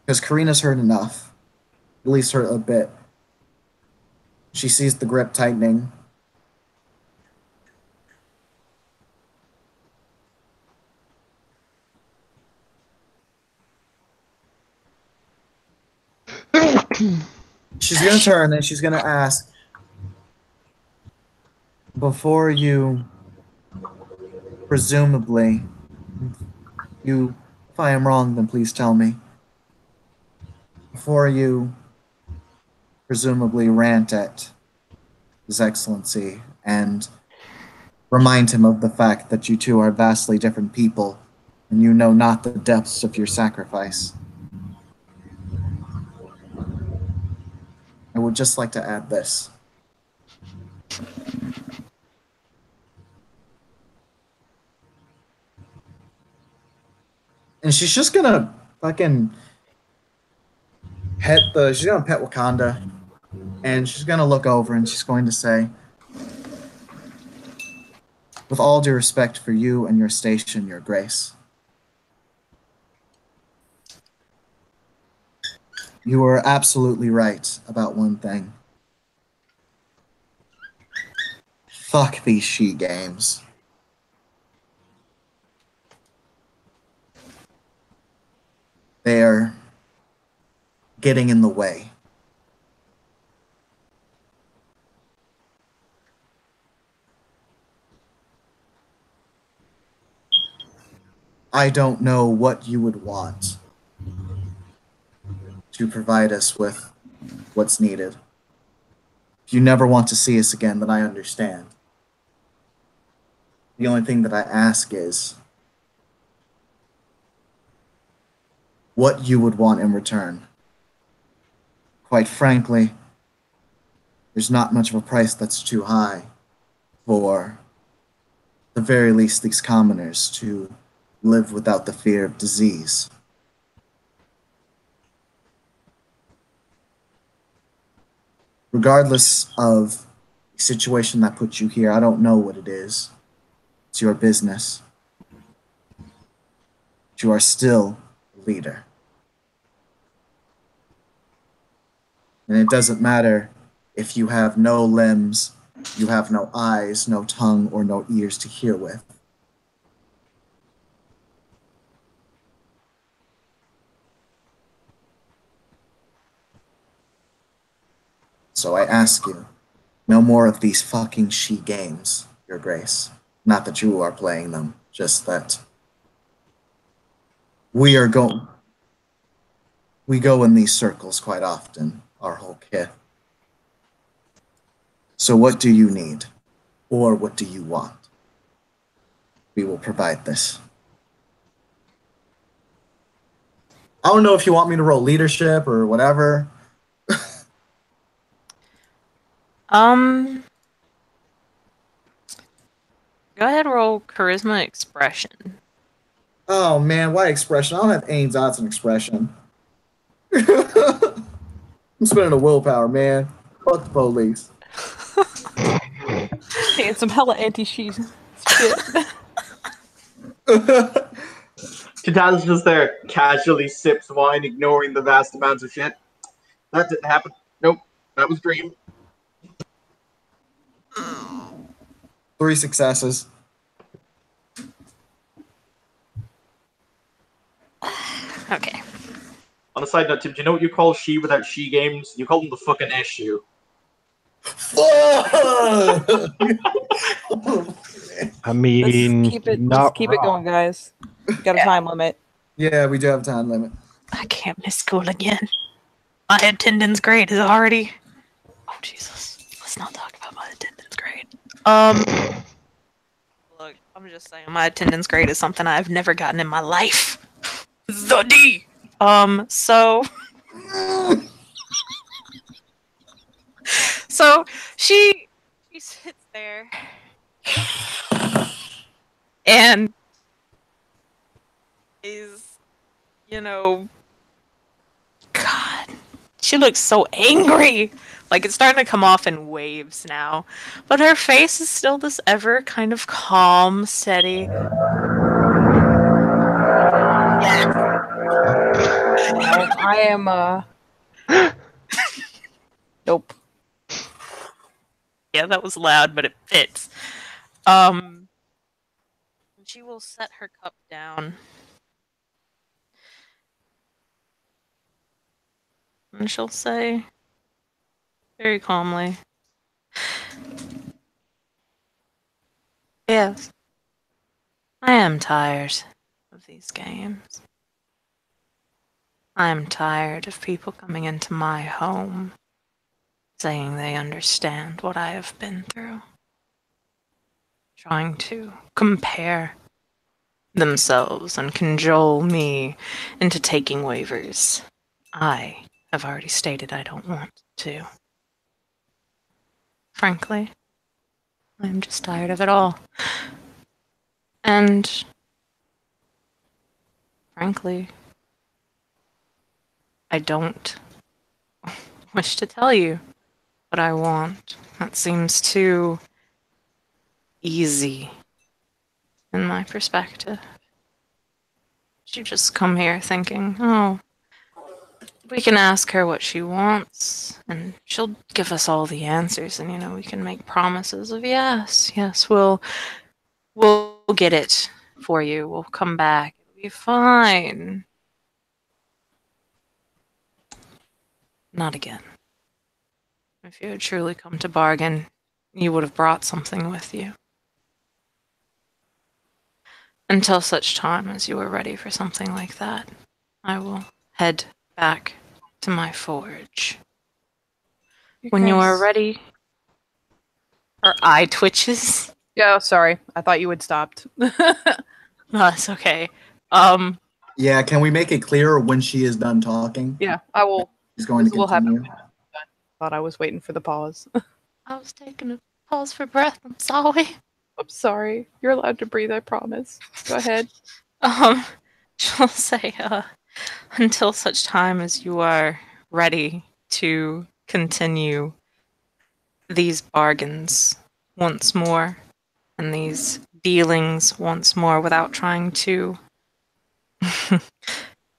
Because Karina's heard enough. At least heard a bit. She sees the grip tightening. She's going to turn and she's going to ask, before you, presumably, if I am wrong, then please tell me. Before you presumably rant at His Excellency and remind him of the fact that you two are vastly different people and you know not the depths of your sacrifice, I would just like to add this. And she's just gonna fucking she's gonna pet Wakanda, and she's gonna look over and she's going to say, with all due respect for you and your station, Your Grace, you were absolutely right about one thing. Fuck these she games. They're getting in the way. I don't know what you would want, to provide us with what's needed. If you never want to see us again, then I understand. The only thing that I ask is what you would want in return. Quite frankly, there's not much of a price that's too high for the very least these commoners to live without the fear of disease. Regardless of the situation that put you here, I don't know what it is. It's your business. But you are still a leader. And it doesn't matter if you have no limbs, you have no eyes, no tongue, or no ears to hear with. So I ask you, no more of these fucking she games, Your Grace. Not that you are playing them, just that we go in these circles quite often, our whole kit. So what do you need? Or what do you want? We will provide this. I don't know if you want me to roll leadership or whatever. Go ahead, roll charisma expression. Oh man, why expression? I don't have aims, odds, and expression. I'm spending a willpower, man. Fuck the police. Hey, it's some hella anti-cheese shit. Chitata's just there, casually sips wine, ignoring the vast amounts of shit. That didn't happen. Nope, that was dream. 3 successes. Okay. On a side note, Tim, do you know what you call she without she games? You call them the fucking issue. I mean, Let's keep it wrong. going, guys. We got a time limit. Yeah, we do have a time limit. I can't miss school again. My attendance grade is already... Oh, Jesus. Let's not talk about my attendance grade. Look, I'm just saying, my attendance grade is something I've never gotten in my life. The D! So... So, she sits there. And... is... You know... God... She looks so angry! Like, it's starting to come off in waves now. But her face is still this ever kind of calm, steady. Well, I am, Nope. Yeah, that was loud, but it fits. She will set her cup down. And she'll say, very calmly, yes, I am tired of these games. I am tired of people coming into my home saying they understand what I have been through, trying to compare themselves and cajole me into taking waivers. I have already stated I don't want to. Frankly, I'm just tired of it all. And frankly, I don't wish to tell you what I want. That seems too easy in my perspective. You just come here thinking, oh, we can ask her what she wants, and she'll give us all the answers, and, you know, we can make promises of yes, we'll get it for you. We'll come back. It'll be fine. Not again. If you had truly come to bargain, you would have brought something with you. Until such time as you are ready for something like that, I will head back to my forge. Your When you are Grace. ready. Her eye twitches. Yeah, sorry. I thought you had stopped. No, that's okay. Yeah, can we make it clearer when she is done talking? Yeah, I will. She's going This to will happen. continue. Thought I was waiting for the pause. I was taking a pause for breath. I'm sorry. I'm sorry. You're allowed to breathe, I promise. Go ahead. She'll say, until such time as you are ready to continue these bargains once more and these dealings once more without trying to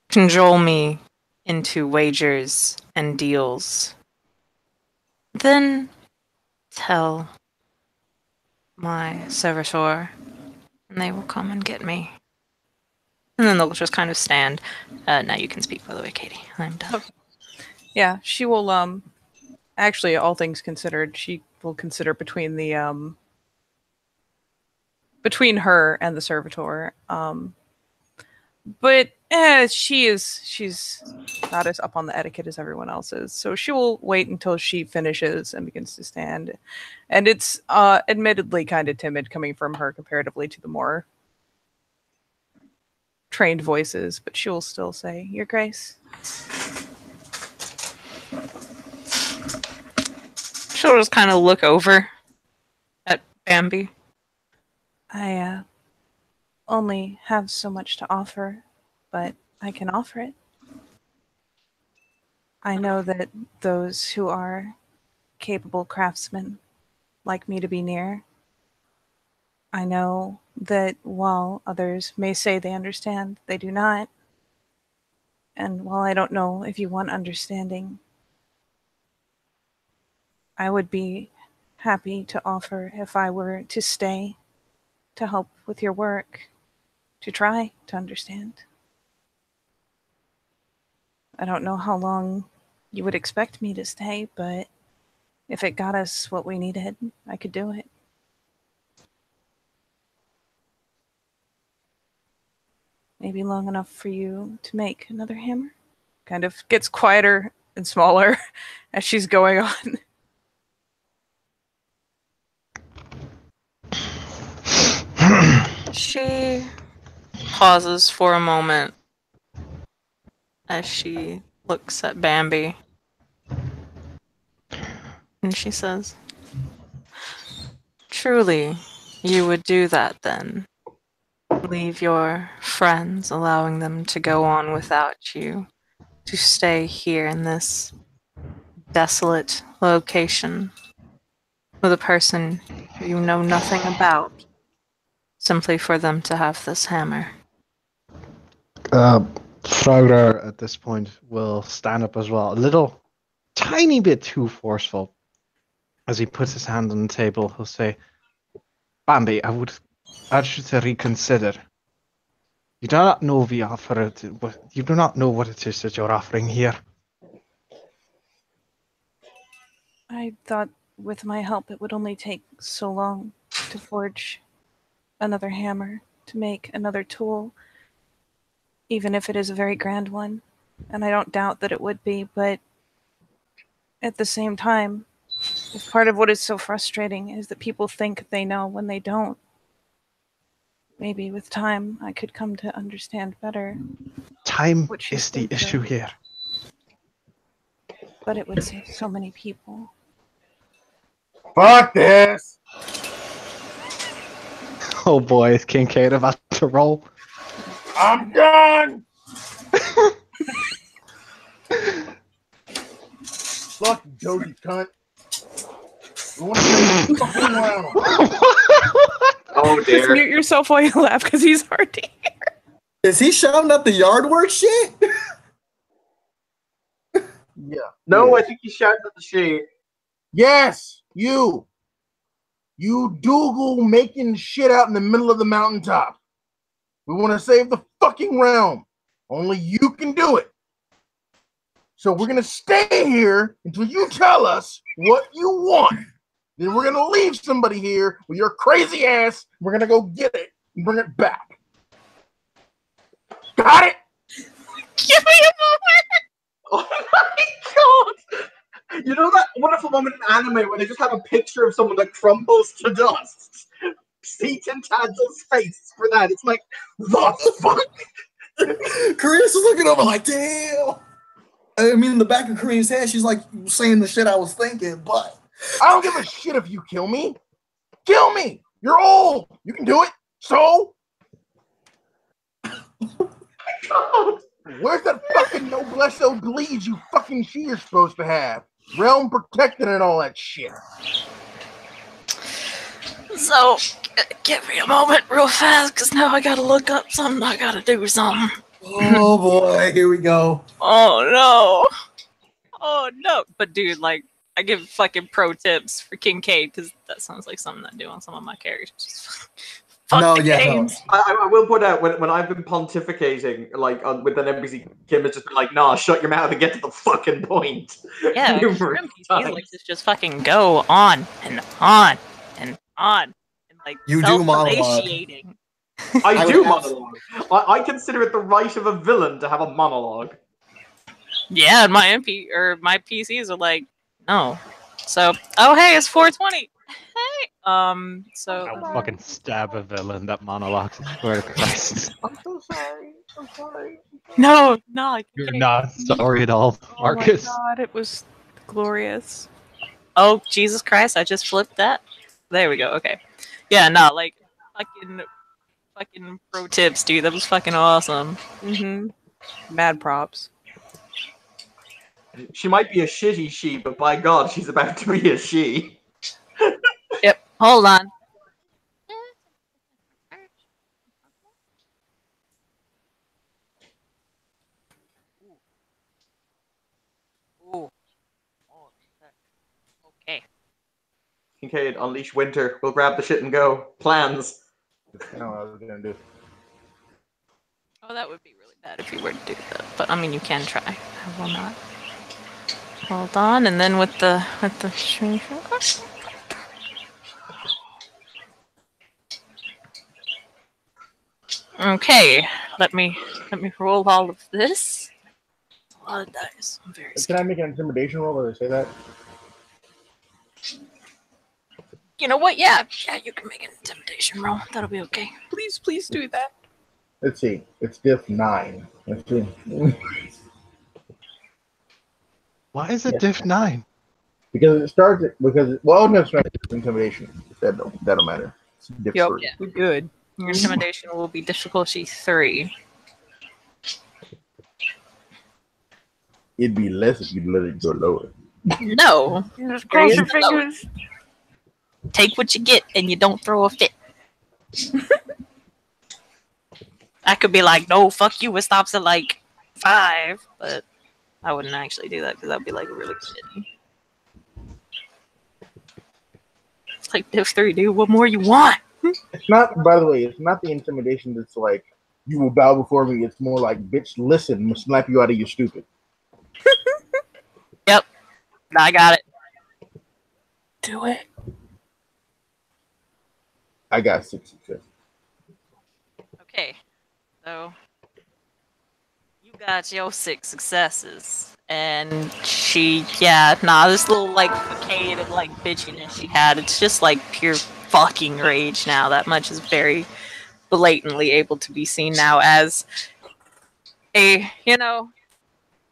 cajole me into wagers and deals, then tell my servitor and they will come and get me. And then they'll just kind of stand. Now you can speak, by the way, Katie. I'm done. Okay. Yeah, she will, actually, all things considered, she will consider between the, between her and the servitor. But she's not as up on the etiquette as everyone else is. So she will wait until she finishes and begins to stand. And it's admittedly kind of timid coming from her comparatively to the more trained voices, but she will still say, Your Grace. She'll just kind of look over at Bambi. I only have so much to offer, but I can offer it. I know that those who are capable craftsmen like me to be near. I know that while others may say they understand, they do not. And while I don't know if you want understanding, I would be happy to offer if I were to stay to help with your work, to try to understand. I don't know how long you would expect me to stay, but if it got us what we needed, I could do it. Maybe long enough for you to make another hammer. Kind of gets quieter and smaller as she's going on. She pauses for a moment as she looks at Bambi. And she says, Truly, you would do that then? Leave your friends, allowing them to go on without you, to stay here in this desolate location with a person who you know nothing about, simply for them to have this hammer. Frauder at this point will stand up as well, a little tiny bit too forceful. As he puts his hand on the table, he'll say, Bambi, I would urge you to reconsider. You do not know the offer, you do not know what it is that you're offering here. I thought with my help it would only take so long to forge another hammer, to make another tool, even if it is a very grand one. And I don't doubt that it would be, but at the same time, if part of what is so frustrating is that people think they know when they don't. Maybe with time I could come to understand better. Time what she's is the thinking. issue here. But it would save so many people. Fuck this! Oh boy, is Kincaid about to roll? I'm done! Fucking dozy cunt. You want to say fucking around. Oh Just dear. mute yourself while you laugh because he's hard to hear. Is he shouting at the yard work shit? Yeah. No, I think he's shouting at the shade. Yes, you. You Dougal making shit out in the middle of the mountaintop. We want to save the fucking realm. Only you can do it. So we're going to stay here until you tell us what you want. Then we're going to leave somebody here with your crazy ass. We're going to go get it and bring it back. Got it? Give me a moment! Oh my god! You know that wonderful moment in anime where they just have a picture of someone that crumbles to dust? See Tintagil's face for that. It's like, the fuck? Karina's just looking over like, damn. I mean, in the back of Karina's head, she's like saying the shit I was thinking, but I don't give a shit if you kill me. Kill me. You're old. You can do it. So? God. Where's that fucking noblesse oblige you fucking she you're supposed to have? Realm protected and all that shit. So, give me a moment real fast, because now I gotta look up something. I gotta do something. oh boy, here we go. Oh no. Oh no. But dude, like, I give fucking pro tips for Kincaid, because that sounds like something I do on some of my characters. Fuck No, the yeah, no. games. I will point out when I've been pontificating like with an NPC, Kim has just been like, "Nah, shut your mouth and get to the fucking point." Yeah, Numerous NPCs like to just fucking go on and on and on and like You do monologue. self-satiating. I I do would monologue. I consider it the right of a villain to have a monologue. Yeah, and my my PCs are like, no. So, oh hey, it's 420. Hey, so I'll fucking stab a villain that monologues. I swear to Christ. I'm so sorry. I'm sorry. no, You're not sorry at all, Marcus. Oh my god, it was glorious. Oh Jesus Christ! I just flipped that. There we go. Okay. Yeah, no, like fucking pro tips, dude. That was fucking awesome. Mad props. She might be a shitty she, but by God, she's about to be a she. Yep. Hold on. Ooh. Oh, okay. Kincaid, unleash winter. We'll grab the shit and go. Plans. I know what I was gonna do. Oh, that would be really bad if you were to do that. But I mean, you can try. I will not. Hold on, and then with the okay, let me roll all of this. A lot of dice. I'm very Can scared. I make an intimidation roll or say that? You know what? Yeah, you can make an intimidation roll. That'll be okay. Please do that. Let's see. It's diff 9. Let's see. Why is it diff 9? Because it starts well, no, it's not intimidation. That'll matter. It's diff Yep, 3. we're good. Your intimidation will be difficulty 3. It'd be less if you let it go lower. No. Just There cross is your no- fingers. Take what you get, and you don't throw a fit. I could be like, no, fuck you. It stops at like 5, but I wouldn't actually do that because that'd be like really shitty. It's like diff 3, dude. What more you want? It's not, by the way, it's not the intimidation that's like, you will bow before me. It's more like, bitch, listen, I'm gonna slap you out of your stupid. Yep, I got it. Do it. I got 6 success. Okay, so you got your 6 successes, and this little like facade of like bitchiness she had, it's just like pure fucking rage now. That much is very blatantly able to be seen now as a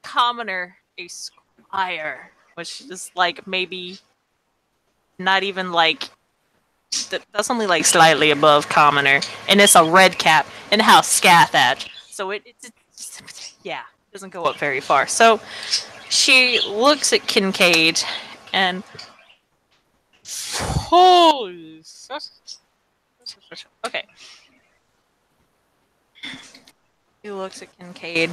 commoner, a squire, which is like maybe not even like. That's only like slightly above commoner, and it's a red cap in House Scathach, so it's doesn't go up very far. So she looks at Kincaid and holy okay. He looks at Kincaid,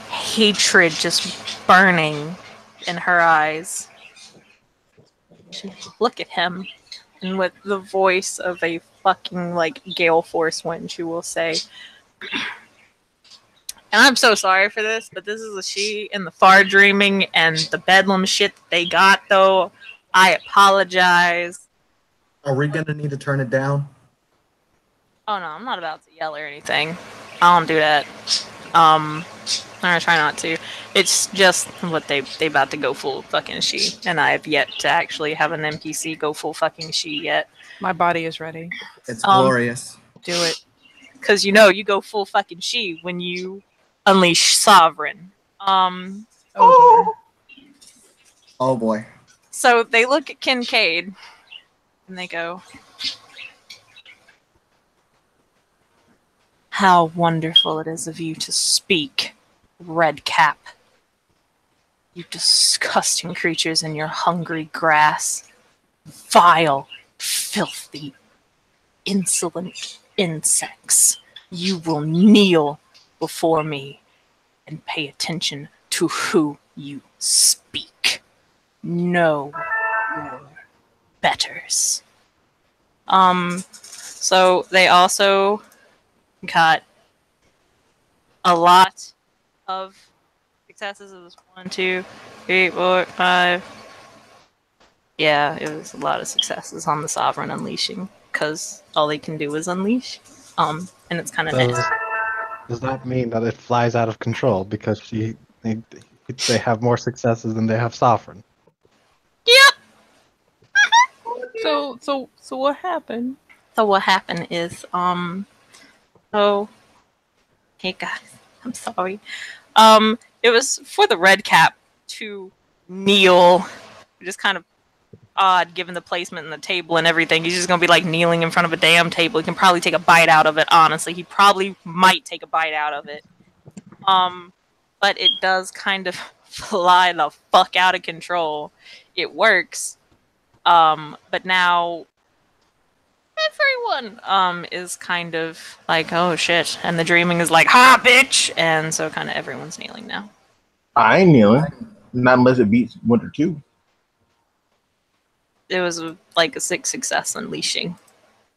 hatred just burning in her eyes. She look at him. And with the voice of a fucking, like, gale force wind, she will say, and I'm so sorry for this, but this is a she in the far dreaming and the bedlam shit that they got, though. I apologize. Are we gonna need to turn it down? Oh, no, I'm not about to yell or anything. I don't do that. I try not to. It's just what they about to go full fucking she, and I have yet to actually have an NPC go full fucking she yet. My body is ready. It's glorious. Do it, because you go full fucking she when you unleash Sovereign. Oh, Oh boy. So they look at Kincaid, and they go, "How wonderful it is of you to speak, Redcap. You disgusting creatures in your hungry grass. Vile, filthy, insolent insects. You will kneel before me and pay attention to who you speak. Know your betters." So they also got a lot of successes. It was 1, 2, 3, 4, 5. Yeah, it was a lot of successes on the Sovereign unleashing because all they can do is unleash. And it's kind of nice. Does that mean that it flies out of control because they have more successes than they have sovereign? Yep. so what happened? So what happened is, hey guys, I'm sorry. It was for the red cap to kneel, just kind of odd given the placement in the table and everything. He's just gonna be like kneeling in front of a damn table. He can probably take a bite out of it, honestly. He probably might take a bite out of it. But it does kind of fly the fuck out of control. It works. But now everyone is kind of like, oh shit, and the dreaming is like, ha bitch, and so kind of everyone's kneeling now. I ain't kneeling, not unless it beats Winter 2. It was like a 6 success unleashing.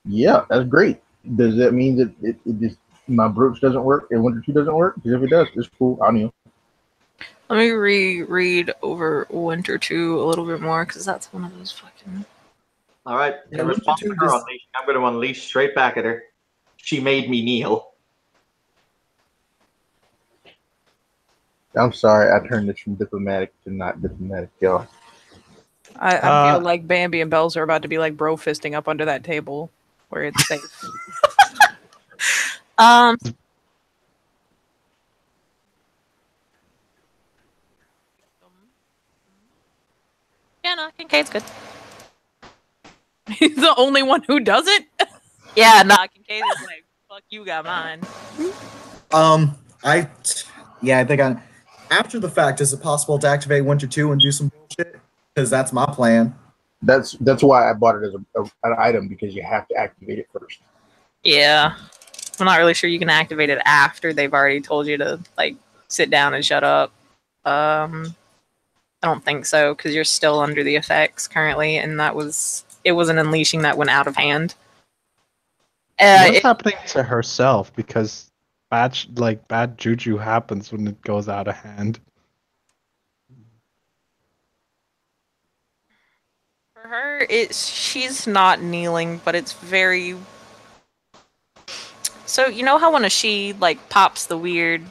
Yeah, that's great. Does that mean that it just my brooch doesn't work and Winter 2 doesn't work? Because if it does, it's cool. I'll kneel. Let me reread over Winter 2 a little bit more, because that's one of those fucking... All right. Yeah, In response to Winter her two just- unleashing, I'm going to unleash straight back at her. She made me kneel. I'm sorry, I turned this from diplomatic to not diplomatic, y'all. I feel like Bambi and Bells are about to be like bro fisting up under that table where it's safe. Yeah, no, Kincaid's good. He's the only one who does it? Yeah, nah, Kincaid is like, fuck you, got mine. I think after the fact, is it possible to activate Winter 2 and do some bullshit? Because that's my plan. That's why I bought it as an item, because you have to activate it first. Yeah. I'm not really sure you can activate it after they've already told you to, like, sit down and shut up. I don't think so, because you're still under the effects currently, and it was an unleashing that went out of hand. What's happening to herself? Because bad juju happens when it goes out of hand. For her, she's not kneeling, but it's very... So, you know how when a she, like, pops the weird,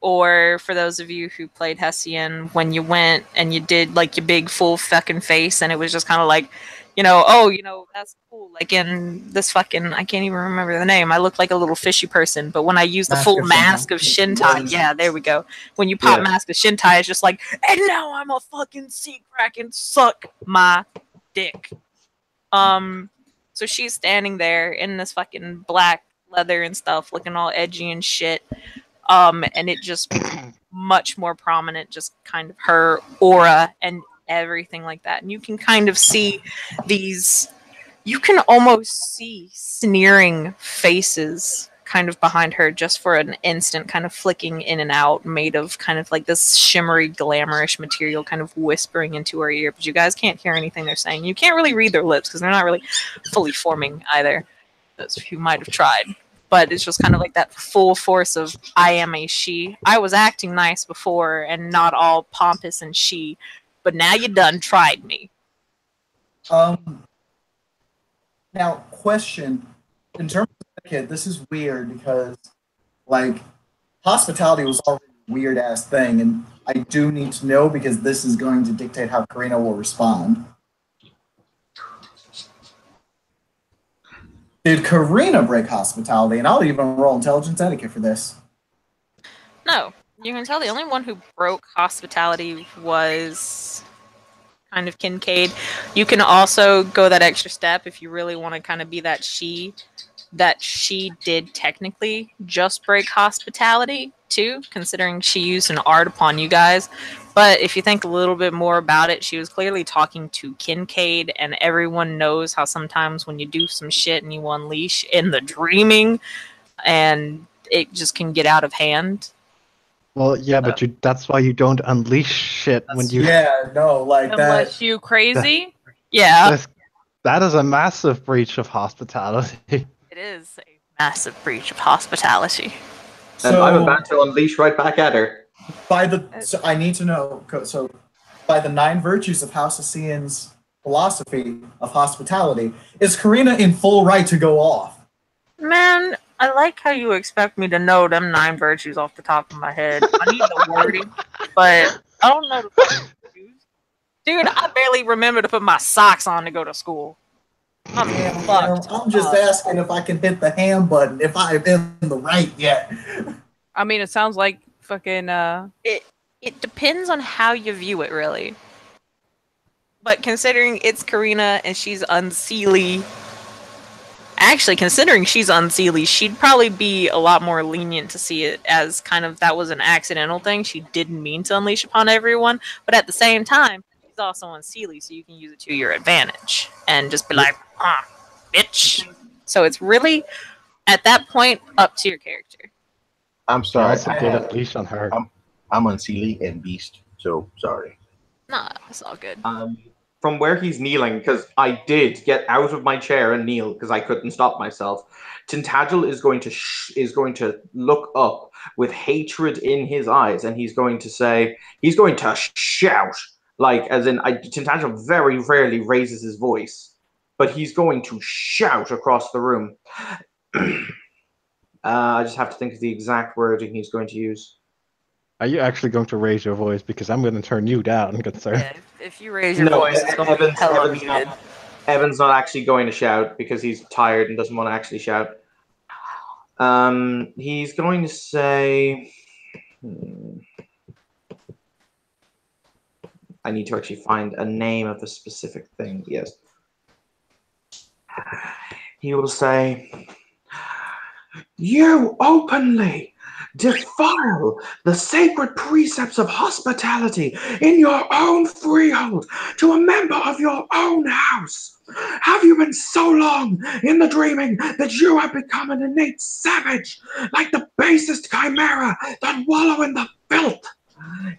or for those of you who played Hessian, when you went and you did, like, your big full fucking face, and it was just kind of like, that's cool. Like, in this fucking, I can't even remember the name. I look like a little fishy person, but when I use the full mask of Shintai, yeah, there we go. When you pop Mask of Shintai, it's just like, and now I'm a fucking sea kraken, suck my dick. So she's standing there in this fucking black leather and stuff, looking all edgy and shit. And it just becomes much more prominent, just kind of her aura and everything like that. And you can kind of see you can almost see sneering faces kind of behind her just for an instant, kind of flicking in and out, made of kind of like this shimmery, glamourish material kind of whispering into her ear. But you guys can't hear anything they're saying. You can't really read their lips because they're not really fully forming either. Those of you might have tried. But it's just kind of like that full force of, I am a she. I was acting nice before and not all pompous and she, but now you done tried me. Now, question. In terms of etiquette, this is weird because, like, hospitality was already weird ass thing, and I do need to know because this is going to dictate how Karina will respond. Did Karina break hospitality? And I'll even roll intelligence etiquette for this. No, you can tell the only one who broke hospitality was kind of Kincaid. You can also go that extra step if you really want to kind of be that she did technically just break hospitality too, considering she used an art upon you guys. But if you think a little bit more about it, she was clearly talking to Kincaid, and everyone knows how sometimes when you do some shit and you unleash in the dreaming, and it just can get out of hand. Well, yeah, but that's why you don't unleash shit when you. Yeah, no, like Unless that. you crazy. Yeah, That is a massive breach of hospitality. it is a massive breach of hospitality. And I'm So about to unleash right back at her. so I need to know. So by the 9 virtues of House Asian's philosophy of hospitality, is Karina in full right to go off? Man, I like how you expect me to know them 9 virtues off the top of my head. I need the wording, but I don't know the fucking virtues. Dude, I barely remember to put my socks on to go to school. I'm fucked. I'm just asking if I can hit the hand button, if I'm in the right yet. I mean, it sounds like fucking. It depends on how you view it, really. But considering it's Karina and she's unseelie, actually, considering she's unseelie, she'd probably be a lot more lenient to see it as kind of that was an accidental thing. She didn't mean to unleash upon everyone, but at the same time, she's also unseelie, so you can use it to your advantage and just be like, bitch. So it's really, at that point, up to your character. I'm sorry. Also did unleash on her. I'm Unseelie and Beast, so sorry. Nah, it's all good. From where he's kneeling, because I did get out of my chair and kneel because I couldn't stop myself. Tintagel is going to look up with hatred in his eyes, and he's going to shout, like as in Tintagel very rarely raises his voice, but he's going to shout across the room. I just have to think of the exact wording he's going to use. Are you actually going to raise your voice? Because I'm going to turn you down, good sir. Yeah, if you raise your voice, it's going to be hella muted. Evan's not actually going to shout because he's tired and doesn't want to actually shout. He's going to say... I need to actually find a name of the specific thing. Yes. He will say, "You openly defile the sacred precepts of hospitality in your own freehold to a member of your own house. Have you been so long in the dreaming that you have become an innate savage, like the basest chimera that wallow in the filth?"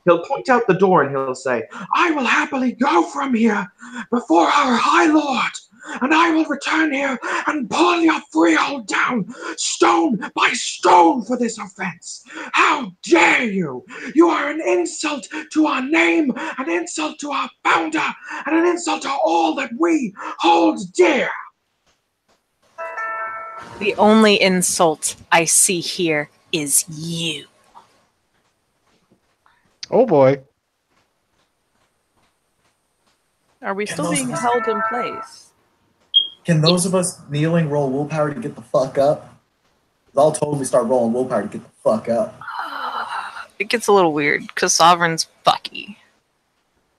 He'll point out the door and he'll say, "I will happily go from here before our High Lord, and I will return here and pull your freehold down, stone by stone, for this offense. How dare you? You are an insult to our name, an insult to our founder, and an insult to all that we hold dear." The only insult I see here is you. Oh boy. Are we still being held in place? Can those of us kneeling roll willpower to get the fuck up? I'll totally start rolling willpower to get the fuck up. It gets a little weird because Sovereign's fucky.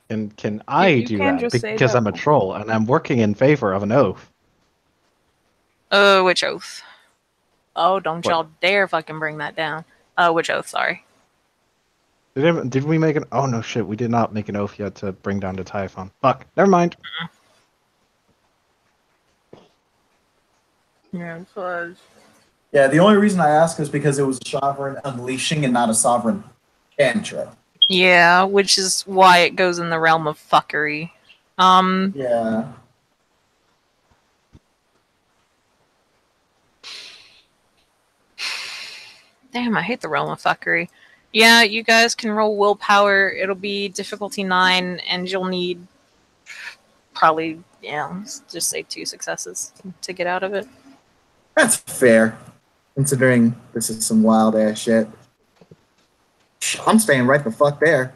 And can I You do can that? just say Because that. I'm a troll and I'm working in favor of an oath. Which oath? Oh, don't What? y'all dare fucking bring that down. Which oath? Sorry. Did we make an... Oh no shit, we did not make an oath yet to bring down the Typhon. Fuck, never mind. Yeah, it was. Yeah, the only reason I ask is because it was a sovereign unleashing and not a sovereign cantrip. Yeah, which is why it goes in the realm of fuckery. Yeah. Damn, I hate the realm of fuckery. Yeah, you guys can roll willpower. It'll be difficulty 9, and you'll need probably, let's just say 2 successes to get out of it. That's fair, considering this is some wild ass shit. I'm staying right the fuck there.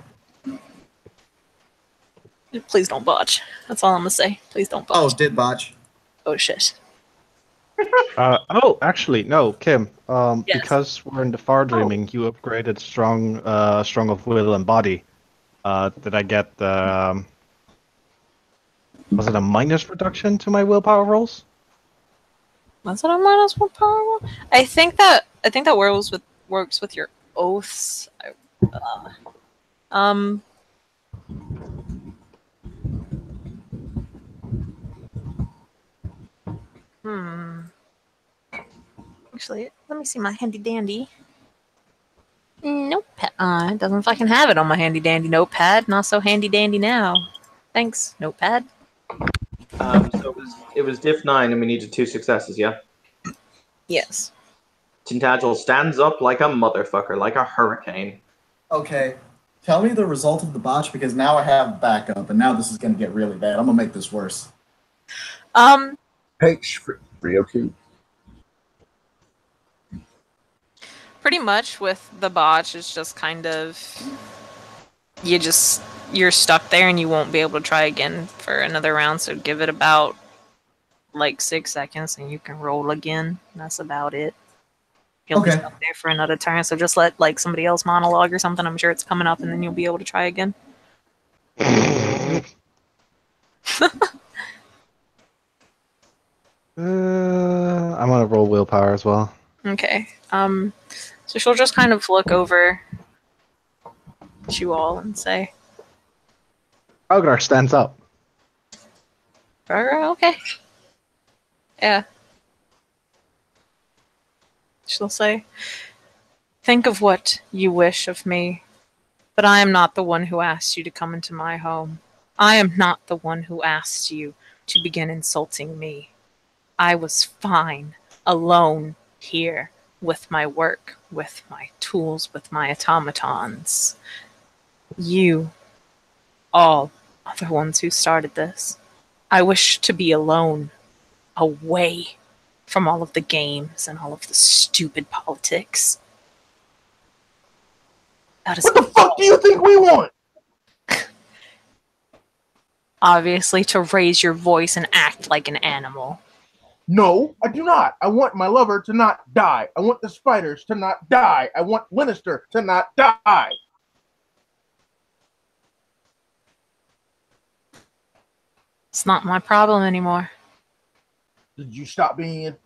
Please don't botch. That's all I'm gonna say. Please don't Oh, botch. did botch. Oh shit. Oh, actually, no, Kim. Yes. Because we're in the far dreaming, you upgraded strong of will and body. Did I get was it a minus reduction to my willpower rolls? Was it a minus one power roll? I think that works with your oaths. Actually, let me see my handy dandy. Notepad. It doesn't fucking have it on my handy dandy notepad. Not so handy dandy now. Thanks, notepad. So it was diff 9 and we needed 2 successes, yeah? Yes. Tintagel stands up like a motherfucker, like a hurricane. Okay, tell me the result of the botch because now I have backup, and now this is gonna get really bad. I'm gonna make this worse. Page 302. Pretty much with the botch, it's just kind of you're stuck there and you won't be able to try again for another round. So give it about like 6 seconds and you can roll again. That's about it. You'll be stuck there for another turn. So just let like somebody else monologue or something. I'm sure it's coming up, and then you'll be able to try again. I'm gonna roll willpower as well. Okay. So she'll just kind of look over at you all and say, Ogre stands up. okay. Yeah. She'll say, think of what you wish of me, but I am not the one who asked you to come into my home. I am not the one who asked you to begin insulting me. I was fine, alone here, with my work, with my tools, with my automatons. You all are the ones who started this. I wish to be alone, away from all of the games and all of the stupid politics. That is What the fuck do you think we want? obviously to raise your voice and act like an animal. No, I do not. I want my lover to not die. I want the spiders to not die. I want Lannister to not die. It's not my problem anymore. Did you stop being a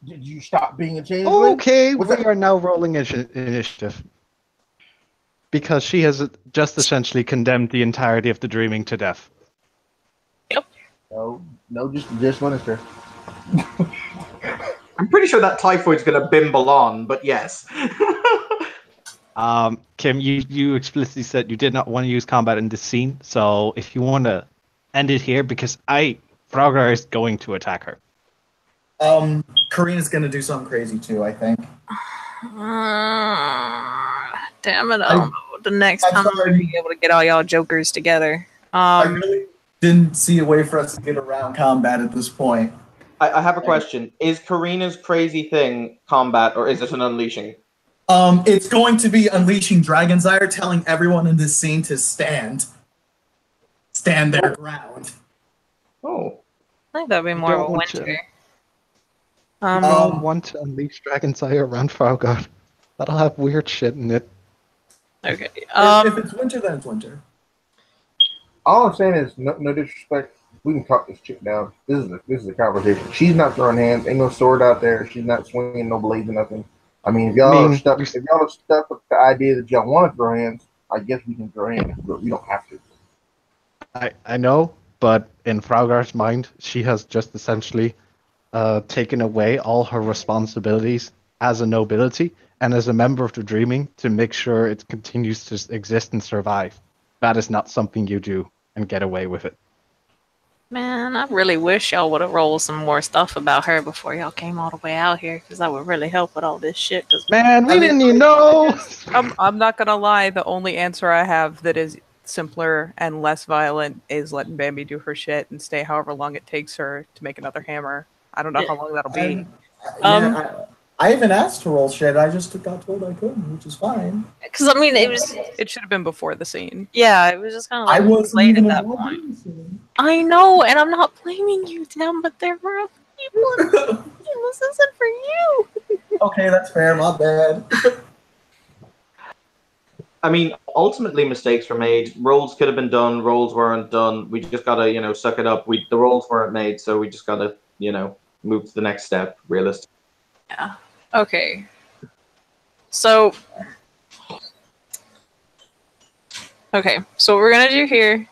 changeling? Okay, we are now rolling initiative. Because she has just essentially condemned the entirety of the dreaming to death. Yep. No, just Lannister. I'm pretty sure that typhoid's gonna bimble on, but yes. Kim, you explicitly said you did not want to use combat in this scene, so if you want to end it here, because Frogger is going to attack her. Karina's gonna do something crazy too, I think. Damn it, I don't know. The next time I'm going to be able to get all y'all jokers together. I really didn't see a way for us to get around combat at this point. I have a question. Is Karina's crazy thing combat, or is it an unleashing? It's going to be unleashing Dragon's Ire, telling everyone in this scene to stand their ground. Oh. I think that'd be more of a winter. I don't want to unleash Dragon's Ire around Frogger. That'll have weird shit in it. Okay. If it's winter, then it's winter. All I'm saying is, no disrespect, we can talk this chick down. This is a conversation. She's not throwing hands. Ain't no sword out there. She's not swinging no blades or nothing. I mean, if y'all are stuck with the idea that y'all want to throw hands, I guess we can throw hands, but we don't have to. I know, but in Frogger's mind, she has just essentially taken away all her responsibilities as a nobility and as a member of the Dreaming to make sure it continues to exist and survive. That is not something you do and get away with it. Man, I really wish y'all would have rolled some more stuff about her before y'all came all the way out here, because that would really help with all this shit. Man, we didn't even know! I'm not gonna lie, the only answer I have that is simpler and less violent is letting Bambi do her shit and stay however long it takes her to make another hammer. I don't know how long that'll be. I even asked to roll shit. I just got told I couldn't, which is fine. Because, I mean, it was... It should have been before the scene. Yeah, it was just kind of like... I wasn't late even at that involved point. in the scene. I know, and I'm not blaming you, Tim, but there were people... This isn't for you! Okay, that's fair. My bad. I mean, ultimately mistakes were made. Rolls could have been done. Rolls weren't done. We just gotta, suck it up. The rolls weren't made, so we just gotta, move to the next step. Realistic. Yeah. Okay. So... Okay, so what we're gonna do here...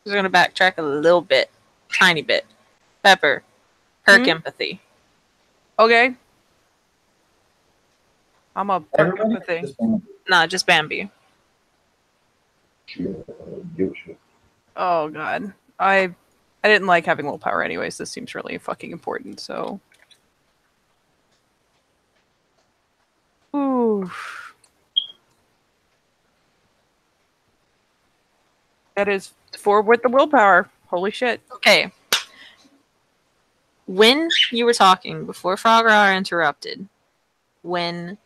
We're gonna backtrack a little bit. Tiny bit. Pepper. Perk empathy. Okay. I'm a perk Everybody? empathy. Just one. Nah, just Bambi. Give a shit. Oh god. I didn't like having willpower anyways. This seems really fucking important, so. Ooh. That is 4 with the willpower. Holy shit. Okay. When you were talking, before Frogger interrupted, when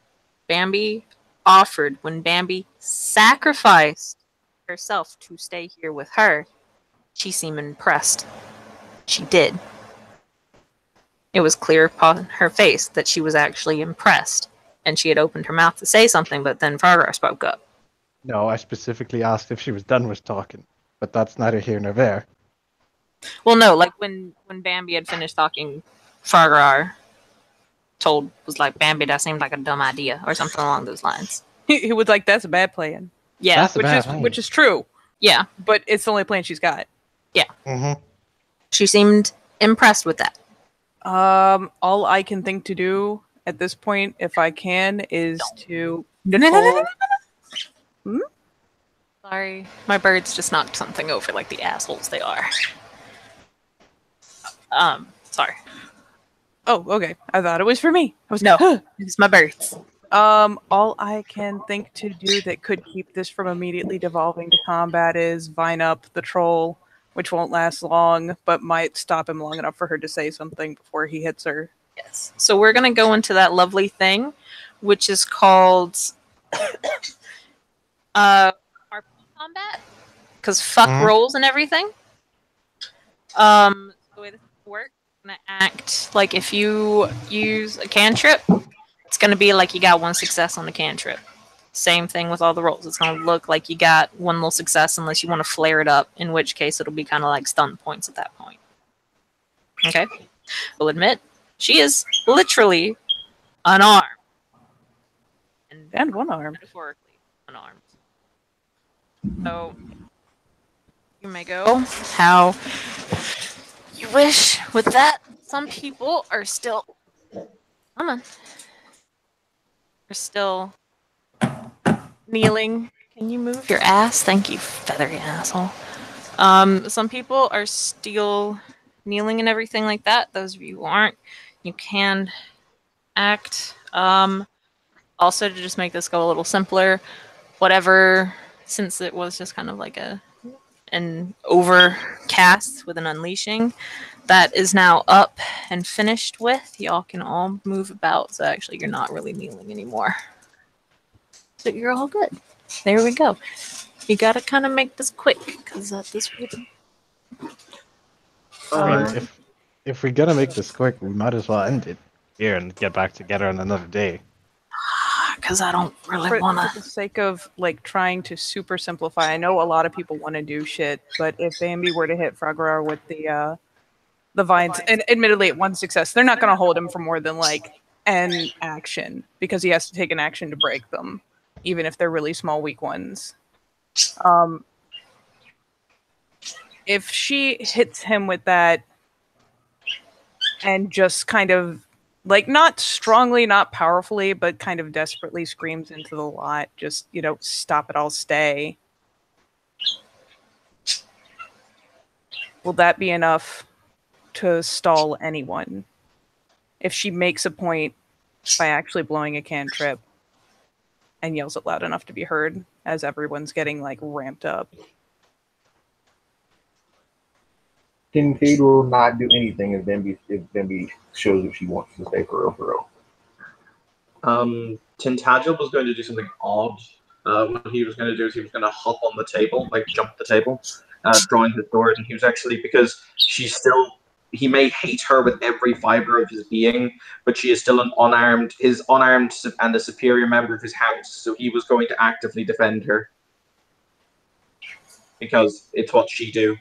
Bambi offered, when Bambi sacrificed herself to stay here with her, she seemed impressed. She did. It was clear upon her face that she was actually impressed, and she had opened her mouth to say something, but then Frogger spoke up. No, I specifically asked if she was done with talking, but that's neither here nor there. Well, no, like when Bambi had finished talking, Fargar was like, Bambi, that seemed like a dumb idea, or something along those lines. He was like, that's a bad plan. Yeah, That's a bad plan. Which is true, yeah, but it's the only plan she's got. Mm-hmm. she seemed impressed with that. All I can think to do at this point, if I can, is to Sorry, my birds just knocked something over like the assholes they are. Sorry. Oh, okay. I thought it was for me. I was No, it's my birds. All I can think to do that could keep this from immediately devolving to combat is vine up the troll, which won't last long, but might stop him long enough for her to say something before he hits her. Yes. So we're gonna go into that lovely thing, which is called RP combat, because fuck rolls and everything. The way this works, I'm gonna act like if you use a cantrip, it's gonna be like you got 1 success on the cantrip. Same thing with all the rolls. It's gonna look like you got 1 little success unless you want to flare it up, in which case it'll be kind of like stun points at that point. Okay? We'll admit, she is literally unarmed. And 1 arm. Metaphorically unarmed. So, you may go how you wish with that. Some people are still... Come on. Are still... kneeling. Can you move your ass? Thank you, feathery asshole. Some people are still kneeling and everything like that. Those of you who aren't, you can act. Also, to just make this go a little simpler, whatever, since it was just kind of like an overcast with an unleashing, that is now up and finished with. Y'all can all move about, so actually you're not really kneeling anymore. So you're all good. There we go. You gotta kind of make this quick, because this would... I mean, if we're gonna make this quick, we might as well end it here and get back together on another day. Because I don't really For want the to... sake of like trying to super simplify, I know a lot of people want to do shit, but if Bambi were to hit Frograr with the vines, and admittedly at 1 success, they're not going to hold him for more than like an action, because he has to take an action to break them, even if they're really small, weak ones. If she hits him with that and just kind of, like, not strongly, not powerfully, but kind of desperately screams into the lot, just, stop it all, stay. Will that be enough to stall anyone? If she makes a point by actually blowing a cantrip and yells it loud enough to be heard as everyone's getting, like, ramped up. Kincaid will not do anything if Bambi shows if she wants to stay for real. Tintagel was going to do something odd. What he was going to do is he was going to hop on the table, like jump the table, drawing his sword, and he was actually, because she's still, he may hate her with every fiber of his being, but she is still his unarmed and a superior member of his house, so he was going to actively defend her. Because it's what she do.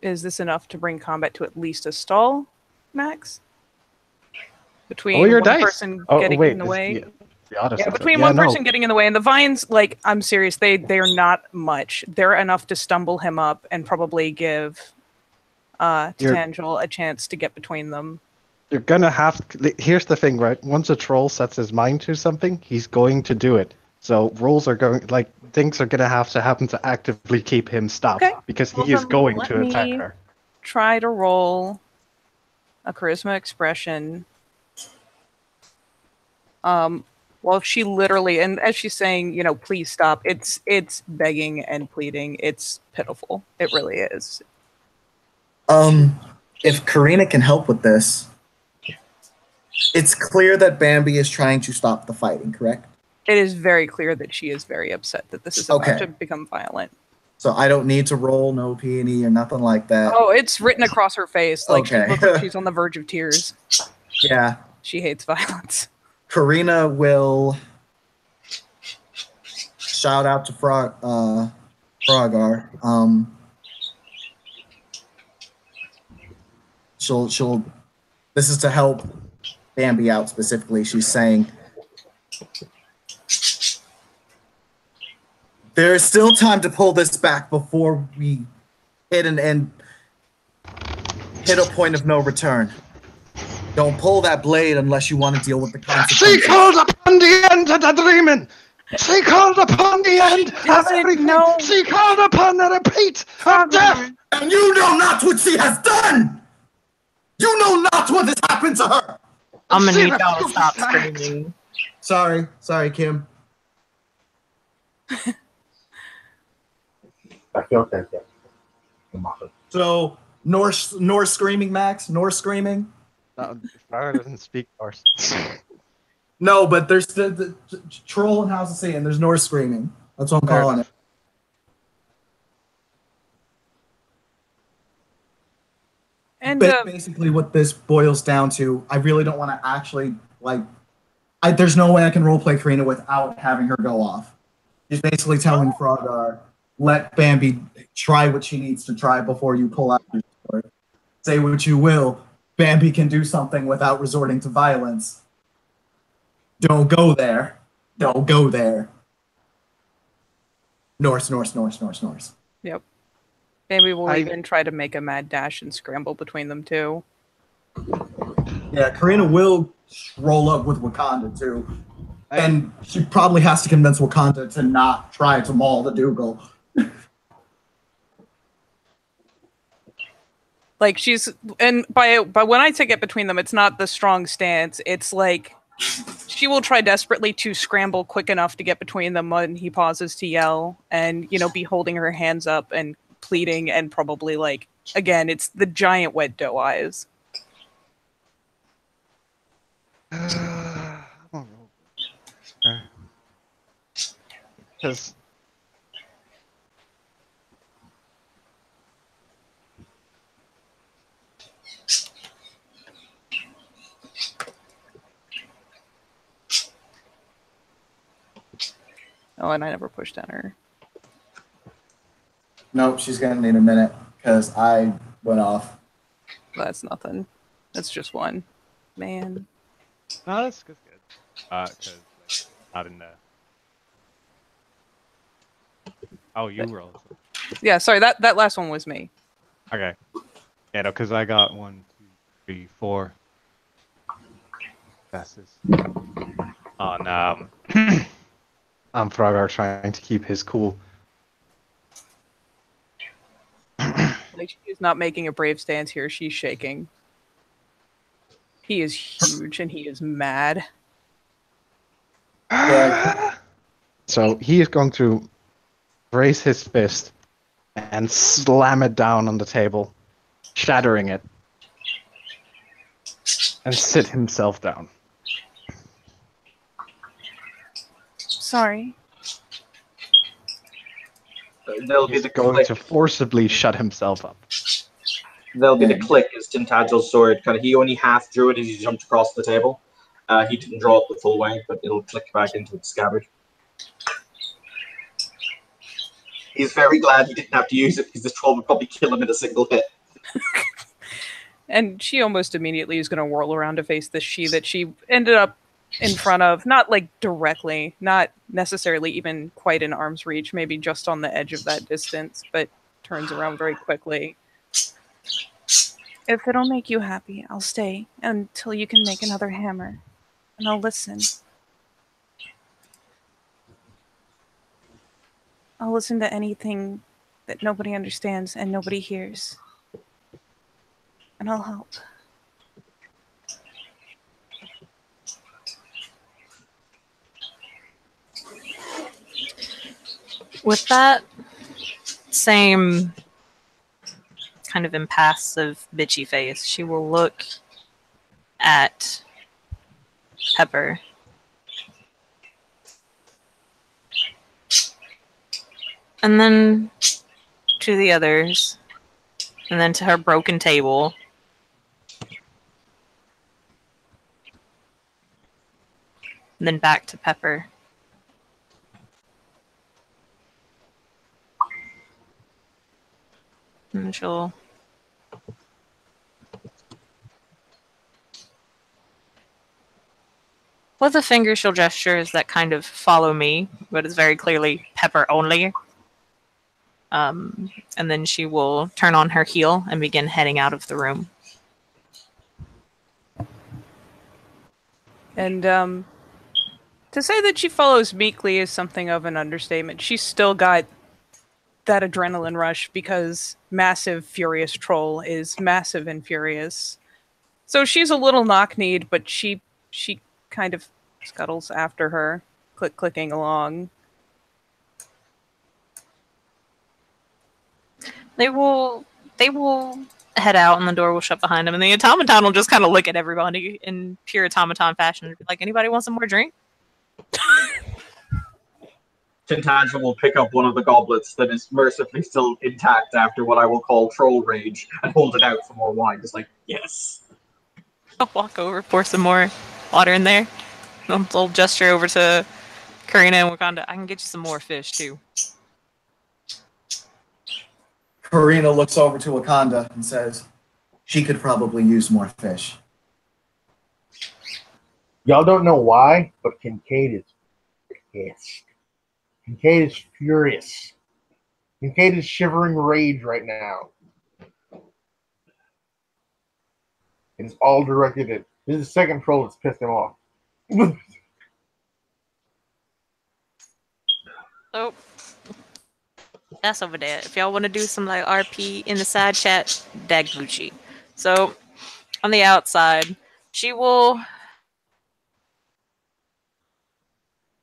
Is this enough to bring combat to at least a stall, Max? Between Oh, your one dice. person Oh, getting wait, in the way. the other Yeah, stuff. between Yeah, one no. person getting in the way and the vines, like, I'm serious, they're not much. They're enough to stumble him up and probably give Tangel a chance to get between them. You're gonna have. Here's the thing, right? Once a troll sets his mind to something, he's going to do it. So rolls are going, like, things are gonna have to happen to actively keep him stopped, Okay. because Well, he is then going let to attack me her. try to roll a charisma expression. Well, she literally, and as she's saying, you know, please stop, it's begging and pleading. It's pitiful. It really is. If Karina can help with this, it's clear that Bambi is trying to stop the fighting, correct? It is very clear that she is very upset that this is about to become violent. So I don't need to roll no P&E or nothing like that. Oh, it's written across her face. Like, Okay. she looks like she's on the verge of tears. Yeah. She hates violence. Karina will shout out to Frogar. She'll. This is to help Bambi out specifically. She's saying, there is still time to pull this back before we hit hit a point of no return. Don't pull that blade unless you want to deal with the consequences. She called upon the end of the dreaming. She called upon the end of everything. No. She called upon the repeat of death. And you know not what she has done! You know not what has happened to her! I'm gonna See need the y'all to stop facts. screaming. Sorry, Kim. Okay. So, Norse screaming, Max? Norse screaming? Farah doesn't speak Norse. No, but there's the troll and House of Satan. There's Norse screaming. That's what I'm calling it. And Basically, what this boils down to, I really don't want to actually, like, there's no way I can roleplay Karina without having her go off. She's basically telling Frogar, let Bambi try what she needs to try before you pull out your sword. Say what you will, Bambi can do something without resorting to violence. Don't go there. Don't go there. Norse. Yep. Maybe we'll even try to make a mad dash and scramble between them too. Yeah, Karina will roll up with Wakanda too. And she probably has to convince Wakanda to not try to maul the Dougal. Like, she's, and by when I say get between them, it's not the strong stance. It's like she will try desperately to scramble quick enough to get between them when he pauses to yell, and, you know, be holding her hands up and pleading, and probably, like, again, it's the giant wet doe eyes. Because Oh, and I never pushed enter. Nope, she's gonna need a minute because I went off. That's nothing. That's just one. Man. no, that's good. Because not in there. Oh, you rolled. Yeah, sorry, that last one was me. Okay. Yeah, no, because I got 1, 2, 3, 4 passes. Oh no. Frogar trying to keep his cool. Like, she's not making a brave stance here. She's shaking. He is huge and he is mad. So he is going to raise his fist and slam it down on the table, shattering it. and sit himself down. Sorry. There'll be He's the going click. to forcibly shut himself up. There'll be the click as Tintagil's sword he only half drew it as he jumped across the table. He didn't draw it the full way, but it'll click back into its scabbard. He's very glad he didn't have to use it because this troll would probably kill him in a single hit. And she almost immediately is going to whirl around to face the she that she ended up in front of, not like directly, not necessarily even quite in arm's reach, maybe just on the edge of that distance, but turns around very quickly. If it'll make you happy, I'll stay until you can make another hammer, and I'll listen. I'll listen to anything that nobody understands and nobody hears. And I'll help. With that same kind of impassive, bitchy face, she will look at Pepper. And then to the others. And then to her broken table. And then back to Pepper. And she'll... With a finger, she'll gestures that kind of follow me, but it's very clearly Pepper only. And then she will turn on her heel and begin heading out of the room. And to say that she follows meekly is something of an understatement. She's still got that adrenaline rush because massive furious troll is massive and furious. So she's a little knock-kneed, but she kind of scuttles after her, clicking along. They will head out and the door will shut behind them, and the automaton will just kind of look at everybody in pure automaton fashion and be like, anybody want some more drink? Tintagel will pick up one of the goblets that is mercifully still intact after what I will call troll rage and hold it out for more wine. Just like, yes. I'll walk over, pour some more water in there. I'll gesture over to Karina and Wakanda. I can get you some more fish too. Karina looks over to Wakanda and says, she could probably use more fish. Y'all don't know why, but Kincaid is pissed. Kincaid is furious. Kincaid is shivering rage right now. It's all directed at... This is the second troll that's pissed him off. Oh. That's over there. If y'all want to do some like RP in the side chat, Dagbuchi. So on the outside, she will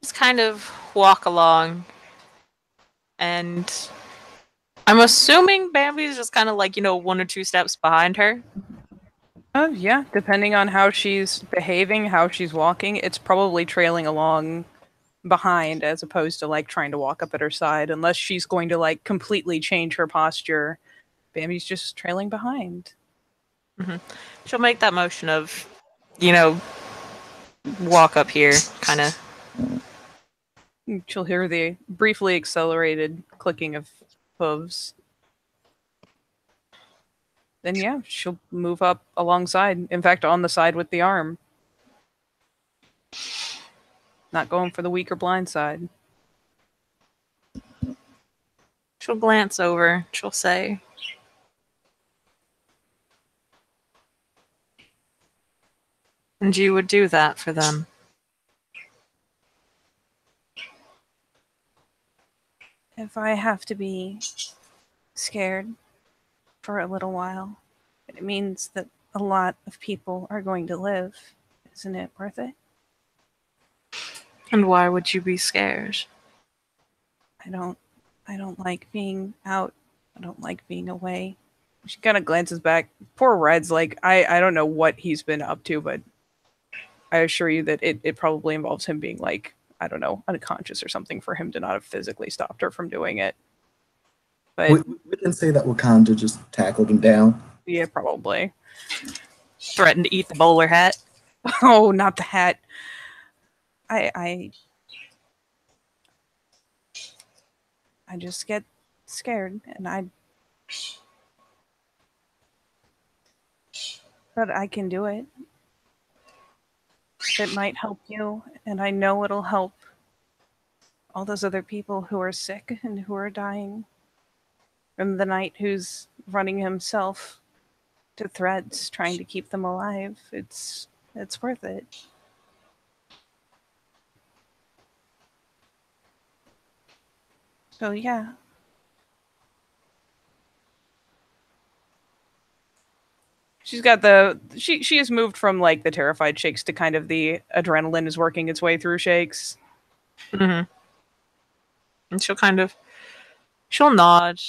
just kind of walk along, and I'm assuming Bambi's just kind of like, you know, 1 or 2 steps behind her. Yeah, depending on how she's behaving, how she's walking, it's probably trailing along behind as opposed to like trying to walk up at her side, unless she's going to like completely change her posture. Bambi's just trailing behind. Mm-hmm. She'll make that motion of, you know, walk up here, kind of. She'll hear the briefly accelerated clicking of hooves. Then yeah, she'll move up alongside. In fact, on the side with the arm. Not going for the weak or blind side. She'll glance over. She'll say, and you would do that for them. If I have to be scared for a little while, it means that a lot of people are going to live. Isn't it worth it? And why would you be scared? I don't like being out. I don't like being away. She kind of glances back. Poor Red's like, I don't know what he's been up to, but I assure you that it probably involves him being like, I don't know, unconscious or something for him to not have physically stopped her from doing it. But We can say that Wakanda just tackled him down. yeah, probably. Threatened to eat the bowler hat. Oh, not the hat. I just get scared, and but I can do it. It might help you, and I know it'll help all those other people who are sick and who are dying. And the knight who's running himself to threads trying to keep them alive. It's worth it. So yeah. She's got she has moved from like the terrified shakes to kind of the adrenaline is working its way through shakes. Mm-hmm. And she'll nod,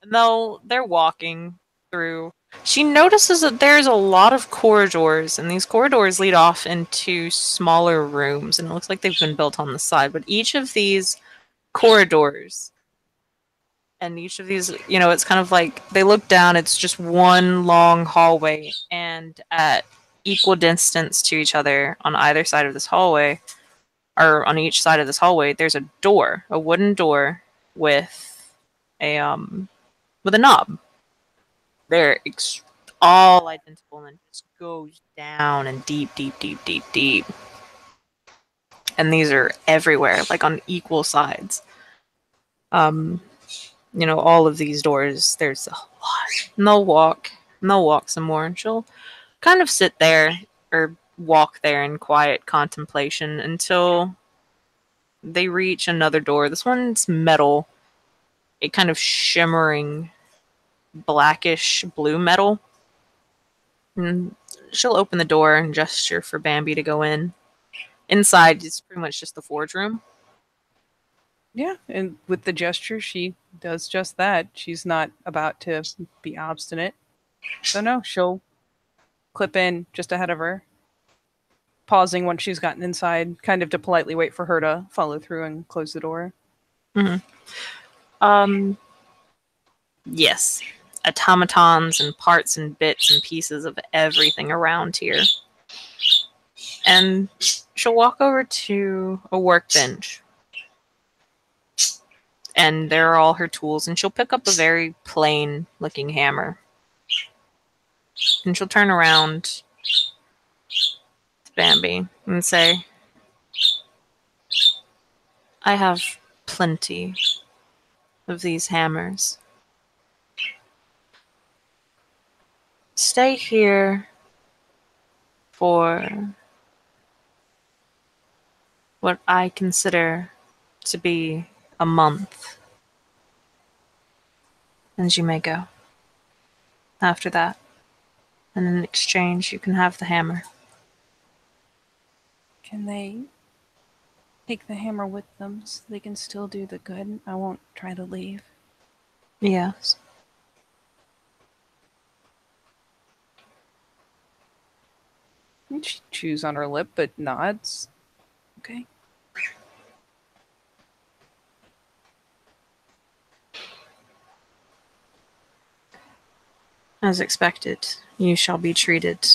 and they're walking through. She notices that there's a lot of corridors, and these corridors lead off into smaller rooms, and it looks like they've been built on the side. But each of these corridors, and each of these, it's kind of like they look down. It's just one long hallway, and at equal distance to each other on either side of this hallway, or on each side of this hallway, there's a door, a wooden door with with a knob. They're all identical, and it just goes down and deep, deep, deep, deep, deep. And these are everywhere, like on equal sides. All of these doors, there's a lot. And they'll walk some more, and she'll kind of sit there or walk there in quiet contemplation until they reach another door. This one's metal, a kind of shimmering blackish blue metal. And she'll open the door and gesture for Bambi to go in. Inside is pretty much just the forge room. Yeah, and with the gesture, she does just that. She's not about to be obstinate. So no, she'll clip in just ahead of her, pausing once she's gotten inside, kind of to politely wait for her to follow through and close the door. Mm-hmm. Yes. Automatons and parts and bits and pieces of everything around here. And she'll walk over to a workbench. And there are all her tools, and she'll pick up a very plain looking hammer. And she'll turn around to Bambi and say, I have plenty of these hammers. Stay here for what I consider to be a month. And you may go. After that, and in exchange, you can have the hammer. Can they take the hammer with them so they can still do the good? I won't try to leave. Yes. And she chews on her lip, but nods. Okay. As expected, you shall be treated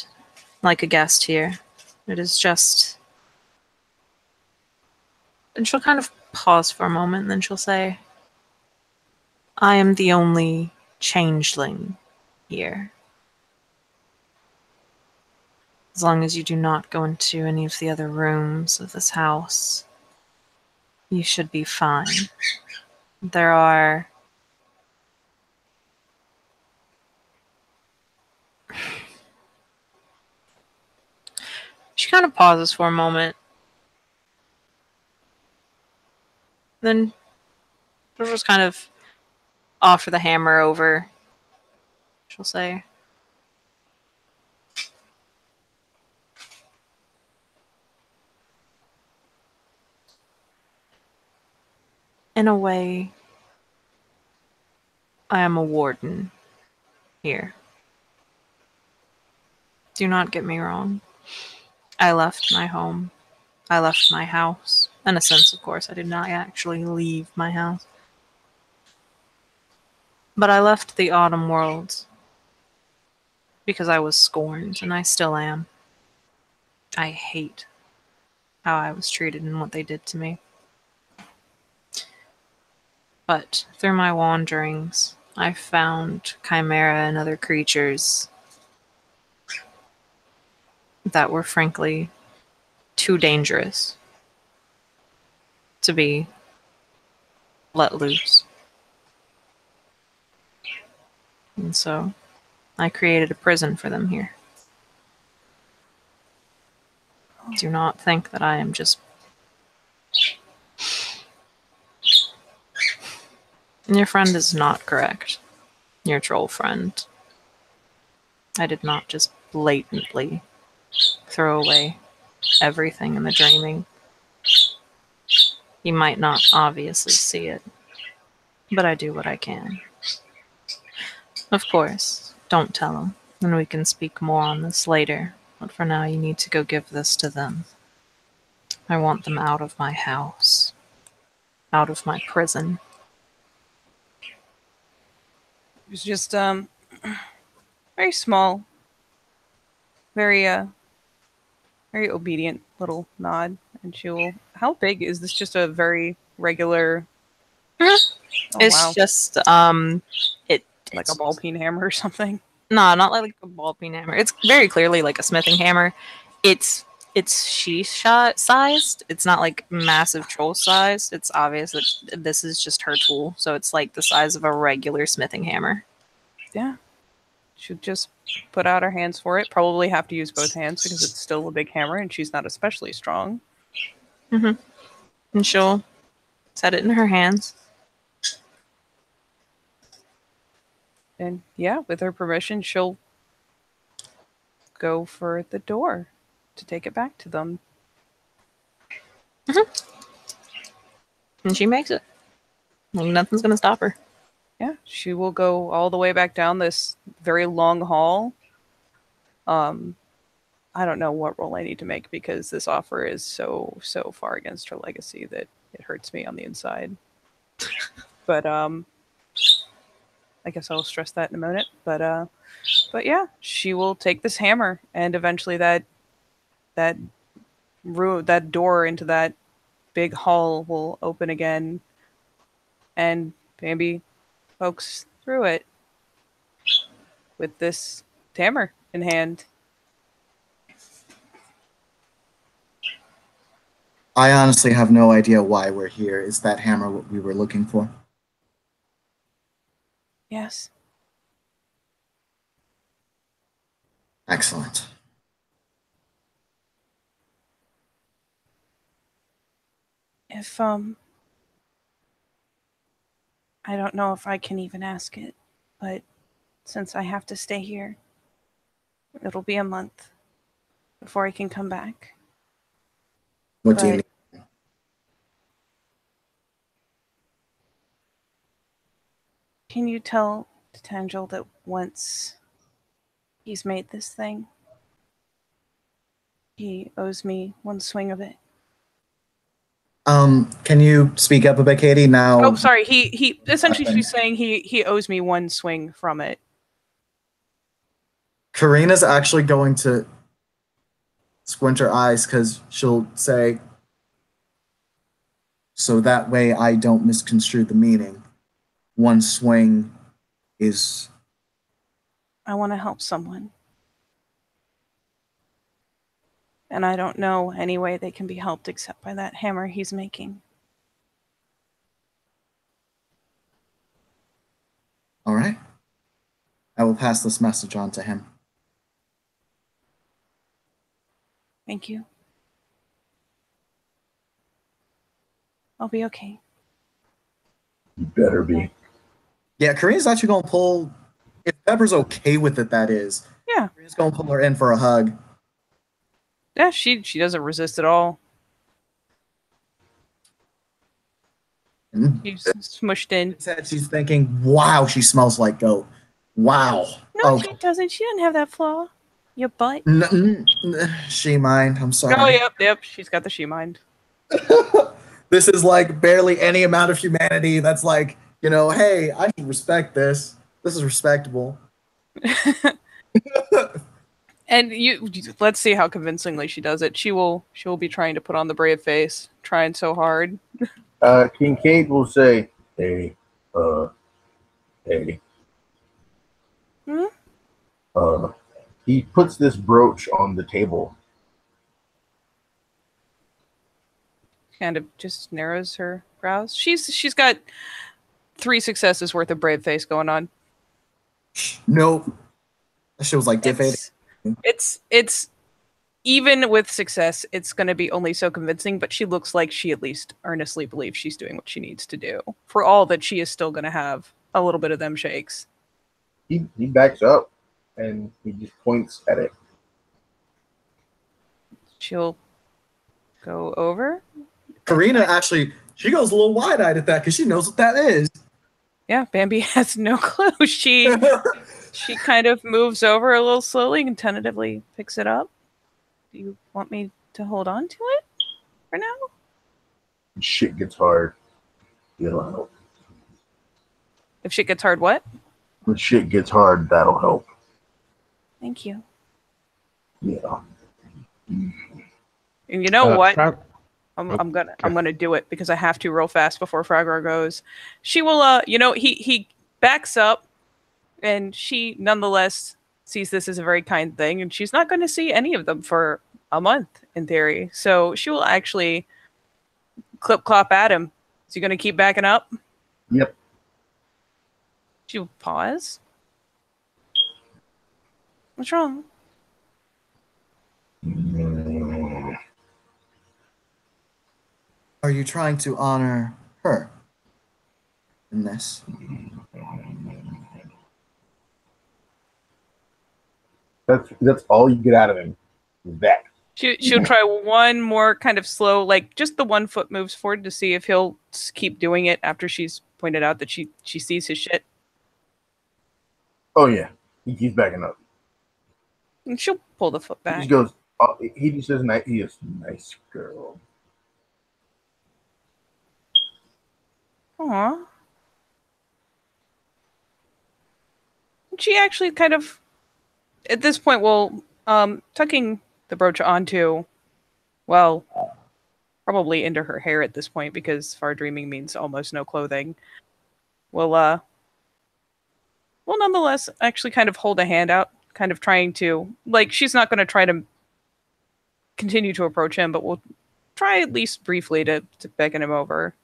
like a guest here. It is just... And she'll kind of pause for a moment, and then she'll say, I am the only changeling here. As long as you do not go into any of the other rooms of this house, you should be fine. There are... She kind of pauses for a moment. Then she'll just kind of offer the hammer over. She'll say, in a way, I am a warden here. Do not get me wrong. I left my home. I left my house. In a sense, of course, I did not actually leave my house. But I left the autumn world because I was scorned, and I still am. I hate how I was treated and what they did to me. But through my wanderings, I found chimera and other creatures that were frankly too dangerous to be let loose. And so I created a prison for them here. Do not think that I am just... Your friend is not correct. Your troll friend. I did not just blatantly throw away everything in the dreaming. He might not obviously see it, but I do what I can. Of course, don't tell him, and we can speak more on this later, but for now you need to go give this to them. I want them out of my house, out of my prison. It was just very small, very very obedient little nod, and she will. How big is this? Just a very regular. Oh, It's wow. just Like a ball peen hammer or something. No, not like a ball peen hammer. It's very clearly like a smithing hammer. It's she-shot sized. It's not like massive troll sized. It's obvious that this is just her tool, so it's like the size of a regular smithing hammer. Yeah. She'll just put out her hands for it. Probably have to use both hands because it's still a big hammer and she's not especially strong. And she'll set it in her hands. And yeah, with her permission, she'll go for the door to take it back to them. And she makes it. Like nothing's gonna stop her. Yeah, she will go all the way back down this very long hall. I don't know what roll I need to make because this offer is so far against her legacy that it hurts me on the inside. But I guess I'll stress that in a minute. But yeah, she will take this hammer, and eventually that door into that big hall will open again, and Bambi pokes through it with this hammer in hand. I honestly have no idea why we're here. Is that hammer what we were looking for? Yes. Excellent. If I don't know if I can even ask it, but since I have to stay here, it'll be a month before I can come back. What do you need? Can you tell Tangel that once he's made this thing, he owes me one swing of it? Can you speak up a bit, Katie? Now. Oh, sorry. He essentially she's saying he owes me one swing from it. Karina's actually going to squint her eyes because she'll say, so that way I don't misconstrue the meaning. One swing is... I want to help someone. And I don't know any way they can be helped except by that hammer he's making. All right. I will pass this message on to him. Thank you. I'll be okay. You better be. Yeah, Karina's actually going to pull... If Pepper's okay with it, that is. Yeah. Karina's going to pull her in for a hug. Yeah, she doesn't resist at all. She's smushed in. She's thinking, wow, she smells like goat. Wow. No, she doesn't. She doesn't have that flaw. Your butt. She mind. I'm sorry. Oh, yep. She's got the she mind. This is like barely any amount of humanity that's like, hey, I should respect this. This is respectable. And let's see how convincingly she does it. She will be trying to put on the brave face, trying so hard. Kincaid will say, "Hey, hey." He puts this brooch on the table. Kind of just narrows her brows. She's got 3 successes worth of brave face going on. Nope. That shit was like defeating. It's even with success, it's going to be only so convincing, but she looks like she at least earnestly believes she's doing what she needs to do. For all that, she is still going to have a little bit of them shakes. He backs up and he just points at it. She'll go over. Karina actually, she goes a little wide-eyed at that because she knows what that is. Yeah, Bambi has no clue. She kind of moves over a little slowly and tentatively picks it up. Do you want me to hold on to it for now? When shit gets hard, it'll help. If shit gets hard, what? When shit gets hard, that'll help. Thank you. Yeah. And you know what? I'm I'm gonna do it because I have to real fast before Fragor goes. She will he backs up and she nonetheless sees this as a very kind thing, and she's not gonna see any of them for a month in theory. So she will actually clip clop at him. Is he gonna keep backing up? Yep. She'll pause. What's wrong? Are you trying to honor her in this? That's all you get out of him. Is that. She'll try one more kind of slow, like just the 1 foot moves forward to see if he'll keep doing it after she's pointed out that she sees his shit. Oh yeah, he keeps backing up. And she'll pull the foot back. He just goes. He just says, "He is a nice girl." Aww. She actually kind of, at this point, will tucking the brooch onto, well, probably into her hair at this point because far dreaming means almost no clothing. Will nonetheless actually kind of hold a hand out, kind of trying to, like, she's not going to try to continue to approach him, but we'll try at least briefly to beckon him over.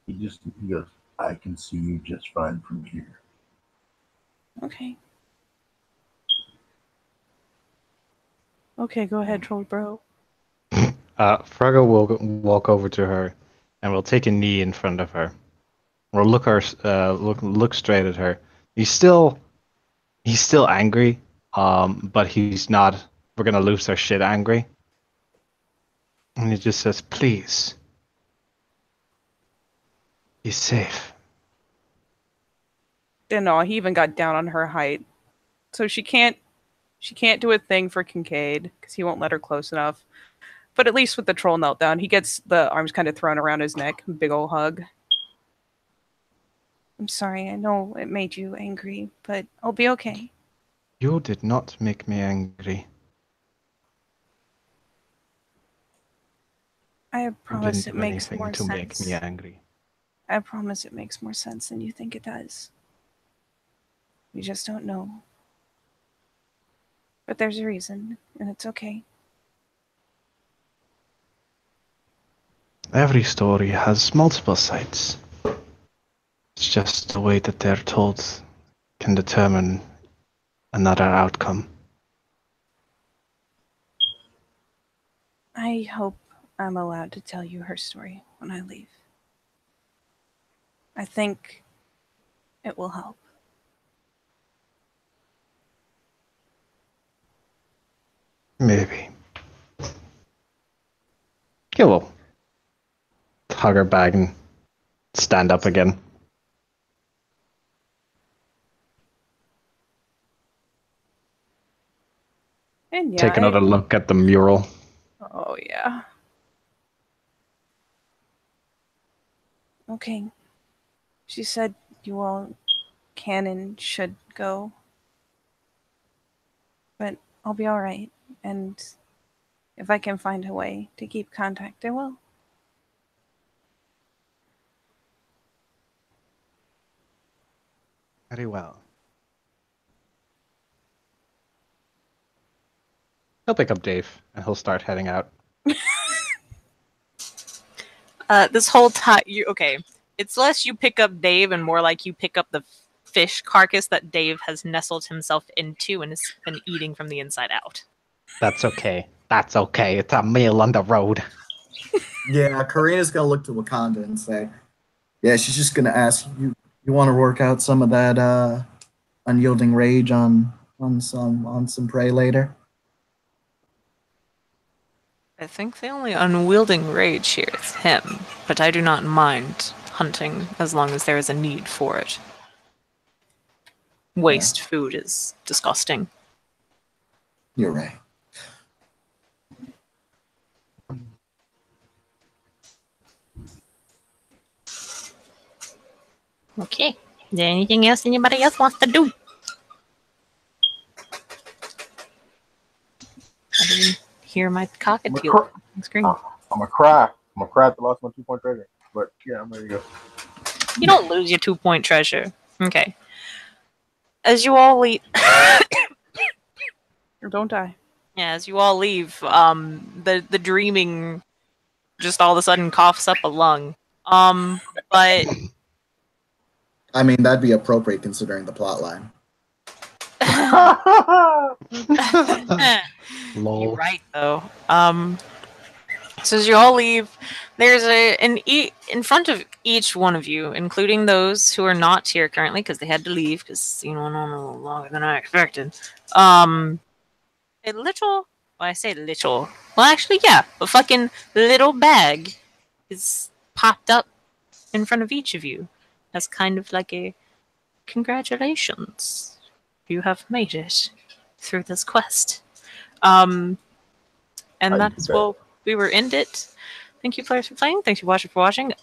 He goes, "I can see you just fine from here." Okay. Okay, go ahead, troll bro. Fraggle will walk over to her and will take a knee in front of her. We'll look straight at her. He's still angry, but he's not. We're gonna lose our shit angry. And he just says, "Please, be safe." No, he even got down on her height, so she can't do a thing for Kincaid because he won't let her close enough. But at least with the troll meltdown, he gets the arms kind of thrown around his neck, big ol' hug. I'm sorry, I know it made you angry, but I'll be okay. You did not make me angry. I promise it You didn't do makes anything more to make sense. me angry. I promise it makes more sense than you think it does. You just don't know. But there's a reason, and it's okay. Every story has multiple sides. It's just the way that they're told can determine another outcome. I hope I'm allowed to tell you her story when I leave. I think it will help. Maybe. Okay, well, hug her back and stand up again. And yeah, Take another look at the mural. Oh yeah. Okay. She said you all can and should go. But I'll be alright. And if I can find a way to keep contact, I will. Very well. He'll pick up Dave and he'll start heading out. This whole time, okay. It's less you pick up Dave and more like you pick up the fish carcass that Dave has nestled himself into and has been eating from the inside out. That's okay. That's okay. It's a meal on the road. Yeah, Karina's gonna look to Wakanda and say, "Yeah, she's just gonna ask you. You want to work out some of that unyielding rage on some prey later?" I think the only unwielding rage here is him, but I do not mind hunting as long as there is a need for it. Waste food is disgusting. You're right. Okay. Is there anything else anybody else wants to do? I didn't hear my cockatiel on the screen. I'm gonna cry. I'm gonna cry at the loss of my 2-point treasure. But yeah, I'm ready to go. You don't lose your 2-point treasure. Okay. As you all leave, Or don't die. yeah, as you all leave, the dreaming just all of a sudden coughs up a lung. But I mean, that'd be appropriate considering the plot line. Lol. You're right though. So as you all leave, there's in front of each one of you, including those who are not here currently because they had to leave because went on a little longer than I expected. A little, well, I say little. Well, actually, yeah, a fucking little bag is popped up in front of each of you as kind of like a congratulations. You have made it through this quest. And that is what we will end it. Thank you players for playing. Thank you watchers for watching.